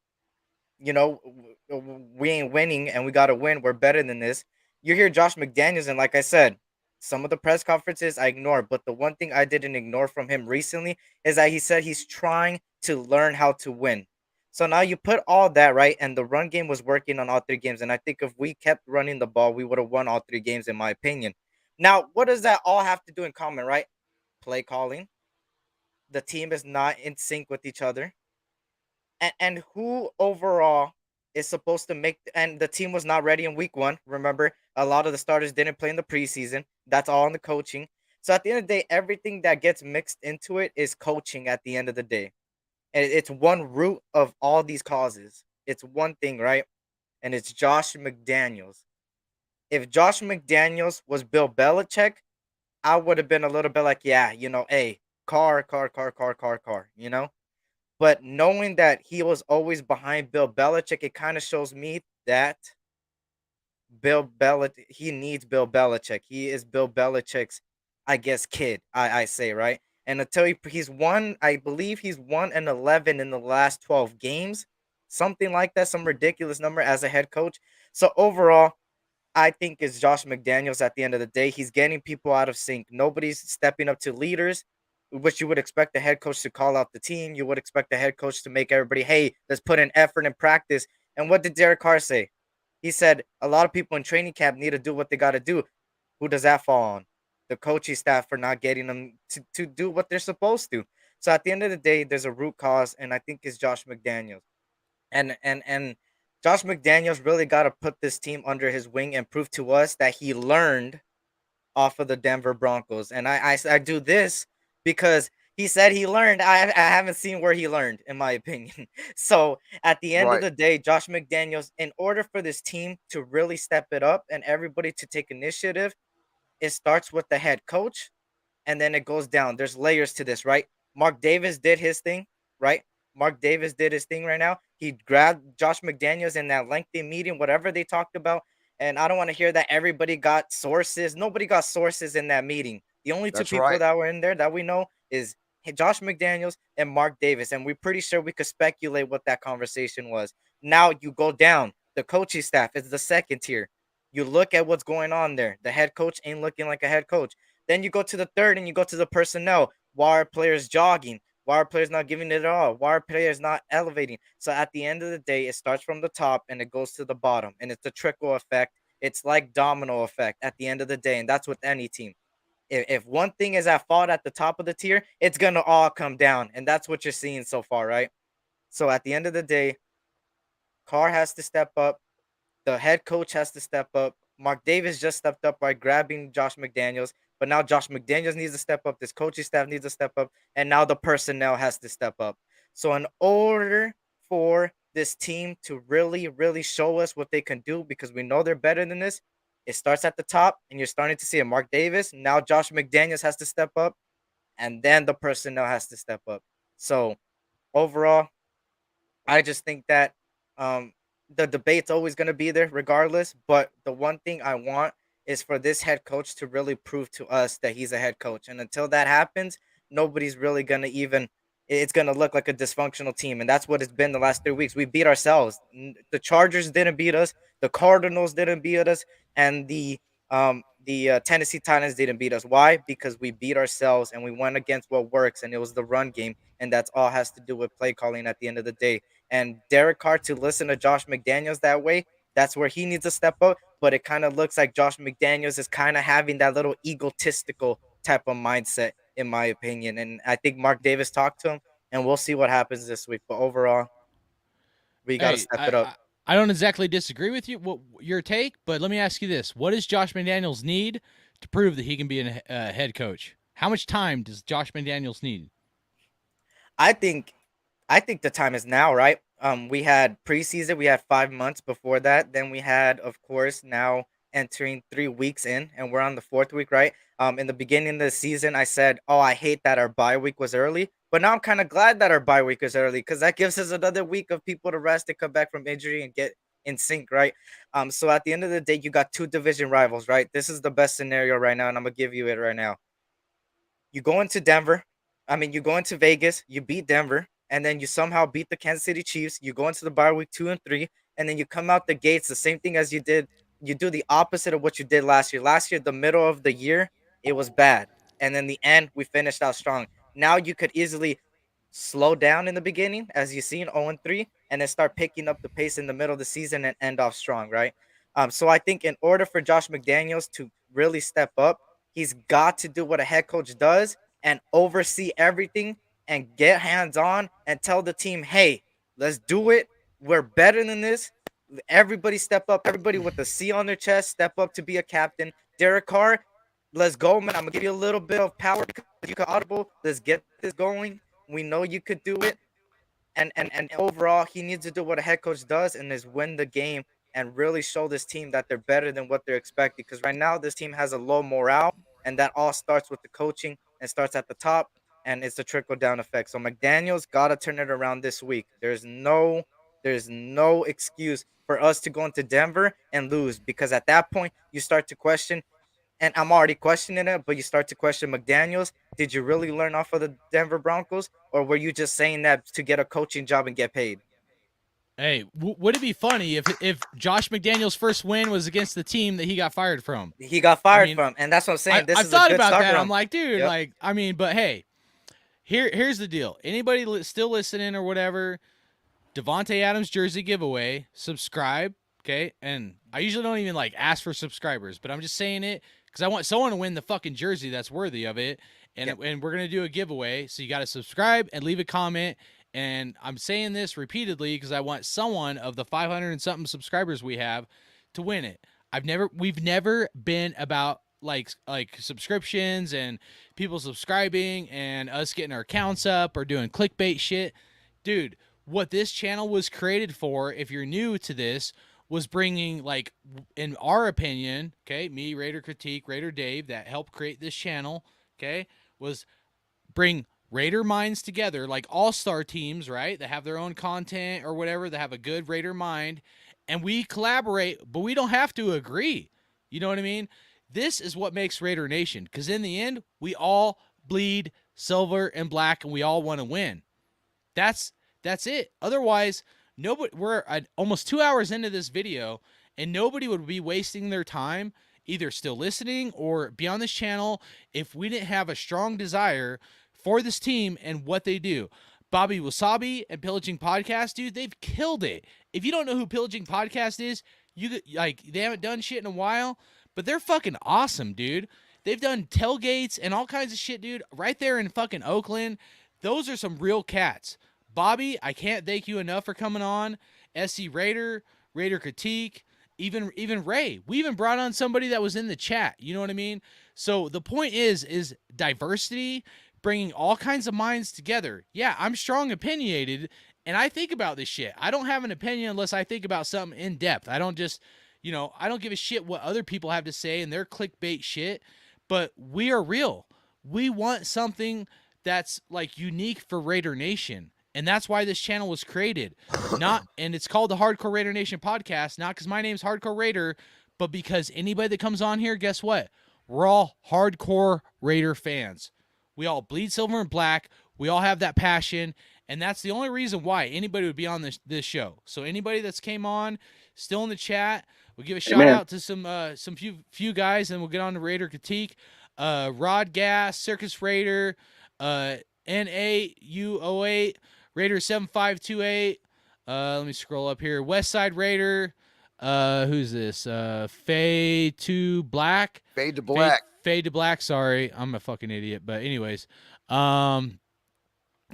we ain't winning and we got to win. We're better than this. You hear Josh McDaniels, and like I said, some of the press conferences I ignore, but the one thing I didn't ignore from him recently is that he said he's trying to learn how to win. So now you put all that right, and the run game was working on all three games. And I think if we kept running the ball, we would have won all three games, in my opinion. Now, what does that all have to do in common, right? Play calling. The team is not in sync with each other, and who overall is supposed to make, and the team was not ready in week one. Remember, a lot of the starters didn't play in the preseason. That's all in the coaching. So at the end of the day, everything that gets mixed into it is coaching at the end of the day. And it's one root of all these causes. It's one thing, right? And it's Josh McDaniels. If Josh McDaniels was Bill Belichick, I would have been a little bit like, yeah, hey, car. But knowing that he was always behind Bill Belichick, it kind of shows me that he needs Bill Belichick. He is Bill Belichick's, I guess, kid. I say, right. And until he's won, I believe he's 1-11 in the last 12 games, something like that, some ridiculous number as a head coach. So overall, I think it's Josh McDaniels at the end of the day. He's getting people out of sync. Nobody's stepping up to leaders, which you would expect the head coach to call out the team. You would expect the head coach to make everybody, hey, let's put in effort and practice. And what did Derek Carr say? He said a lot of people in training camp need to do what they got to do. Who does that fall on? The coaching staff for not getting them to do what they're supposed to. So at the end of the day, there's a root cause, and I think it's Josh McDaniels. And Josh McDaniels really got to put this team under his wing and prove to us that he learned off of the Denver Broncos. And I do this because he said he learned. I haven't seen where he learned, in my opinion. So at the end of the day, Josh McDaniels, in order for this team to really step it up and everybody to take initiative, it starts with the head coach and then it goes down. There's layers to this, right? Mark Davis did his thing, right? Mark Davis did his thing right now. He grabbed Josh McDaniels in that lengthy meeting, whatever they talked about. And I don't want to hear that everybody got sources. Nobody got sources in that meeting. The only two people that were in there that we know is Josh McDaniels and Mark Davis. And we're pretty sure we could speculate what that conversation was. Now you go down. The coaching staff is the second tier. You look at what's going on there. The head coach ain't looking like a head coach. Then you go to the third and you go to the personnel. Why are players jogging? Why are players not giving it all? Why are players not elevating? So at the end of the day, it starts from the top and it goes to the bottom. And it's a trickle effect. It's like domino effect at the end of the day. And that's with any team. If one thing is at fault at the top of the tier, it's going to all come down. And that's what you're seeing so far, right? So at the end of the day, Carr has to step up. The head coach has to step up. Mark Davis just stepped up by grabbing Josh McDaniels. But now Josh McDaniels needs to step up. This coaching staff needs to step up. And now the personnel has to step up. So in order for this team to really, really show us what they can do, because we know they're better than this, it starts at the top, and you're starting to see it. Mark Davis, now Josh McDaniels has to step up, and then the personnel has to step up. So overall, I just think that the debate's always going to be there regardless. But the one thing I want is for this head coach to really prove to us that he's a head coach. And until that happens, nobody's really going to even – it's going to look like a dysfunctional team. And that's what it's been the last 3 weeks. We beat ourselves. The Chargers didn't beat us. The Cardinals didn't beat us. And the Tennessee Titans didn't beat us. Why? Because we beat ourselves and we went against what works, and it was the run game. And that's all has to do with play calling at the end of the day. And Derek Carr, to listen to Josh McDaniels that way, that's where he needs to step up. But it kind of looks like Josh McDaniels is kind of having that little egotistical type of mindset, in my opinion. And I think Mark Davis talked to him, and we'll see what happens this week. But overall, we got to step it up. I don't exactly disagree with you, your take, but let me ask you this. What does Josh McDaniels need to prove that he can be a head coach? How much time does Josh McDaniels need? I think the time is now, right? We had preseason. We had 5 months before that. Then we had, of course, now entering 3 weeks in, and we're on the 4th week, right? In the beginning of the season, I said, oh, I hate that our bye week was early. But now I'm kind of glad that our bye week is early, because that gives us another week of people to rest and come back from injury and get in sync, right? So at the end of the day, you got 2 division rivals, right? This is the best scenario right now, and I'm going to give you it right now. You go into you go into Vegas, you beat Denver, and then you somehow beat the Kansas City Chiefs. You go into the bye week 2 and 3, and then you come out the gates the same thing as you did. You do the opposite of what you did last year. Last year, the middle of the year, it was bad. And then the end, we finished out strong. Now you could easily slow down in the beginning, as you've seen, 0-3, and then start picking up the pace in the middle of the season and end off strong, right? So I think in order for Josh McDaniels to really step up, he's got to do what a head coach does and oversee everything and get hands-on and tell the team, hey, let's do it. We're better than this. Everybody step up. Everybody with a C on their chest, step up to be a captain. Derek Carr, let's go, man. I'm going to give you a little bit of power because you can audible. Let's get this going. We know you could do it. And overall, he needs to do what a head coach does, and is win the game and really show this team that they're better than what they're expecting. Because right now, this team has a low morale, and that all starts with the coaching and starts at the top, and it's a trickle-down effect. So McDaniels got to turn it around this week. There's no excuse for us to go into Denver and lose, because at that point, you start to question, and I'm already questioning it, but you start to question McDaniels. Did you really learn off of the Denver Broncos, or were you just saying that to get a coaching job and get paid? Hey, would it be funny if Josh McDaniels' first win was against the team that he got fired from? He got fired from, and that's what I'm saying. I thought about that. I'm like, dude, but hey, here's the deal. Anybody still listening or whatever, Devonta Adams jersey giveaway, subscribe, okay? And I usually don't even ask for subscribers, but I'm just saying it because I want someone to win the fucking jersey that's worthy of it. And and we're gonna do a giveaway, so you got to subscribe and leave a comment. And I'm saying this repeatedly because I want someone of the 500 and something subscribers we have to win it. We've never been about like subscriptions and people subscribing and us getting our accounts up or doing clickbait shit. Dude, what this channel was created for, if you're new to this, was bringing, in our opinion, okay, me, Raider Critique, Raider Dave, that helped create this channel, okay, was bring Raider minds together, like all-star teams, right, that have their own content or whatever, that have a good Raider mind, and we collaborate, but we don't have to agree. You know what I mean? This is what makes Raider Nation, because in the end, we all bleed silver and black, and we all want to win. That's it. Otherwise, we're almost 2 hours into this video, and nobody would be wasting their time either still listening or be on this channel if we didn't have a strong desire for this team and what they do. Bobby Wasabi and Pillaging Podcast, dude, they've killed it. If you don't know who Pillaging Podcast is, they haven't done shit in a while, but they're fucking awesome, dude. They've done tailgates and all kinds of shit, dude, right there in fucking Oakland. Those are some real cats. Bobby, I can't thank you enough for coming on. SC Raider, Raider Critique, even Ray. We even brought on somebody that was in the chat. You know what I mean? So the point is diversity, bringing all kinds of minds together. Yeah, I'm strong opinionated, and I think about this shit. I don't have an opinion unless I think about something in depth. I don't just, I don't give a shit what other people have to say and their clickbait shit, but we are real. We want something that's like unique for Raider Nation. And that's why this channel was created. And it's called the Hardcore Raider Nation podcast, not because my name's Hardcore Raider, but because anybody that comes on here, guess what? We're all hardcore Raider fans. We all bleed silver and black. We all have that passion. And that's the only reason why anybody would be on this show. So anybody that's came on, still in the chat, we'll give a shout out to some few guys, and we'll get on to Raider critique. Rod Gas, Circus Raider, NAU08, Raider 7528. Let me scroll up here. West Side Raider. Who's this? Fade to Black. Fade to Black. Fade to Black. Sorry, I'm a fucking idiot. But anyways, I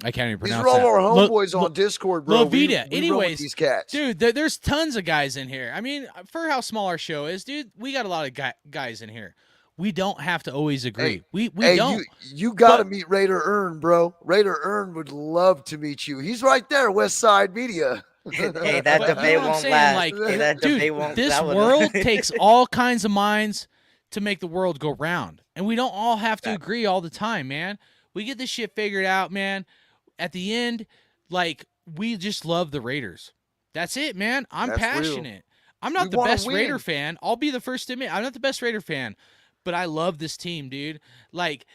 can't even pronounce These are that. all our homeboys on Discord, bro. Lovita. We Anyways, these cats. dude, there's tons of guys in here. I mean, for how small our show is, dude, we got a lot of guys in here. We don't have to always agree. We don't. You got to meet Raider Earn, bro. Raider Earn would love to meet you. He's right there, West Side Media. Hey, that debate won't last. Like, hey, that dude, debate won't, this that would- world takes all kinds of minds to make the world go round. And we don't all have to agree all the time, man. We get this shit figured out, man. At the end, like, we just love the Raiders. That's it, man. I'm passionate. Real. I'm not We the wanna best win. Raider fan. I'll be the first to admit I'm not the best Raider fan, but I love this team, dude. Like,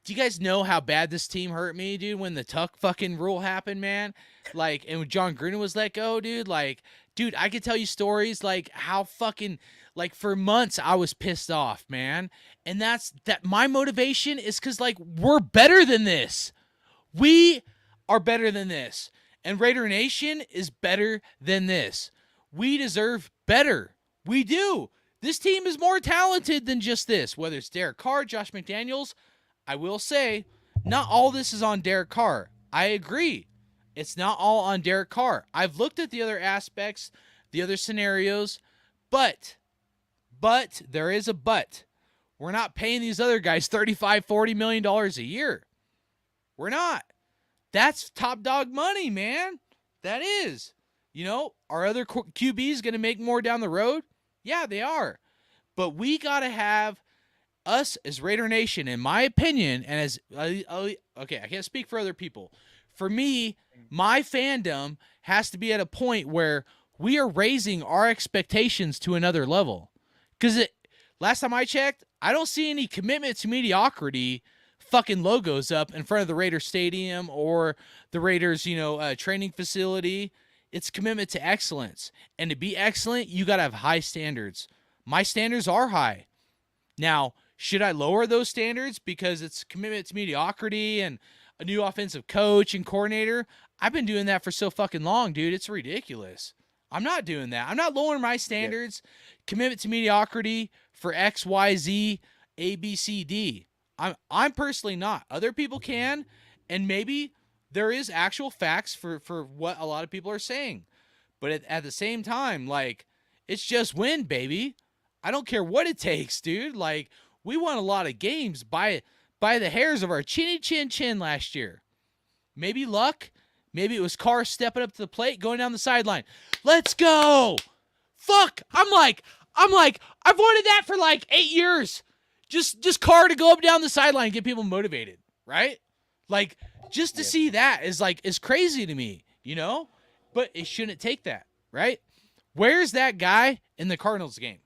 do you guys know how bad this team hurt me, dude, when the Tuck fucking rule happened, man? Like, and when John Gruden was let go, dude, like, dude, I could tell you stories like how fucking, like, for months I was pissed off, man. And that's that my motivation is because, like, we're better than this. We are better than this. And Raider Nation is better than this. We deserve better. We do. This team is more talented than just this. Whether it's Derek Carr, Josh McDaniels, I will say, not all this is on Derek Carr. I agree. It's not all on Derek Carr. I've looked at the other aspects, the other scenarios, but there is a but. We're not paying these other guys $35, $40 million a year. We're not. That's top dog money, man. That is. Are other QBs going to make more down the road? Yeah, they are. But we got to have us as Raider Nation, in my opinion, and as okay, I can't speak for other people. For me, my fandom has to be at a point where we are raising our expectations to another level. Because last time I checked, I don't see any commitment to mediocrity fucking logos up in front of the Raiders Stadium or the Raiders, training facility. It's commitment to excellence. And to be excellent, you got to have high standards. My standards are high. Now, should I lower those standards because it's commitment to mediocrity and a new offensive coach and coordinator? I've been doing that for so fucking long, dude. It's ridiculous. I'm not doing that. I'm not lowering my standards. Commitment to mediocrity for X, Y, Z, A, B, C, D. I'm personally not. Other people can, and maybe there is actual facts for what a lot of people are saying. But at the same time, like, it's just win, baby. I don't care what it takes, dude. Like, we won a lot of games by the hairs of our chinny chin last year. Maybe luck. Maybe it was Carr stepping up to the plate, going down the sideline. Let's go. Fuck. I'm like, I've wanted that for like 8 years. Just Carr to go up down the sideline and get people motivated, right? Like, just to see that is crazy to me, But it shouldn't take that, right? Where's that guy in the Cardinals game?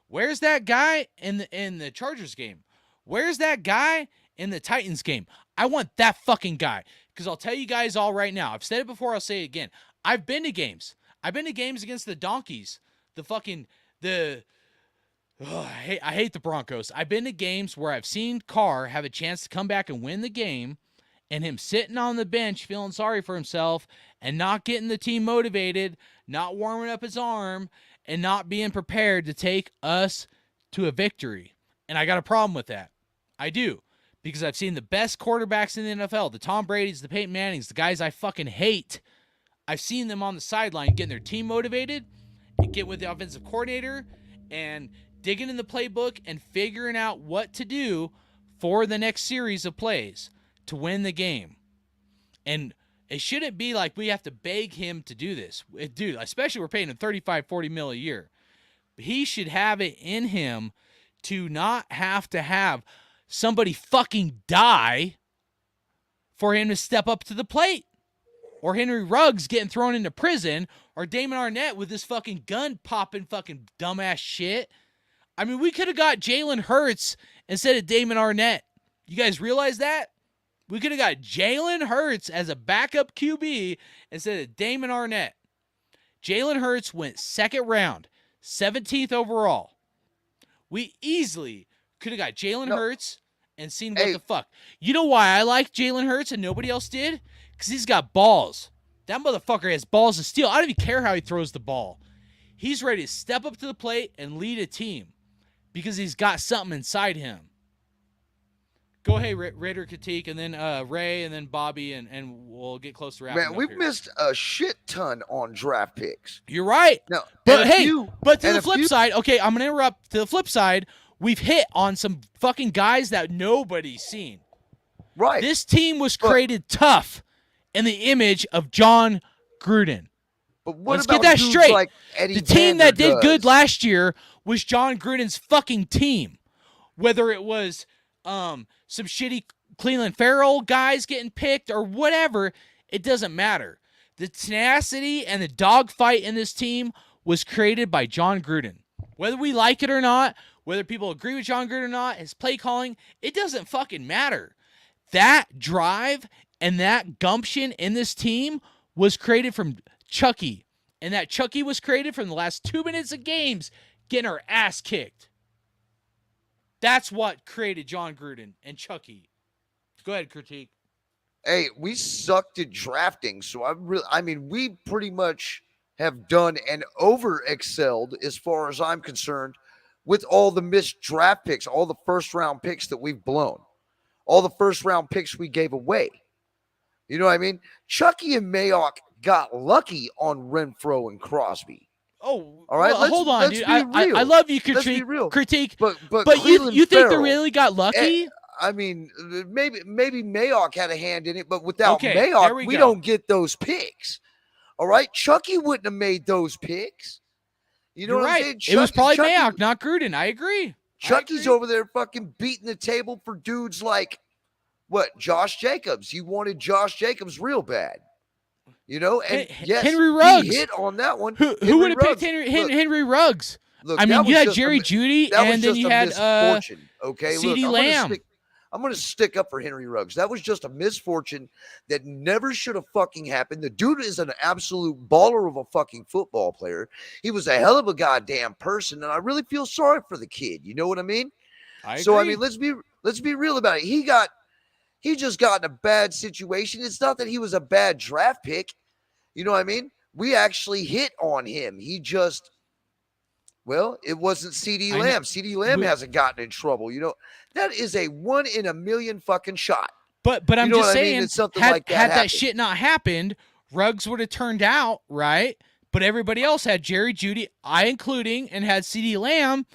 Where's that guy in the Chargers game? Where's that guy in the Titans game? I want that fucking guy. Because I'll tell you guys all right now. I've said it before. I'll say it again. I've been to games. I've been to games against the Donkeys. I hate the Broncos. I've been to games where I've seen Carr have a chance to come back and win the game, and him sitting on the bench feeling sorry for himself and not getting the team motivated, not warming up his arm, and not being prepared to take us to a victory. And I got a problem with that. I do. Because I've seen the best quarterbacks in the NFL, the Tom Brady's, the Peyton Mannings, the guys I fucking hate. I've seen them on the sideline getting their team motivated, and get with the offensive coordinator and digging in the playbook and figuring out what to do for the next series of plays to win the game. And it shouldn't be like we have to beg him to do this. Dude, especially we're paying him $35-40 million a year. He should have it in him to not have to have somebody fucking die for him to step up to the plate. Or Henry Ruggs getting thrown into prison, or Damon Arnett with this fucking gun popping fucking dumbass shit. I mean, we could have got Jalen Hurts instead of Damon Arnett. You guys realize that? We could have got Jalen Hurts as a backup QB instead of Damon Arnett. Jalen Hurts went second round, 17th overall. We easily could have got Jalen Hurts and seen what the fuck. You know why I like Jalen Hurts and nobody else did? Because he's got balls. That motherfucker has balls to steal. I don't even care how he throws the ball. He's ready to step up to the plate and lead a team because he's got something inside him. Go ahead, Raider Critique, and then Ray, and then Bobby, and we'll get close to wrapping up. Man, we've missed a shit ton on draft picks. You're right. No, but hey, but to the flip side, okay, I'm going to interrupt. To the flip side, we've hit on some fucking guys that nobody's seen. Right. This team was created tough in the image of John Gruden. But what Let's about get that dudes straight. like Eddie The team Vander that did does? good last year was John Gruden's fucking team. Whether it was some shitty Cleveland Farrell guys getting picked or whatever, it doesn't matter. The tenacity and the dogfight in this team was created by John Gruden. Whether we like it or not, whether people agree with John Gruden or not, his play calling, it doesn't fucking matter. That drive and that gumption in this team was created from Chucky. And that Chucky was created from the last 2 minutes of games getting our ass kicked. That's what created John Gruden and Chucky. Go ahead, Critique. Hey, we sucked at drafting, so I mean, we pretty much have done and over-excelled as far as I'm concerned with all the missed draft picks, all the first-round picks that we've blown, all the first-round picks we gave away. You know what I mean? Chucky and Mayock got lucky on Renfro and Crosby. Oh, all right. Well, hold on, dude. I love you, critique, but you think they really got lucky? I mean, maybe Mayock had a hand in it, but without Okay, Mayock, we don't get those picks. All right, Chucky wouldn't have made those picks. You know You're what right. I'm saying? It was probably Mayock, not Gruden. I agree. Chucky's over there fucking beating the table for dudes like Josh Jacobs. You wanted Josh Jacobs real bad. You know, and yes, Henry Ruggs. He hit on that one. Who would have picked Henry Ruggs? Look, I mean, you had Jerry Jeudy, and then you had CeeDee Lamb. I'm going to stick up for Henry Ruggs. That was just a misfortune that never should have fucking happened. The dude is an absolute baller of a fucking football player. He was a hell of a goddamn person, and I really feel sorry for the kid. You know what I mean? I mean, let's be real about it. He just got in a bad situation. It's not that he was a bad draft pick. You know what I mean? We actually hit on him. He just, it wasn't CeeDee Lamb. CeeDee Lamb hasn't gotten in trouble. You know, that is a 1 in a million fucking shot. But I'm just saying, had that that shit not happened, Ruggs would have turned out, right? But everybody else had Jerry Jeudy, I including, and had CeeDee Lamb,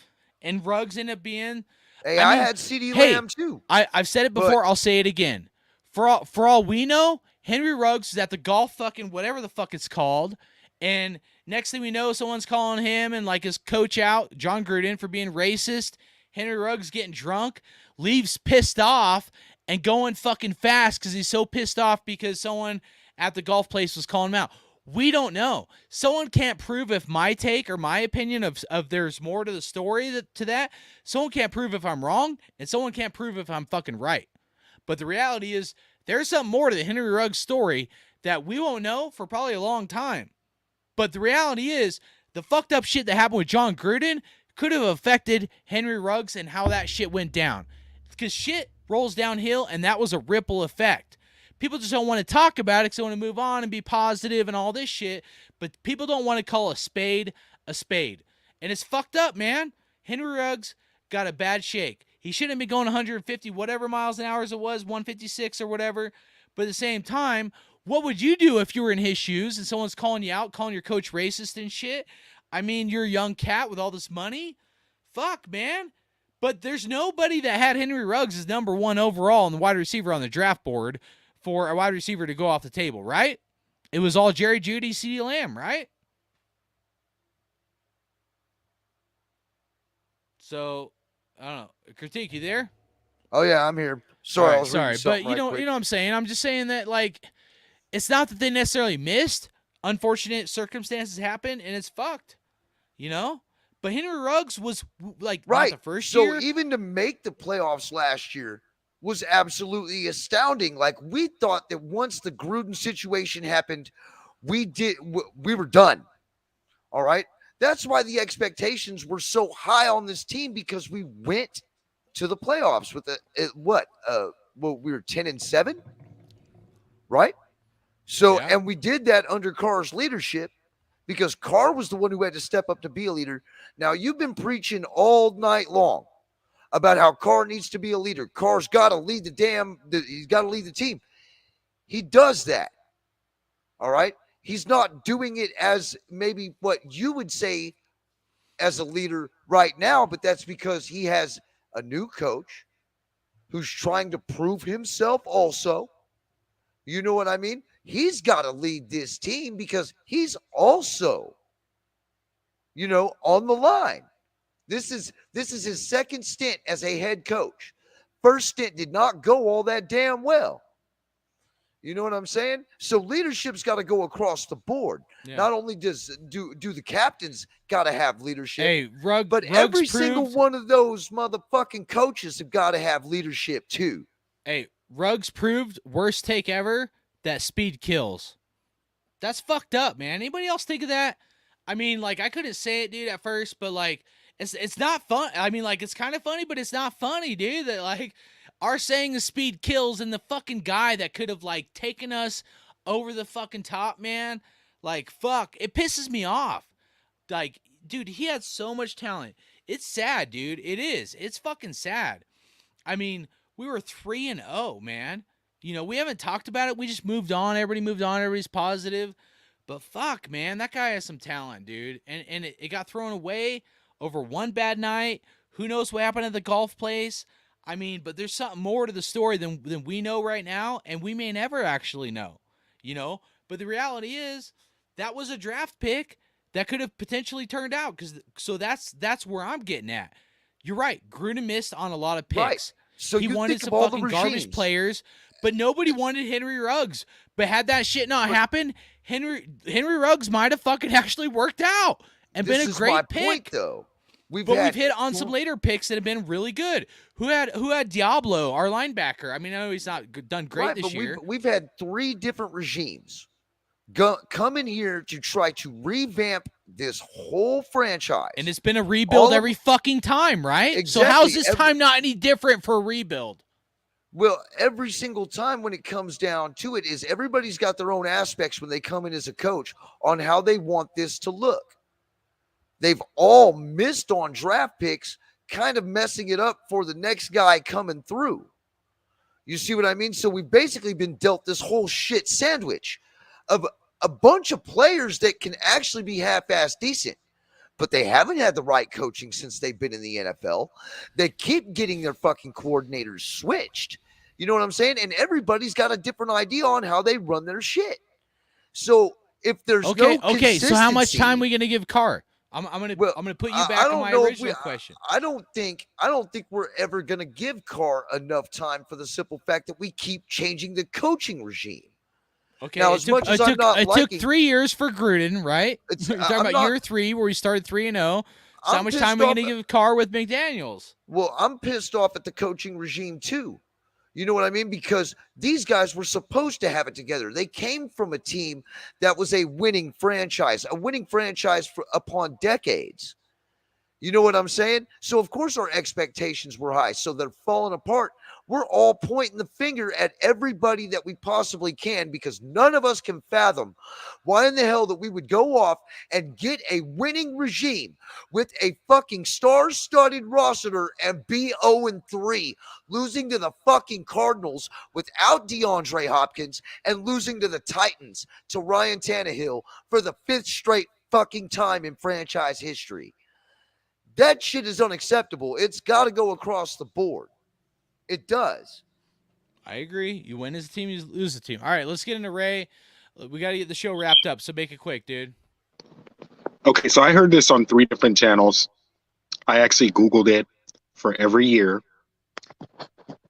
and Ruggs ended up being... I had CeeDee Lamb too. I've said it before. I'll say it again. For all we know, Henry Ruggs is at the golf fucking whatever the fuck it's called, and next thing we know, someone's calling him and like his coach out, John Gruden, for being racist. Henry Ruggs getting drunk, leaves pissed off, and going fucking fast because he's so pissed off because someone at the golf place was calling him out. We don't know. Someone can't prove if my take or my opinion of there's more to the story to that. Someone can't prove if I'm wrong, and someone can't prove if I'm fucking right. But the reality is there's something more to the Henry Ruggs story that we won't know for probably a long time. But the reality is the fucked up shit that happened with John Gruden could have affected Henry Ruggs and how that shit went down. Because shit rolls downhill, and that was a ripple effect. People just don't want to talk about it because they want to move on and be positive and all this shit. But people don't want to call a spade a spade. And it's fucked up, man. Henry Ruggs got a bad shake. He shouldn't be going 150 whatever miles an hour as it was, 156 or whatever. But at the same time, what would you do if you were in his shoes and someone's calling you out, calling your coach racist and shit? I mean, you're a young cat with all this money. Fuck, man. But there's nobody that had Henry Ruggs as number 1 overall and the wide receiver on the draft board for a wide receiver to go off the table, right? It was all Jerry Jeudy, CeeDee Lamb, right? So, I don't know. Critique, you there? Oh yeah, I'm here. Sorry, Right, sorry, but you know what I'm saying. I'm just saying that like, it's not that they necessarily missed. Unfortunate circumstances happen, and it's fucked. You know. But Henry Ruggs was like right not the first so year. even to make the playoffs last year was absolutely astounding. Like we thought that once the Gruden situation happened, we were done. All right. That's why the expectations were so high on this team, because we went to the playoffs with we were 10-7, right? So, Yeah. and we did that under Carr's leadership, because Carr was the one who had to step up to be a leader. Now, you've been preaching all night long about how Carr needs to be a leader. Carr's got to lead he's got to lead the team. He does that. All right. He's not doing it as maybe what you would say as a leader right now, but that's because he has a new coach who's trying to prove himself also. You know what I mean? He's got to lead this team because he's also, on the line. This is his second stint as a head coach. First stint did not go all that damn well. You know what I'm saying? So leadership's got to go across the board. Yeah. Not only do the captains got to have leadership, but Ruggs every single one of those motherfucking coaches have got to have leadership too. Hey, Ruggs proved, worst take ever, that speed kills. That's fucked up, man. Anybody else think of that? I mean, like, I couldn't say it, dude, at first, but like, it's not fun. I mean, like, it's kind of funny, but it's not funny, dude. That like, our saying the speed kills, and the fucking guy that could have like taken us over the fucking top, man. Like, fuck, it pisses me off. Like, dude, he had so much talent. It's sad, dude. It is. It's fucking sad. I mean, we were 3-0, man. We haven't talked about it. We just moved on. Everybody moved on. Everybody's positive. But fuck, man, that guy has some talent, dude. And it got thrown away over one bad night. Who knows what happened at the golf place? I mean, but there's something more to the story than we know right now, and we may never actually know, But the reality is that was a draft pick that could have potentially turned out. So that's where I'm getting at. You're right. Gruden missed on a lot of picks. Right. So he wanted some fucking garbage players, but nobody wanted Henry Ruggs. But had that shit not happened, Henry Ruggs might have fucking actually worked out and been a great pick. Point, though. We've hit on some later picks that have been really good. Who had Diablo, our linebacker? I mean, I know he's not done great this year. We've had 3 different regimes come in here to try to revamp this whole franchise. And it's been a rebuild every fucking time, right? Exactly. So how's this time not any different for a rebuild? Well, every single time when it comes down to it is everybody's got their own aspects when they come in as a coach on how they want this to look. They've all missed on draft picks, kind of messing it up for the next guy coming through. You see what I mean? So we've basically been dealt this whole shit sandwich of a bunch of players that can actually be half-ass decent, but they haven't had the right coaching since they've been in the NFL. They keep getting their fucking coordinators switched. You know what I'm saying? And everybody's got a different idea on how they run their shit. So if there's no consistency, so how much time are we gonna give Carr? I'm gonna put you back on my original question. I don't think we're ever gonna give Carr enough time for the simple fact that we keep changing the coaching regime. Okay, now, it took 3 years for Gruden, right? You're talking about year 3 where we started 3-0. So how much time are we going to give Carr with McDaniels? Well, I'm pissed off at the coaching regime too. You know what I mean? Because these guys were supposed to have it together. They came from a team that was a winning franchise upon decades. You know what I'm saying? So, of course, our expectations were high. So they're falling apart. We're all pointing the finger at everybody that we possibly can because none of us can fathom why in the hell that we would go off and get a winning regime with a fucking star-studded roster and be 0-3, losing to the fucking Cardinals without DeAndre Hopkins and losing to the Titans to Ryan Tannehill for the 5th straight fucking time in franchise history. That shit is unacceptable. It's got to go across the board. It does. I agree. You win as a team, you lose as a team. All right, let's get into Ray. We got to get the show wrapped up, so make it quick, dude. Okay, so I heard this on 3 different channels. I actually Googled it for every year.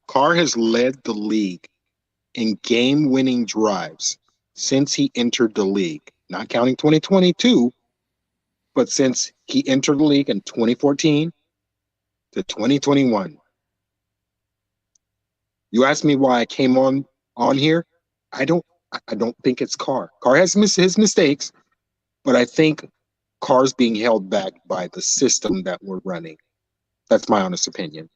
Carr has led the league in game-winning drives since he entered the league, not counting 2022, but since he entered the league in 2014 to 2021. You asked me why I came on here. I don't think it's Carr. Carr has his mistakes, but I think Carr's being held back by the system that we're running. That's my honest opinion.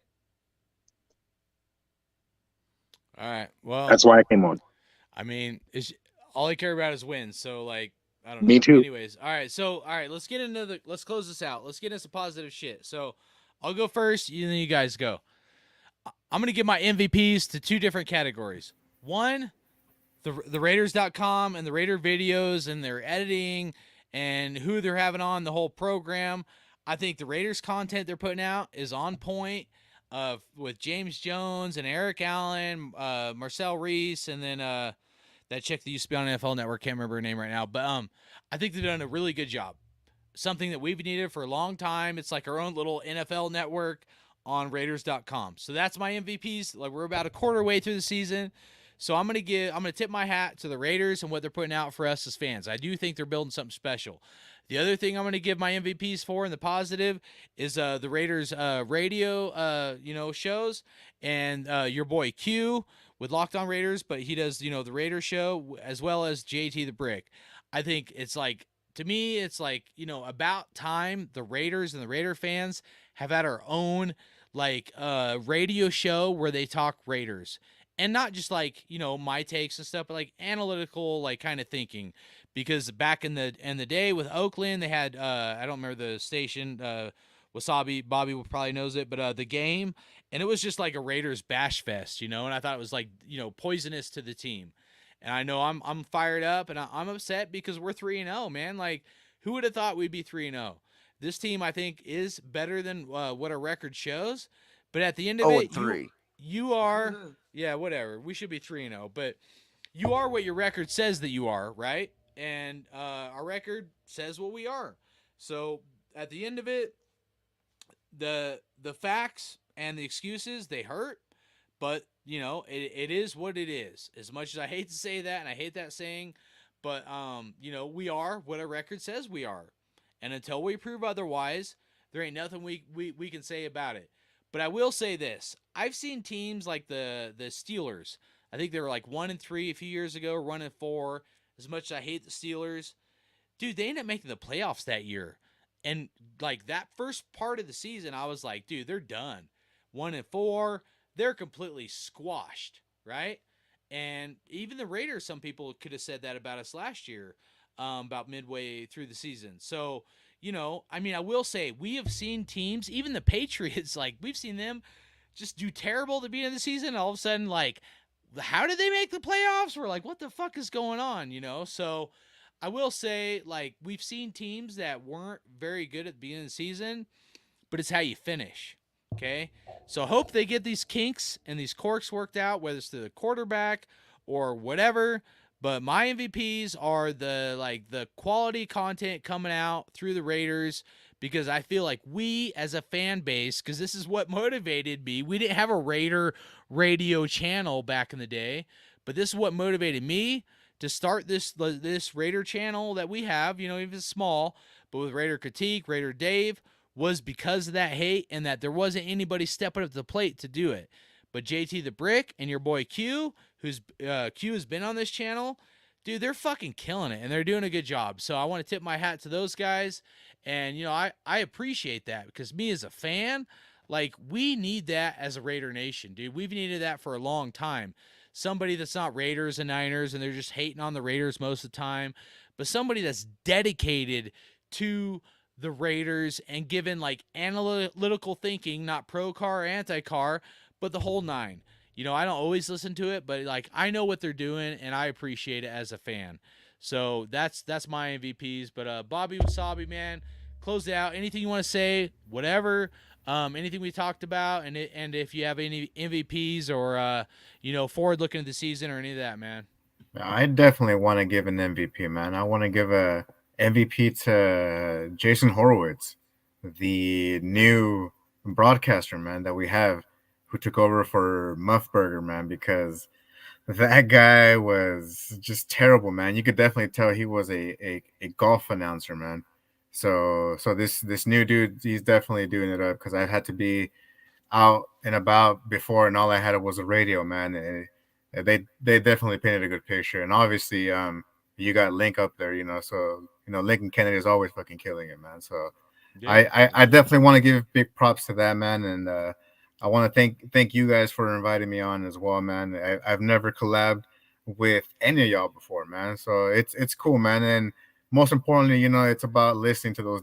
All right. Well, that's why I came on. I mean, all I care about is wins. So, like, I don't know. Me too. Anyways, all right. Let's get into let's close this out. Let's get into some positive shit. So, I'll go first, and then you guys go. I'm going to give my MVPs to 2 different categories. One, the Raiders.com and the Raider videos and their editing and who they're having on the whole program. I think the Raiders content they're putting out is on point with James Jones and Eric Allen, Marcel Reese, and then that chick that used to be on NFL Network. Can't remember her name right now. But I think they've done a really good job. Something that we've needed for a long time. It's like our own little NFL network on Raiders.com. So that's my MVPs. Like, we're about a quarter way through the season. So I'm gonna tip my hat to the Raiders and what they're putting out for us as fans. I do think they're building something special. The other thing I'm going to give my MVPs for in the positive is the Raiders radio shows, and your boy Q with Locked On Raiders, but he does the Raiders show as well as JT the Brick. I think it's like, to me, it's like, about time the Raiders and the Raider fans have had our own radio show where they talk Raiders. And not just like, my takes and stuff, but like analytical, like kind of thinking. Because back in the day with Oakland, they had I don't remember the station, Wasabi, Bobby probably knows it, but The Game, and it was just like a Raiders bash fest, and I thought it was like, poisonous to the team. And I know I'm fired up, and I'm upset because we're 3-0, man. Like, who would have thought we'd be 3-0? This team, I think, is better than what our record shows. But at the end of it, 3. You are, yeah, whatever. We should be 3-0, but you are what your record says that you are, right? And our record says what we are. So at the end of it, the facts and the excuses, they hurt, but it is what it is. As much as I hate to say that, and I hate that saying, but we are what our record says we are, and until we prove otherwise, there ain't nothing we can say about it. But I will say this: I've seen teams like the Steelers. I think they were like 1-3 a few years ago, 1-4. As much as I hate the Steelers, dude, they ended up making the playoffs that year. And like that first part of the season, I was like, dude, they're done. 1-4, they're completely squashed, right? And even the Raiders, some people could have said that about us last year, about midway through the season. So, I will say we have seen teams, even the Patriots, like we've seen them just do terrible at the beginning of the season. All of a sudden, like, how did they make the playoffs? We're like, what the fuck is going on? So I will say, like, we've seen teams that weren't very good at the beginning of the season, but it's how you finish. Okay. So I hope they get these kinks and these quirks worked out, whether it's to the quarterback or whatever. But my MVPs are the quality content coming out through the Raiders, because I feel like we as a fan base, because this is what motivated me. We didn't have a Raider radio channel back in the day, but this is what motivated me to start this Raider channel that we have, even small, but with Raider Critique, Raider Dave, was because of that hate and that there wasn't anybody stepping up to the plate to do it. But JT the Brick and your boy Q, who's Q has been on this channel, dude, they're fucking killing it, and they're doing a good job. So I want to tip my hat to those guys. And, I appreciate that, because me as a fan, like, we need that as a Raider Nation, dude. We've needed that for a long time. Somebody that's not Raiders and Niners, and they're just hating on the Raiders most of the time, but somebody that's dedicated to the Raiders and given, like, analytical thinking, not pro-car or anti-car, but the whole nine. I don't always listen to it, but, like, I know what they're doing, and I appreciate it as a fan. So that's my MVPs. But Bobby Wasabi, man, close it out. Anything you want to say, whatever. Anything we talked about, and if you have any MVPs or forward looking at the season or any of that, man. I definitely want to give an MVP, man. I want to give a MVP to Jason Horowitz, the new broadcaster, man, that we have, who took over for Muffburger, man, because that guy was just terrible, man. You could definitely tell he was a golf announcer, man. So this new dude, he's definitely doing it up because I had to be out and about before, and all I had was a radio, man. And they definitely painted a good picture, and obviously, you got Link up there, so Lincoln Kennedy is always fucking killing it, man. So Yeah. I definitely want to give big props to that, man, and I want to thank you guys for inviting me on as well, man. I've never collabed with any of y'all before, man. So it's cool, man, and most importantly, it's about listening to those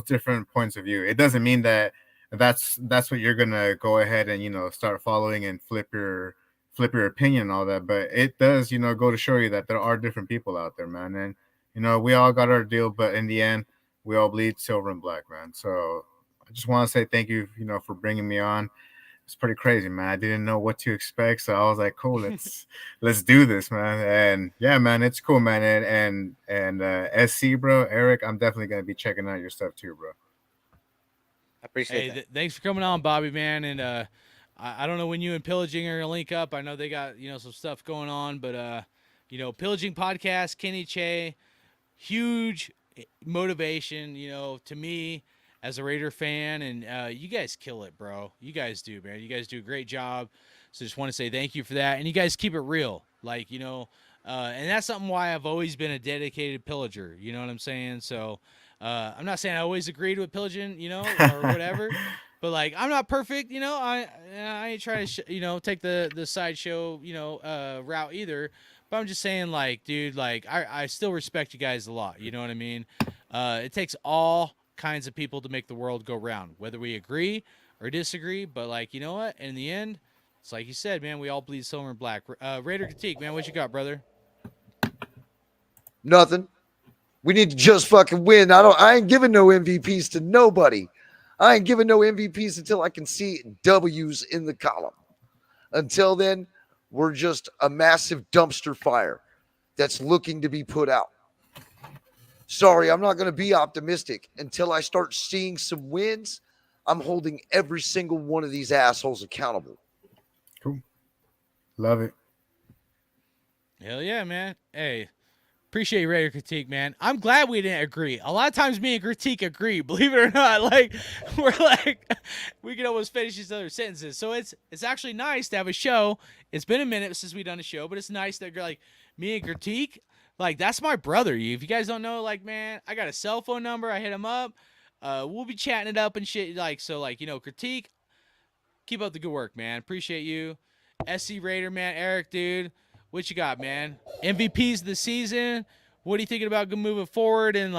different points of view. It doesn't mean that that's what you're gonna go ahead and start following and flip your opinion and all that, but it does go to show you that there are different people out there, man, and we all got our deal, but in the end we all bleed silver and black, man. So I just want to say thank you, for bringing me on. It's pretty crazy, man. I didn't know what to expect, so I was like, cool, let's do this, man. And yeah, man, it's cool, man. And SC, bro, Eric, I'm definitely gonna be checking out your stuff too, bro. I appreciate that. Thanks for coming on, Bobby, man. And I don't know when you and Pillaging are gonna link up. I know they got some stuff going on, but Pillaging podcast, Kenny Che, huge motivation, to me as a Raider fan, and you guys kill it, bro. You guys do, man. You guys do a great job. So just want to say thank you for that, and you guys keep it real, like and that's something why I've always been a dedicated pillager. You know what I'm saying? So. I'm not saying I always agreed with Pillaging, or whatever, but like I'm not perfect, I ain't trying to take the sideshow route either. But I'm just saying, like, dude, like I still respect you guys a lot. You know what I mean? It takes all kinds of people to make the world go round, whether we agree or disagree. But like, you know what? In the end, it's like you said, man. We all bleed silver and black. Raider Critique, man. What you got, brother? Nothing. We need to just fucking win. I ain't giving no MVPs to nobody. I ain't giving no MVPs until I can see W's in the column. Until then, we're just a massive dumpster fire that's looking to be put out. Sorry, I'm not going to be optimistic until I start seeing some wins. I'm holding every single one of these assholes accountable. Cool. Love it. Hell yeah, man. Hey. Appreciate you, Raider Critique, man. I'm glad we didn't agree. A lot of times me and Critique agree, believe it or not. Like, we're like, we can almost finish each other's sentences. So it's actually nice to have a show. It's been a minute since we've done a show, but it's nice that like me and Critique, like that's my brother. If you guys don't know, like, man, I got a cell phone number. I hit him up. We'll be chatting it up and shit. Like, so like, Critique, keep up the good work, man. Appreciate you. SC Raider, man. Eric, dude. What you got, man? MVPs of the season. What are you thinking about moving forward? And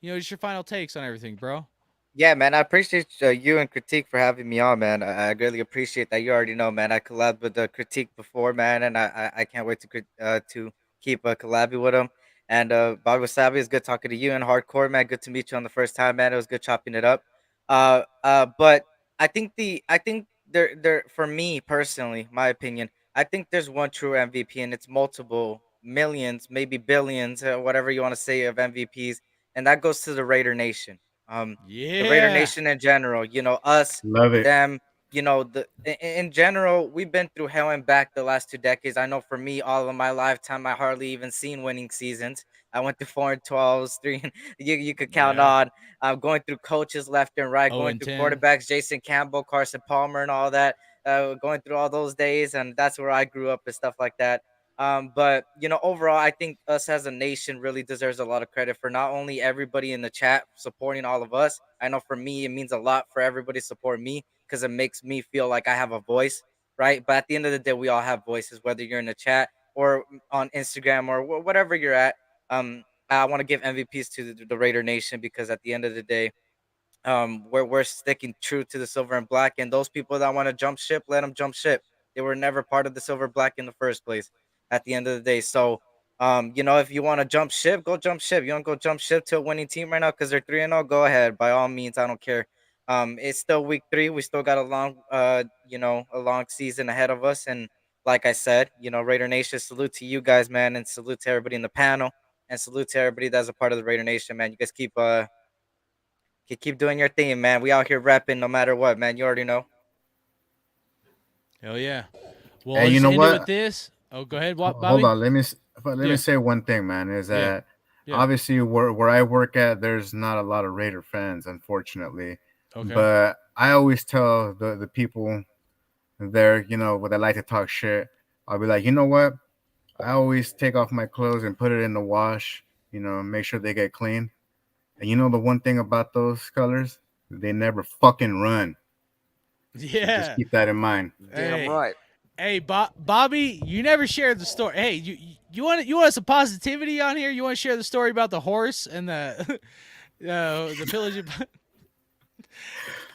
just your final takes on everything, bro. Yeah, man, I appreciate you and Critique for having me on, man. I greatly appreciate that. You already know, man. I collabed with the Critique before, man, and I can't wait to keep collabing with him. And Bobby Wasabi, it's good talking to you and Hardcore, man. Good to meet you on the first time, man. It was good chopping it up. But I think there for me personally, my opinion, I think there's one true MVP, and it's multiple millions, maybe billions, whatever you want to say, of MVPs, and that goes to the Raider Nation. The Raider Yeah. Nation in general, us, Love it. them, in general, we've been through hell and back the last 2 decades. I know for me, all of my lifetime, I hardly even seen winning seasons. I went through 4-12s, three. You could count Yeah. on. Going through coaches left and right, going through 0-10. quarterbacks, Jason Campbell, Carson Palmer, and all that. Going through all those days, and that's where I grew up and stuff like that. But overall, I think us as a nation really deserves a lot of credit for not only everybody in the chat supporting all of us. I know for me, it means a lot for everybody to support me because it makes me feel like I have a voice, right? But at the end of the day, we all have voices, whether you're in the chat or on Instagram or whatever you're at. I want to give MVPs to the Raider Nation because at the end of the day, we're sticking true to the silver and black, and those people that want to jump ship, let them jump ship. They were never part of the silver black in the first place at the end of the day. So If you want to jump ship, go jump ship. You want to go jump ship to a winning team right now because they're 3-0. Go ahead, by all means. I don't care. It's still week 3. We still got a long season ahead of us. And like I said, Raider Nation, salute to you guys, man, and salute to everybody in the panel, and salute to everybody that's a part of the Raider Nation, man. You guys keep doing your thing, man. We out here repping no matter what, man. You already know. Hell yeah. Well, Hey, let's you know end it what? with this. Oh, go ahead, Bobby. Hold on. Let Yeah. me say one thing, man. Is that Yeah. obviously where I work at, there's not a lot of Raider fans, unfortunately. Okay. But I always tell the people there, when they like to talk shit, I'll be like, you know what? I always take off my clothes and put it in the wash. Make sure they get clean. And the one thing about those colors, they never fucking run. Yeah. So just keep that in mind. Damn right. Hey, Bobby, you never shared the story. Hey, you want some positivity on here? You want to share the story about the horse and the pillage?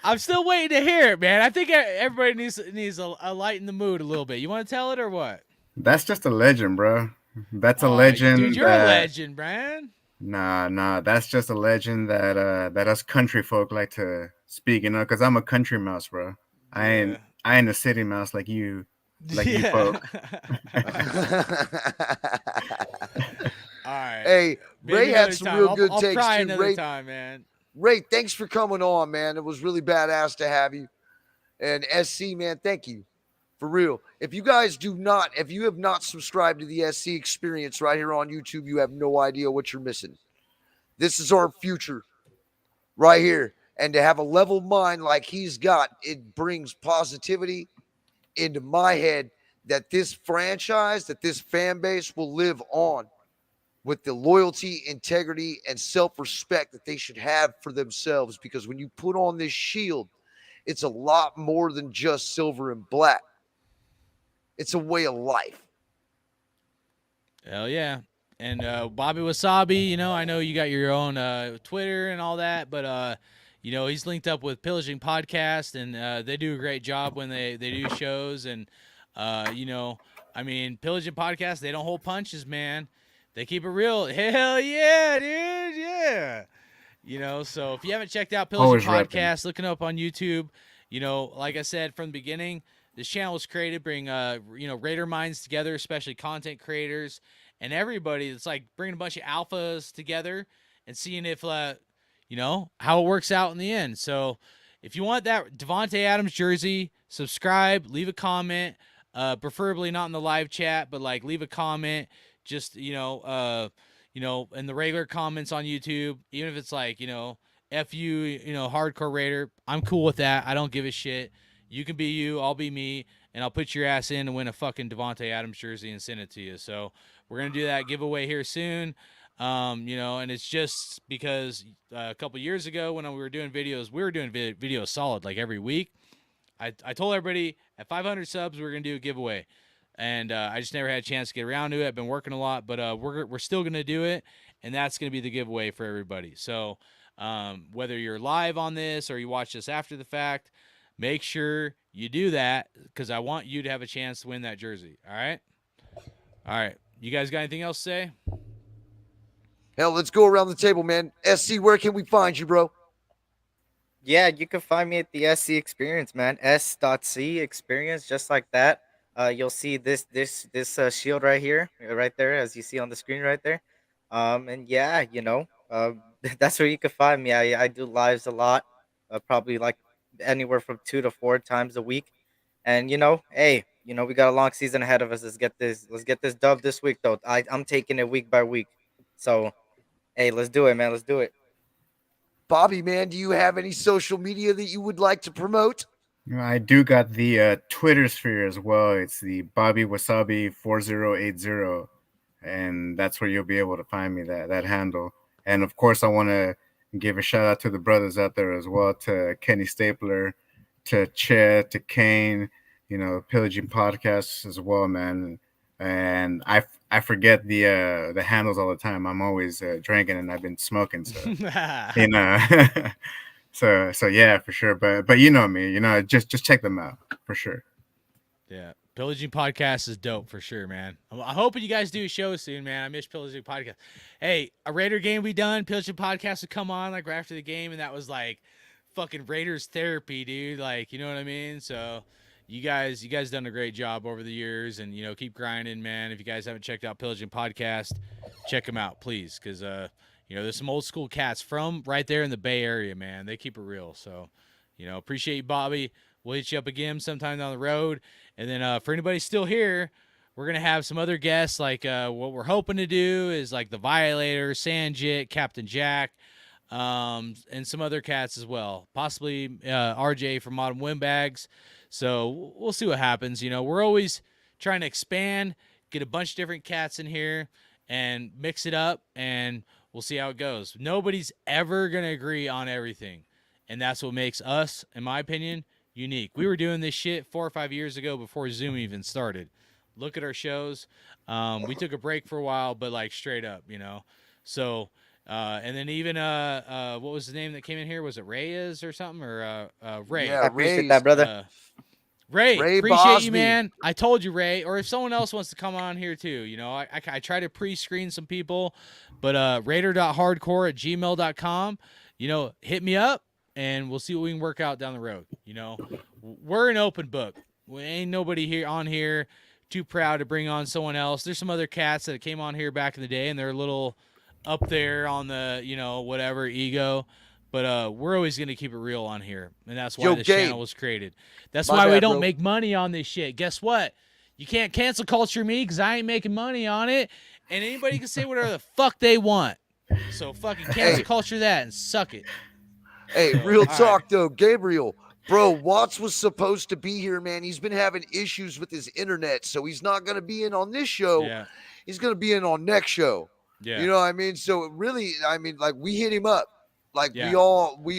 I'm still waiting to hear it, man. I think everybody needs a light in the mood a little bit. You want to tell it or what? That's just a legend, bro. That's a legend. Dude, you're a legend, man. Nah. That's just a legend that us country folk like to speak, because I'm a country mouse, bro. I ain't a city mouse like you. You folk. All right. Hey, Ray had some real good I'll takes try too. another time, man. Ray, thanks for coming on, man. It was really badass to have you. And SC, man, thank you. For real. If you have not subscribed to the SC experience right here on YouTube, you have no idea what you're missing. This is our future right here. And to have a level mind like he's got, it brings positivity into my head that this franchise, that this fan base will live on with the loyalty, integrity, and self-respect that they should have for themselves. Because when you put on this shield, it's a lot more than just silver and black. It's a way of life. Hell yeah. And Bobby Wasabi, I know you got your own Twitter and all that, but he's linked up with Pillaging Podcast, and they do a great job when they do shows. And Pillaging Podcast, they don't hold punches, man. They keep it real. Hell yeah, dude. Yeah. So if you haven't checked out Pillaging Podcast, looking up on YouTube, like I said from the beginning, this channel was created to bring Raider minds together, especially content creators and everybody. It's like bringing a bunch of alphas together and seeing if how it works out in the end. So if you want that Devonta Adams jersey, subscribe, leave a comment, preferably not in the live chat, but leave a comment, just in the regular comments on YouTube, even if it's F you, hardcore Raider. I'm cool with that. I don't give a shit. You can be you, I'll be me, and I'll put your ass in and win a fucking Devonta Adams jersey and send it to you. So we're gonna do that giveaway here soon. And it's just because a couple years ago when we were doing videos, videos solid every week. I told everybody at 500 subs we were gonna do a giveaway, and I just never had a chance to get around to it. I've been working a lot, but we're still gonna do it, and that's gonna be the giveaway for everybody. So whether you're live on this or you watch this after the fact, make sure you do that because I want you to have a chance to win that jersey. All right. You guys got anything else to say? Hell, let's go around the table, man. SC, where can we find you, bro? Yeah, you can find me at the SC Experience, man. S.C Experience, just like that. You'll see this shield right here, right there, as you see on the screen right there. And yeah, that's where you can find me. I do lives a lot, probably anywhere from 2 to 4 times a week. And hey, we got a long season ahead of us. Let's get this dub this week, though. I'm taking it week by week. So, hey, let's do it, man. Let's do it. Bobby, man, do you have any social media that you would like to promote? I do got the Twitter sphere as well. It's the Bobby Wasabi 4080, and that's where you'll be able to find me, that handle. And of course, I want to give a shout out to the brothers out there as well, to Kenny Stapler, to Chet, to Kane, Pillaging Podcasts as well, man. And I forget the handles all the time. I'm always drinking and I've been smoking, so so yeah, for sure. But you know me, just check them out for sure. Yeah, Pillaging Podcast is dope for sure, man. I'm hoping you guys do a show soon, man. I miss Pillaging Podcast. Hey, a Raider game we done, Pillaging Podcast would come on like right after the game, and that was like fucking Raiders therapy, dude. Like, you know what I mean? So you guys done a great job over the years, and keep grinding, man. If you guys haven't checked out Pillaging Podcast, check them out, please, because there's some old school cats from right there in the Bay Area, man. They keep it real. So, appreciate you, Bobby. We'll hit you up again sometime down the road. And then for anybody still here, we're going to have some other guests. Like what we're hoping to do is like the Violator, Sanjit, Captain Jack, and some other cats as well. Possibly RJ from Modern Windbags. So we'll see what happens. We're always trying to expand, get a bunch of different cats in here and mix it up, and we'll see how it goes. Nobody's ever going to agree on everything. And that's what makes us, in my opinion, unique. We were doing this shit 4 or 5 years ago before Zoom even started. Look at our shows. We took a break for a while, but like straight up, So, and then even what was the name that came in here? Was it Reyes or something, or Ray? Yeah, I appreciate Ray's- that, brother. Ray, appreciate Bosby. you, man. I told you, Ray. Or if someone else wants to come on here too, I try to pre-screen some people, but raider.hardcore@gmail.com. Hit me up, and we'll see what we can work out down the road. We're an open book. We ain't nobody here too proud to bring on someone else. There's some other cats that came on here back in the day, and they're a little up there on the whatever ego. But we're always going to keep it real on here, and that's why this channel was created. That's My why we bad, don't bro. make money on this shit. Guess what? You can't cancel culture me because I ain't making money on it, and anybody can say whatever the fuck they want. So fucking cancel culture that and suck it. Hey, So, real all talk right. though, Gabriel. Bro, Watts was supposed to be here, man. He's been having issues with his internet, so he's not going to be in on this show. Yeah. He's going to be in on next show. Yeah. You know what I mean? So really, like we hit him up. Like Yeah. we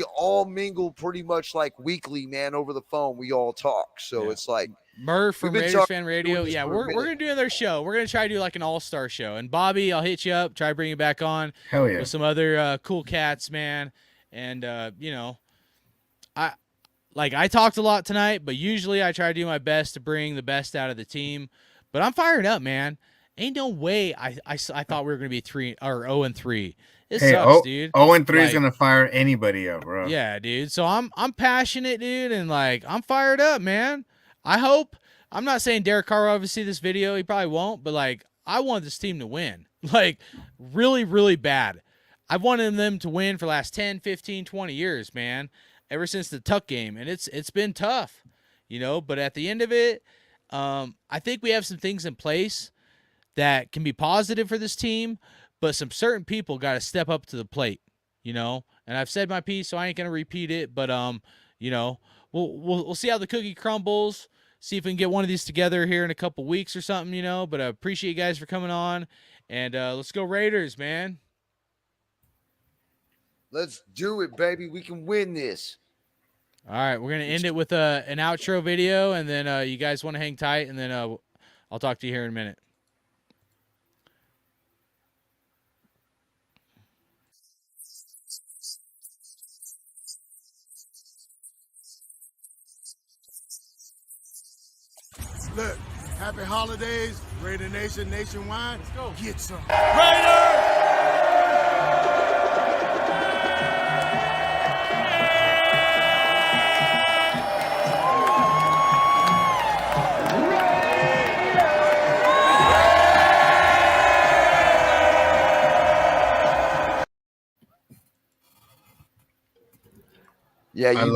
all mingle pretty much like weekly, man, over the phone. We all talk. So Yeah. it's like Murph from We've been Raiders talking- Fan Radio. doing this Yeah, for a we're minute. gonna do another show. We're gonna try to do like an all-star show. And Bobby, I'll hit you up. Try to bring you back on Hell yeah. with some other cool cats, man. And I talked a lot tonight, but usually I try to do my best to bring the best out of the team. But I'm fired up, man. Ain't no way I thought we were gonna be 0-3. It sucks, dude. 0-3 is Like, gonna fire anybody up, bro. yeah, dude. So I'm passionate, dude, and like I'm fired up, man. I hope. I'm not saying Derek Carr will ever see this video. He probably won't, but like I want this team to win. Like really, really bad. I've wanted them to win for the last 10, 15, 20 years, man. Ever since the Tuck game, and it's been tough, but at the end of it, I think we have some things in place that can be positive for this team, but some certain people got to step up to the plate, and I've said my piece, so I ain't gonna repeat it, but we'll see how the cookie crumbles, see if we can get one of these together here in a couple weeks or something, but I appreciate you guys for coming on, and let's go Raiders, man. let's do it, baby. We can win this. All right, we're gonna end it with an outro video, and then you guys want to hang tight, and then I'll talk to you here in a minute. Look, happy holidays, Raider Nation nationwide. Let's go. Get some. Yeah, I you